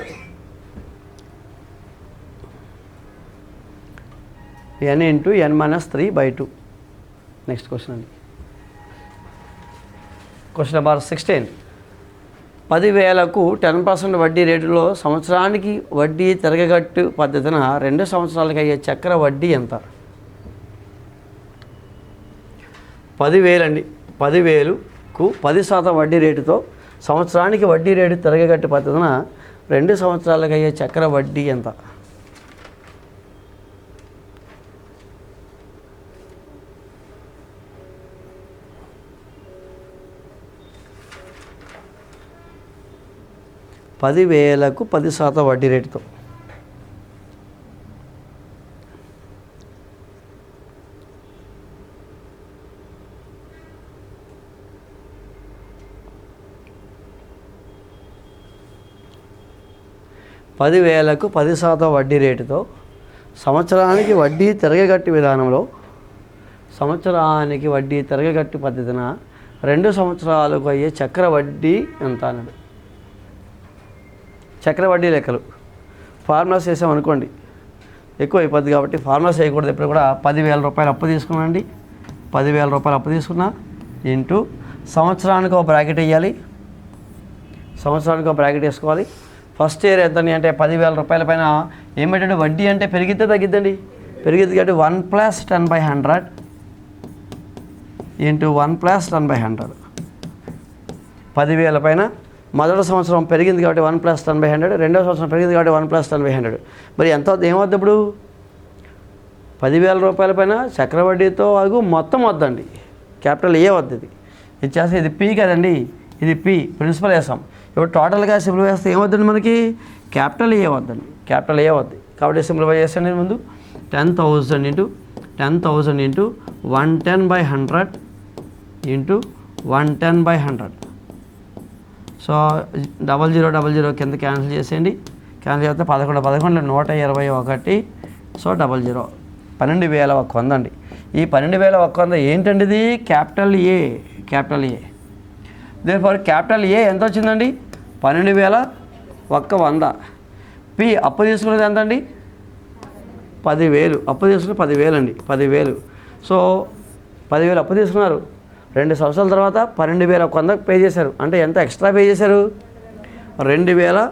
Speaker 1: n into n - 3/2. Next question అండి. Question number 16. 10,000కు 10% వడ్డీ రేటులో సంవత్సరానికి వడ్డీ తిరగగట్టు పద్ధతిన 2 సంవత్సరాలకు అయ్యే చక్ర వడ్డీ ఎంత? 10,000 అండి. 10,000కు 10% వడ్డీ రేటుతో సంవత్సరానికి వడ్డీ రేటు తిరగగట్టు పద్ధతిన 2 సంవత్సరాలకు అయ్యే చక్ర వడ్డీ ఎంత? 10,000కు 10% వడ్డీ రేటుతో. పదివేలకు 10% వడ్డీ రేటుతో సంవత్సరానికి వడ్డీ తిరగగట్టు విధానంలో సంవత్సరానికి వడ్డీ తిరగగట్టు పద్ధతిన 2 సంవత్సరాలకు అయ్యే చక్ర వడ్డీ ఎంత అన్నాడు. చక్ర వడ్డీ లెక్కలు ఫార్ములాస్ చేసామనుకోండి ఎక్కువ అయిపోద్ది కాబట్టి ఫార్ములాస్ చేయకూడదు. ఎప్పుడు కూడా 10,000 రూపాయలు అప్పు తీసుకున్నాండి. 10,000 రూపాయలు అప్పు తీసుకున్నా ఇంటూ సంవత్సరానికి ఒక బ్రాకెట్ వేయాలి. సంవత్సరానికి ఒక బ్రాకెట్ వేసుకోవాలి. ఫస్ట్ ఇయర్ ఎంతని అంటే 10,000 రూపాయల పైన ఏమిటంటే వడ్డీ అంటే పెరిగితే తగ్గిద్దండి. పెరిగిద్ది కాబట్టి 1 + 10/100 ఇంటూ 1 + 10/100. 10,000 పైన మొదటి సంవత్సరం పెరిగింది కాబట్టి 1 + 10/100, రెండవ సంవత్సరం పెరిగింది కాబట్టి 1 + 10/100. మరి ఎంత ఏమవుద్ది ఇప్పుడు? 10,000 రూపాయల పైన చక్రవడ్డీతో అగు మొత్తం వద్దండి. క్యాపిటల్ ఏ వద్దు. ఇది చేస్తే ఇది పి కదండి, ఇది పి ప్రిన్సిపల్ వేసాం. ఇప్పుడు టోటల్గా సింప్లిఫై చేస్తే ఏమవుతుంది మనకి? క్యాపిటల్ ఏ వద్దండి, క్యాపిటల్ ఏ వద్దు. కాబట్టి సింప్లిఫై చేస్తాను ముందు 10,000 ఇంటూ 10,000 ఇంటూ 110/100 ఇంటూ 110/100. సో 0000 కింద క్యాన్సిల్ చేసేయండి. క్యాన్సిల్ చేస్తే 11 121. సో 00 12,100 అండి. ఈ 12,100 ఏంటండి? ఇది క్యాపిటల్ ఏ, క్యాపిటల్ ఏ. దేర్ఫోర్ క్యాపిటల్ ఏ ఎంత వచ్చిందండి? 12,100. పి అప్పు తీసుకున్నది ఎంత అండి? 10,000. అప్పు తీసుకుని 10,000 అండి, 10,000. సో 10,000 అప్పు తీసుకున్నారు. 2 సంవత్సరాల తర్వాత 12,100 పే చేశారు. అంటే ఎంత ఎక్స్ట్రా పే చేశారు? 2,100.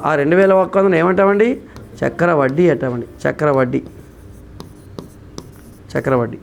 Speaker 1: ఆ 2,100 ఏమంటామండి? చక్ర వడ్డీ అంటామండి. చక్ర వడ్డీ, చక్ర వడ్డీ.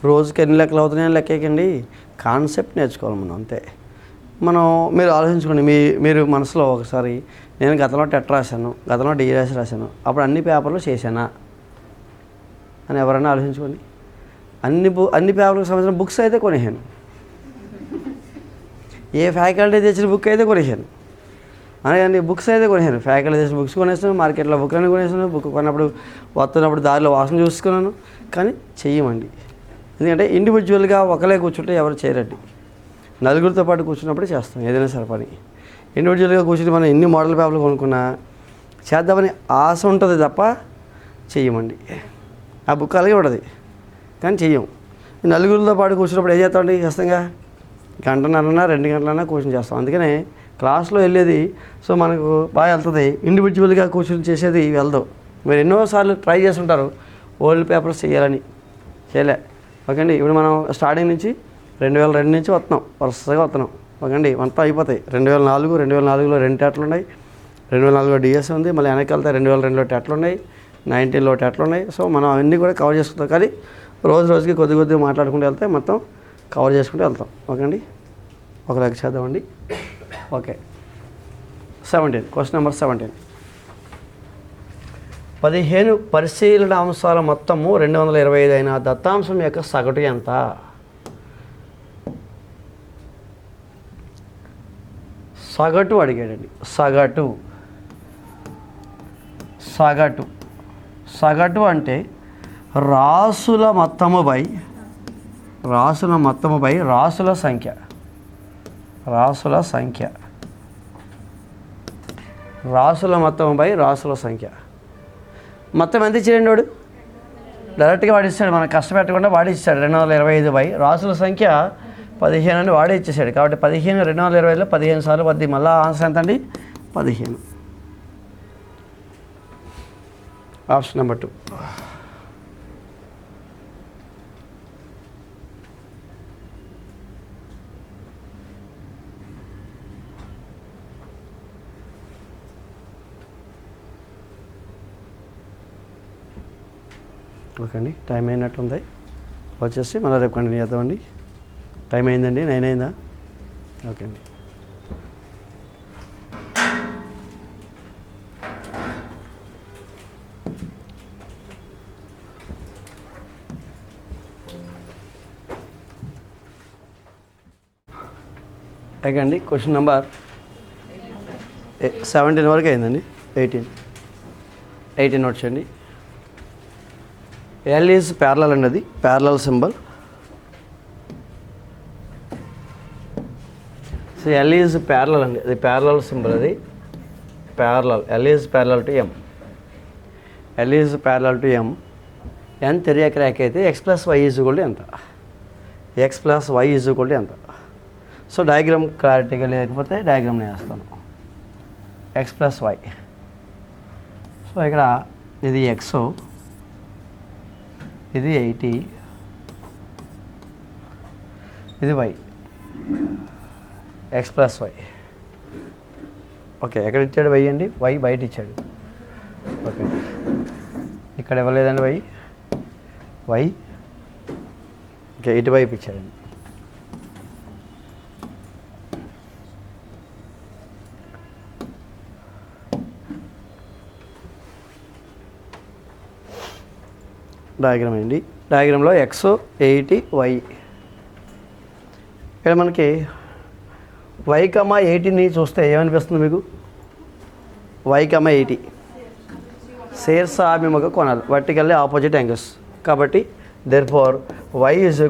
Speaker 1: రోజుకి ఎన్ని లెక్కలు అవుతున్నాయని లెక్కేకండి. కాన్సెప్ట్ నేర్చుకోవాలి మనం, అంతే. మీరు ఆలోచించుకోండి. మీరు మనసులో ఒకసారి నేను గతంలో టెట్ రాశాను, గతంలో డిఎస్ రాశాను, అప్పుడు అన్ని పేపర్లు చేశానా అని ఎవరైనా ఆలోచించుకోండి. అన్ని పేపర్లకు సంబంధించిన బుక్స్ అయితే కొనేసాను. ఏ ఫ్యాకల్టీ తెచ్చిన బుక్ అయితే కొనేసాను. అలాగే బుక్స్ అయితే కొనేసాను. ఫ్యాకల్టీ తెచ్చిన బుక్స్ కొనేసాను, మార్కెట్లో బుక్లను కొనేసాను. బుక్ కొన్నప్పుడు వస్తున్నప్పుడు దారిలో వాసన చూసుకున్నాను. కానీ చెయ్యమండి. ఎందుకంటే ఇండివిజువల్గా ఒకలే కూర్చుంటే ఎవరు చేయరండి. నలుగురితో పాటు కూర్చున్నప్పుడు చేస్తాం ఏదైనా సరే పని. ఇండివిజువల్గా కూర్చుని మనం ఎన్ని మోడల్ పేపర్లు కొనుక్కున్నా చేద్దామని ఆశ ఉంటుంది తప్ప చెయ్యమండి. ఆ బుక్ అలాగే ఉండదు, కానీ చెయ్యం. నలుగురితో పాటు కూర్చున్నప్పుడు ఏం చేస్తామండి? ఖచ్చితంగా 1 గంటలన్నా 2 గంటలన్నా కూర్చొని చేస్తాం. అందుకనే క్లాస్లో వెళ్ళేది సో మనకు బాగా వెళ్తుంది. ఇండివిజువల్గా కూర్చొని చేసేది వెళ్దాం. మీరు ఎన్నోసార్లు ట్రై చేస్తుంటారు ఓల్డ్ పేపర్స్ చేయాలని, చేయలే. ఓకే అండి. ఇప్పుడు మనం స్టార్టింగ్ నుంచి 2002 నుంచి వస్తున్నాం, వరుసగా వస్తున్నాం. ఓకే అండి. అంతా అయిపోతాయి. 2004, 2004లో 2 టెట్లు ఉన్నాయి. 2004లో డిఎస్ ఉంది. మళ్ళీ వెనక్కి వెళ్తే 2002లో టెట్లు ఉన్నాయి, 19లో టెట్లు ఉన్నాయి. సో మనం అవన్నీ కూడా కవర్ చేసుకుంటాం. కానీ రోజుకి కొద్దిగా మాట్లాడుకుంటూ వెళ్తే మొత్తం కవర్ చేసుకుంటూ వెళ్తాం. ఓకే అండి. ఒక లెక్క చేద్దామండి. Okay 17, question number 17. 15 పరిశీలన అంశాల మొత్తము 225 అయిన దత్తాంశం యొక్క సగటు ఎంత? సగటు అడిగాడండి. సగటు అంటే రాసుల మొత్తము బై రాసుల సంఖ్య. మొత్తం ఎంత ఇచ్చాడండి వాడు? డైరెక్ట్గా వాడు ఇస్తాడు, మనకు కష్టపెట్టకుండా వాడు ఇచ్చాడు. 225 బై రాసుల సంఖ్య 15 అని వాడే ఇచ్చేసాడు. కాబట్టి 15 225లో 15 సార్లు వద్ది. మళ్ళీ ఆన్సర్ ఎంత అండి? 15. Option number 2. ఓకే అండి, టైం అయినట్టుంది. వచ్చేసి మళ్ళీ రేపు కంటిన్యూ చేద్దామండి. టైం అయిందండి, 9 అయిందా? ఓకే అండి. ఓకే అండి, క్వశ్చన్ నెంబర్ 17 వరకు అయిందండి. 18 వచ్చండి. ఎల్ ఈజ్ ప్యారలల్ అండి, అది parallel symbol. So L is parallel అండి, అది ప్యారలల్ సింబల్, అది parallel. L is parallel to M. N తెలియక రేఖ అయితే x + y = ఎంత? ఎంత? సో డయాగ్రామ్ క్లారిటీగా లేకపోతే డయాగ్రామ్ని వేస్తాను. x + y. సో ఇక్కడ ఇది x, ఇది 80, ఇది y. x + y. ఓకే, ఎక్కడ ఇచ్చాడు y అండి? y బయట ఇచ్చాడు. ఓకే, ఇక్కడ ఇవ్వలేదండి y. ఓకే, ఇటువైపు ఇచ్చాడండి. డయాగ్రామ్ అండి. డయాగ్రామ్లో x 80 y. ఇక్కడ మనకి y, 80ని చూస్తే ఏమనిపిస్తుంది మీకు? y, 80 శీర్షాభిముఖ కోణాలు, వర్టికల్లీ ఆపోజిట్ యాంగిల్స్. కాబట్టి దేర్ఫోర్ y =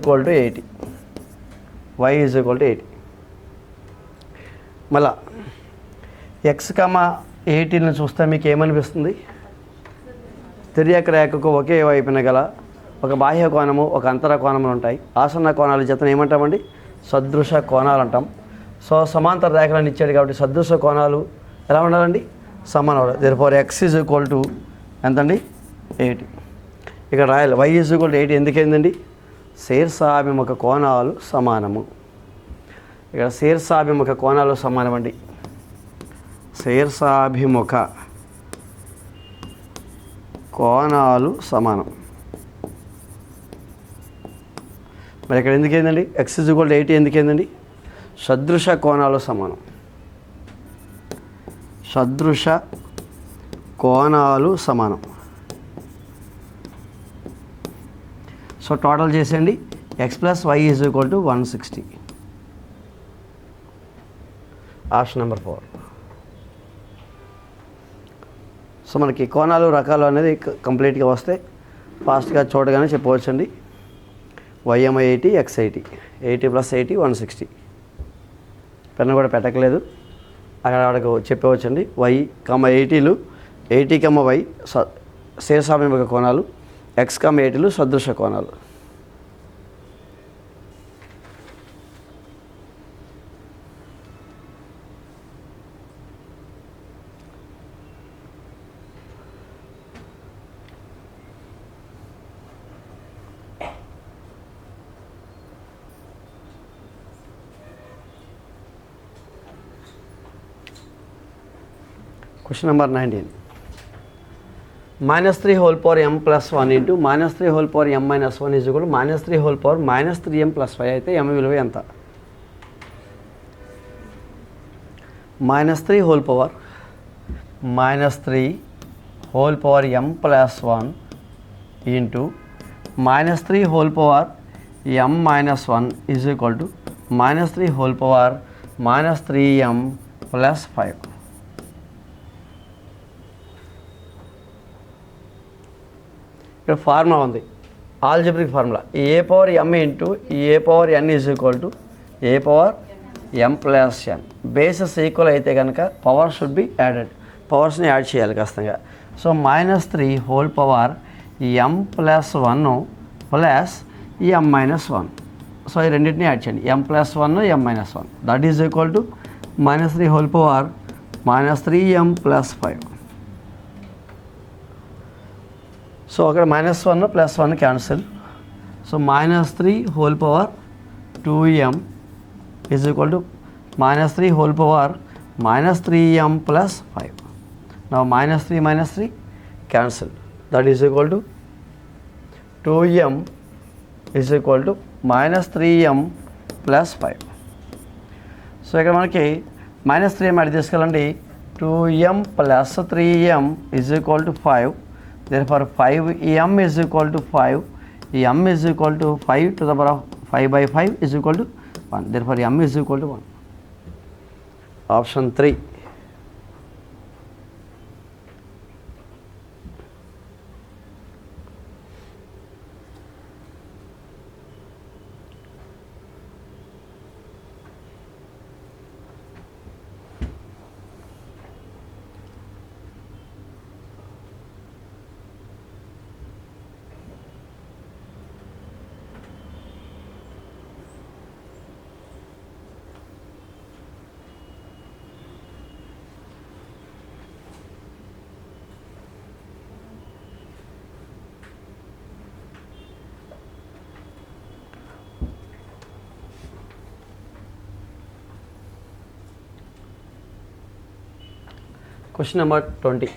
Speaker 1: 80. మళ్ళా x, 80ని చూస్తే మీకు ఏమనిపిస్తుంది? తిర్యక రేఖకు ఒకే వైపున గల ఒక బాహ్య కోణము, ఒక అంతర కోణములు ఉంటాయి. ఆసన్న కోణాల జతను ఏమంటామండి? సదృశ కోణాలు అంటాం. సో సమాంతర రేఖలను ఇచ్చాడు కాబట్టి సదృశ కోణాలు ఎలా ఉండాలండి? సమానం. దేర్ఫోర్ x = ఎంతండి? 80. ఇక్కడ రాయాలి y = 80. ఎందుకైందండి? శీర్షాభిముఖ కోణాలు సమానము. ఇక్కడ శీర్షాభిముఖ కోణాలు సమానం అండి. శీర్షాభిముఖ కోణాలు సమానం. మరి ఇక్కడ ఎందుకైందండి? x = 80 ఎందుకైందండి? సదృశ కోణాలు సమానం. సో టోటల్ చేసేయండి. x + y = 160. Option number 4. So మనకి కోణాలు రకాలు అనేది కంప్లీట్గా వస్తే ఫాస్ట్గా చూడగానే చెప్పవచ్చండి. y 80, x 80, 80 + 80 160. పెన్ను కూడా పెట్టకలేదు, అక్కడ ఆడకు చెప్పవచ్చండి. y, 80లు 80, y శీర్షాభిముఖ కోణాలు, x, 80లు సదృశ కోణాలు. Question number 19. -3 whole power m plus 1 into -3 whole power m minus 1 is equal to -3 whole power -3m plus 5 అయితే m విలువ ఎంత? -3 whole power -3 whole power m plus 1 into -3 whole power m minus 1 is equal to -3 whole power -3m plus 5. ఇక్కడ formula ఉంది, algebraic formula. A power m into A power n is equal to A power m plus n. Bases equal అయితే కనుక power should be added, పవర్స్ని add చేయాలి ఖచ్చితంగా. So -3 whole power m plus 1 plus m minus 1. So ఈ రెండింటిని add చేయండి, m plus 1 m minus 1, that is equal to -3 whole power -3m plus 5. So అక్కడ -1 plus 1 cancel. So -3 whole power 2m is equal to -3 whole power -3m plus 5. Now -3 cancel, that is equal to 2m is equal to -3m plus 5. So ఇక్కడ మనకి -3m add తీసుకెళ్ళండి. 2m plus 3m is equal to 5. Therefore 5m is equal to 5. m is equal to 5 to the power of 5 by 5 is equal to 1. Therefore m is equal to 1. Option 3. Question number 20.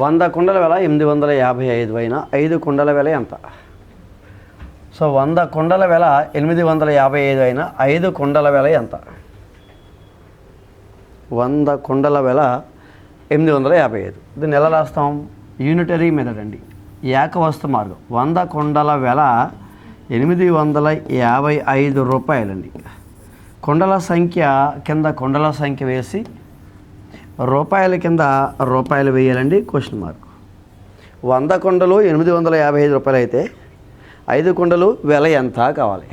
Speaker 1: 100 కుండల వెల 855 అయినా 5 కుండల వెల ఎంత? So 100 కుండల వెల 855 అయినా 5 కుండల వెల ఎంత? 100 కుండల వెల 855. దీన్ని ఎలా రాస్తాం? యూనిటరీ మెథడ్ అండి, ఏకవస్తు మార్గం. 100 కుండల వెల 855 రూపాయలండి. కుండల సంఖ్య కింద కుండల సంఖ్య వేసి రూపాయల కింద రూపాయలు వేయాలండి. Question mark. 100 కుండలు 855 రూపాయలు అయితే 5 కుండలు వెల ఎంత కావాలి?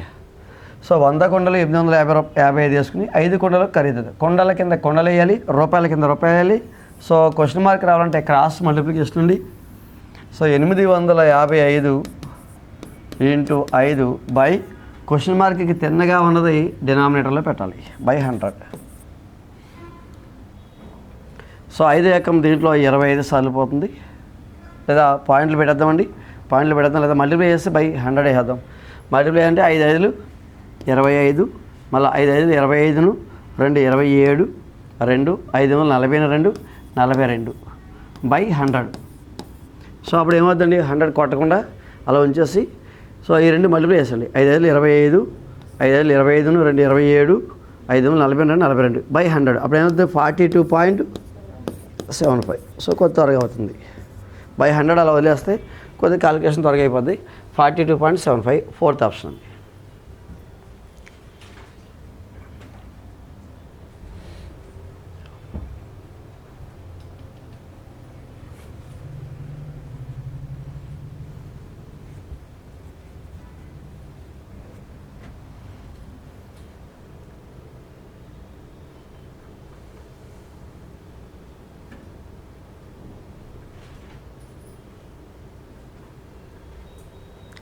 Speaker 1: సో 100 కుండలు 855 తీసుకుని 5 కుండలు ఖరీదు. కుండల కింద కుండలు వేయాలి, రూపాయల కింద రూపాయలు వేయాలి. సో క్వశ్చన్ మార్క్ రావాలంటే క్రాస్ మల్టిప్లికేషన్ అండి. సో 855 ఇంటూ 5 బై క్వశ్చన్ మార్క్కి తిన్నగా ఉన్నది డినామినేటర్లో పెట్టాలి, బై 100. సో 5 ఏకం దీంట్లో 25 సార్లు పోతుంది, లేదా పాయింట్లు పెట్టేద్దామండి. పాయింట్లు పెట్టేద్దాం, లేదా మల్టిప్లై చేసి బై 100 వేద్దాం. మల్టిప్లై అంటే 5 5లు 25, మళ్ళీ 5 5లు 25ను 2 27, 2 5 42, 42 బై 100. సో అప్పుడు ఏమవుతుందండి? 100 కొట్టకుండా అలా ఉంచేసి సో ఈ 2 మల్టిప్లై చేసండి. 5 5లు 25, 5 5లు 25ను 2 27, 5 42, 42 బై 100. అప్పుడు ఏమవుతుంది? 42.75. సో కొద్ది త్వరగా అవుతుంది. బై 100 అలా వదిలేస్తే కొద్దిగా క్యాలిక్యులేషన్ త్వరగా అయిపోద్ది. 42.75 ఫోర్త్ ఆప్షన్ అండి.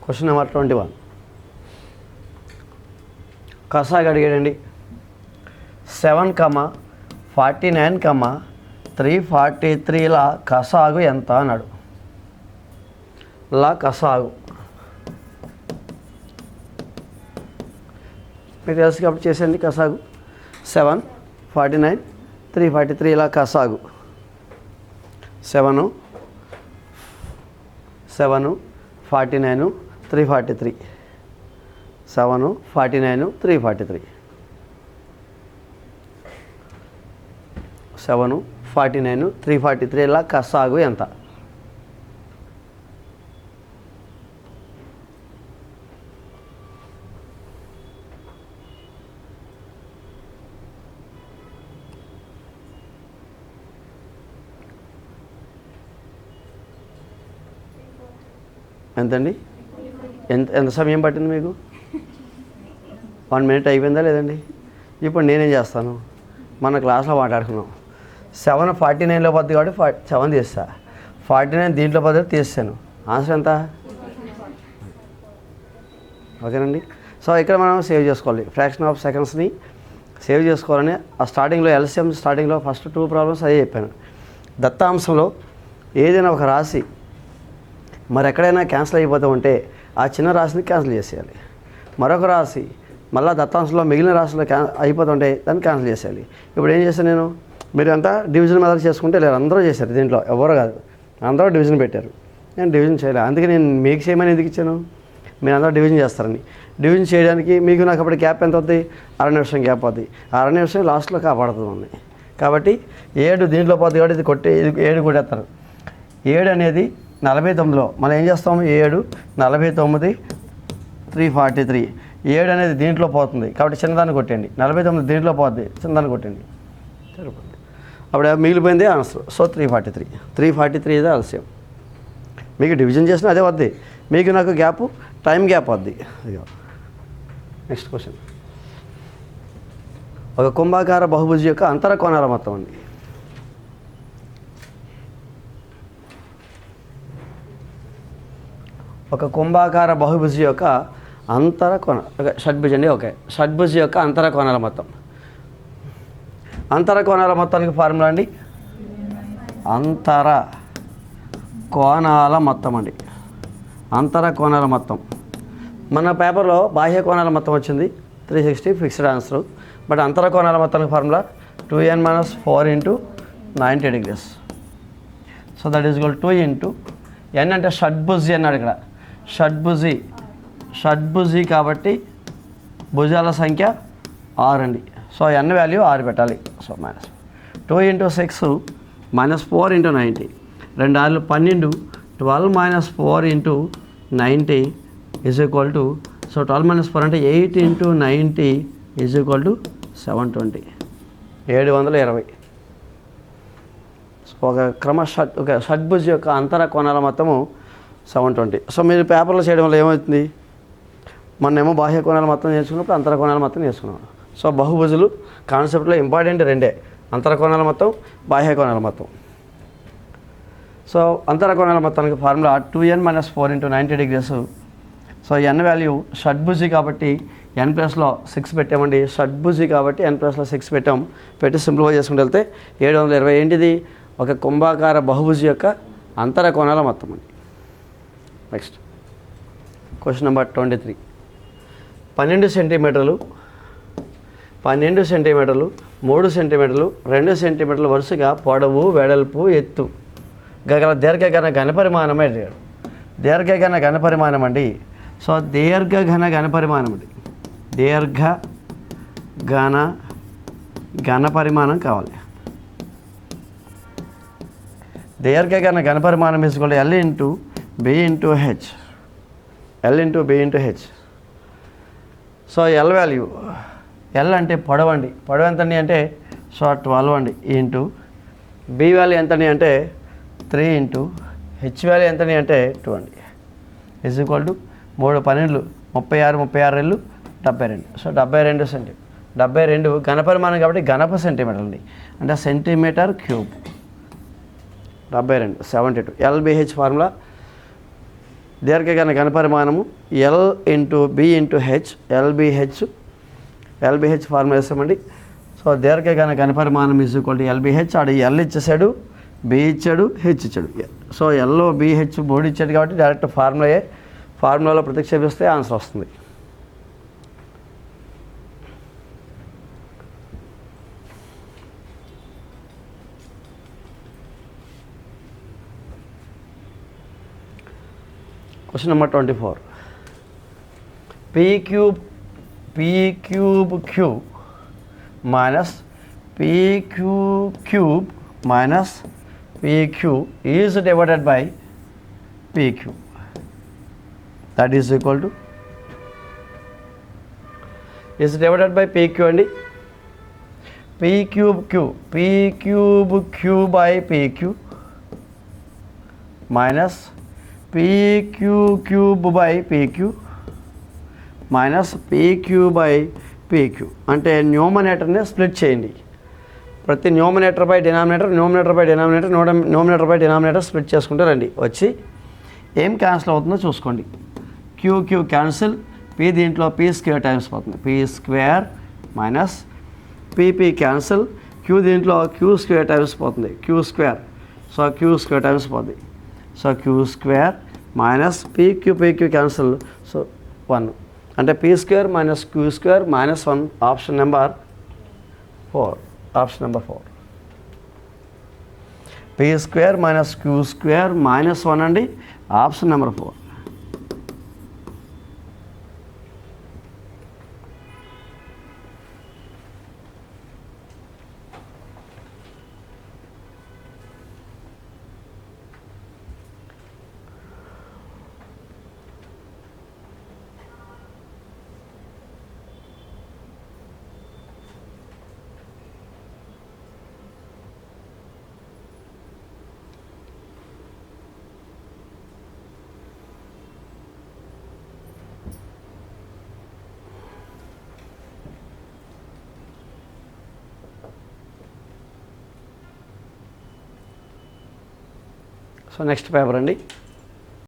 Speaker 1: Question number 21. కసాగా అడిగాడండి. 7, 49, 343ల కసాగు ఎంత అన్నాడు. లా కసాగు మీకు తెలుసు కాబట్టి చేసేయండి. కసాగు 7, 49, 343ల కసాగు 7, 49, 343, 7, 49, 343, 7, 649 343 ఇలా సాగు ఎంత? ఎంతండి? ఎంత సమయం పట్టింది మీకు? 1 minute అయిపోయిందా లేదండి? ఇప్పుడు నేనేం చేస్తాను, మన క్లాస్లో మాట్లాడుకున్నాం 749లో పద్దు కాబట్టి 7 తీస్తా, 49 దీంట్లో పద్దు తీస్తాను. ఆన్సర్ ఎంత? ఓకేనండి. సో ఇక్కడ మనం సేవ్ చేసుకోవాలి, ఫ్రాక్షన్ ఆఫ్ సెకండ్స్ని సేవ్ చేసుకోవాలని ఆ స్టార్టింగ్లో ఎల్సిఎం స్టార్టింగ్లో ఫస్ట్ 2 ప్రాబ్లమ్స్ అదే చెప్పాను. దత్తాంశంలో ఏదైనా ఒక రాశి మరి ఎక్కడైనా క్యాన్సిల్ అయిపోతూ ఉంటే ఆ చిన్న రాశిని క్యాన్సిల్ చేసేయాలి. మరొక రాశి మళ్ళీ దత్తాంశంలో మిగిలిన రాశిలో అయిపోతుంటే దాన్ని క్యాన్సిల్ చేసేయాలి. ఇప్పుడు ఏం చేశాను నేను, మీరు అంతా డివిజన్ మెథడ్ చేసుకుంటే లేరు, అందరూ చేశారు, దీంట్లో ఎవరు కాదు, అందరూ డివిజన్ పెట్టారు, నేను డివిజన్ చేయలేదు. అందుకే నేను మీకు చేయమని ఎందుకు ఇచ్చాను, మీరు అందరూ డివిజన్ చేస్తారని. డివిజన్ చేయడానికి మీకు నాకు అప్పుడు గ్యాప్ ఎంత అవుతుంది, 1/2 నిమిషం గ్యాప్ అవుతుంది. 1/2 నిమిషం లాస్ట్లో కాపాడుతుంది. కాబట్టి 7 దీంట్లో పోతుంది కాబట్టి ఇది కొట్టి 7 కొట్టేస్తారు. 7 అనేది 49లో మనం ఏం చేస్తాము, 7 49 343. 7 అనేది దీంట్లో పోతుంది కాబట్టి చిన్నదాన్ని కొట్టండి, 49 దీంట్లో పోతుంది చిన్నదాన్ని కొట్టండి, సరిపోతుంది. అప్పుడు మిగిలిపోయింది ఆన్సర్. సో 343 ఇదే ఆలస్యం. మీకు డివిజన్ చేసినా అదే వద్ది, మీకు నాకు గ్యాప్ టైం గ్యాప్ వద్ది. అయ్యో, నెక్స్ట్ క్వశ్చన్. ఒక కుంభాకార బహుభుజి యొక్క అంతర కోణాల మొత్తం అండి. ఒక కుంభాకార బహుభుజి యొక్క అంతర కోణ, షడ్భుజి అండి. ఓకే, షడ్భుజి యొక్క అంతర కోణాల మొత్తం. అంతర కోణాల మొత్తానికి ఫార్ములా అండి, అంతర కోణాల మొత్తం అండి. అంతర కోణాల మొత్తం. మన పేపర్లో బాహ్య కోణాల మొత్తం వచ్చింది 360 ఫిక్స్డ్ ఆన్సర్. బట్ అంతర కోణాల మొత్తానికి formula 2n - 4 × 90 degrees. So that is equal 2 × n అంటే షడ్భుజి అన్నాడు ఇక్కడ. షడ్భుజి కాబట్టి భుజాల సంఖ్య 6 అండి. సో n వాల్యూ 6 పెట్టాలి. So -2 × 6 -4 × 90, 2 6 12, 12 - 4 × 90 is equal to, so 12 - 4 అంటే 8 × 90 ఈజ్ ఈక్వల్ టు 720, 720. ఒక షడ్భుజి యొక్క అంతర కోణాల మొత్తము 720. సో మీరు పేపర్లో చేయడం వల్ల ఏమవుతుంది, మొన్నేమో బాహ్య కోణాలు మొత్తం నేర్చుకున్నప్పుడు అంతర కోణాలు మొత్తం నేర్చుకున్నాం. సో బహుభుజులు కాన్సెప్ట్లో ఇంపార్టెంట్ రెండే, అంతర కోణాల మొత్తం, బాహ్య కోణాల మొత్తం. సో అంతర కోణాల మొత్తానికి formula 2n - 4 × 90 degrees. So n value షడ్భుజి కాబట్టి n ప్లస్లో 6 పెట్టామండి. షడ్భుజి కాబట్టి n ప్లస్లో 6 పెట్టాం. పెట్టి సింప్లిఫై చేసుకుంటూ వెళ్తే 720. ఏంటిది, ఒక కుంభాకార బహుభుజి యొక్క అంతర కోణాల మొత్తం అండి. Next question number 23. 12 సెంటీమీటర్లు 3 సెంటీమీటర్లు 2 సెంటీమీటర్లు వరుసగా పొడవు, వెడల్పు, ఎత్తు గల దీర్ఘఘన ఘనపరిమాణమే అడిగాడు. దీర్ఘఘన ఘనపరిమాణం అండి. సో దీర్ఘఘన ఘనపరిమాణం అండి, దీర్ఘఘన ఘనపరిమాణం కావాలి. దీర్ఘఘన ఘనపరిమాణం తీసుకోండి L × B × H. L × B × H. So L value, L అంటే పొడవు అండి. పొడవు ఎంతండి అంటే సో 12 అండి ఇంటూ B వాల్యూ ఎంతండి అంటే 3 ఇంటూ H వాల్యూ ఎంతండి అంటే 2 అండి. Is equal to 3 12 36 36 72. So 72 centimetre. 72 ఘనపరిమాణం కాబట్టి ఘనపు సెంటీమీటర్ అండి, అంటే సెంటీమీటర్ క్యూబ్. 72 72. LBH ఫార్ములా దీర్ఘఘన ఘనపరిమాణము L × B × H. LBH formula వేస్తామండి. సో దీర్ఘఘన ఘనపరిమాణం ఈజ్ ఈక్వల్ టు LBH. ఆడ L ఇచ్చేసాడు, B ఇచ్చాడు, H ఇచ్చాడు. సో L BH 3 ఇచ్చాడు కాబట్టి డైరెక్ట్ ఫార్ములాలో ప్రతిక్షేపిస్తే ఆన్సర్ వస్తుంది. Question number 24. P cube Q - P Q minus PQ is divided by PQ. That is equal to is divided by PQ అండి. P cube Q by PQ minus PQ cube by PQ minus PQ by PQ. అంటే న్యూమరేటర్ని split చేయండి. ప్రతి numerator by denominator numerator by denominator split చేసుకుంటే రండి. వచ్చి ఏం cancel అవుతుందో చూసుకోండి. క్యూ క్యాన్సిల్, పీ దీంట్లో పీ స్క్వేర్ టైమ్స్ పోతుంది, P square minus P P cancel, Q దీంట్లో క్యూ స్క్వేర్ టైమ్స్ పోతుంది, Q square, so Q square times పోతుంది, so Q square minus P Q cancel, so 1 అంటే P square minus Q square minus 1. Option number 4 P square minus Q square minus 1 అండి. Option number 4. So next paper అండి.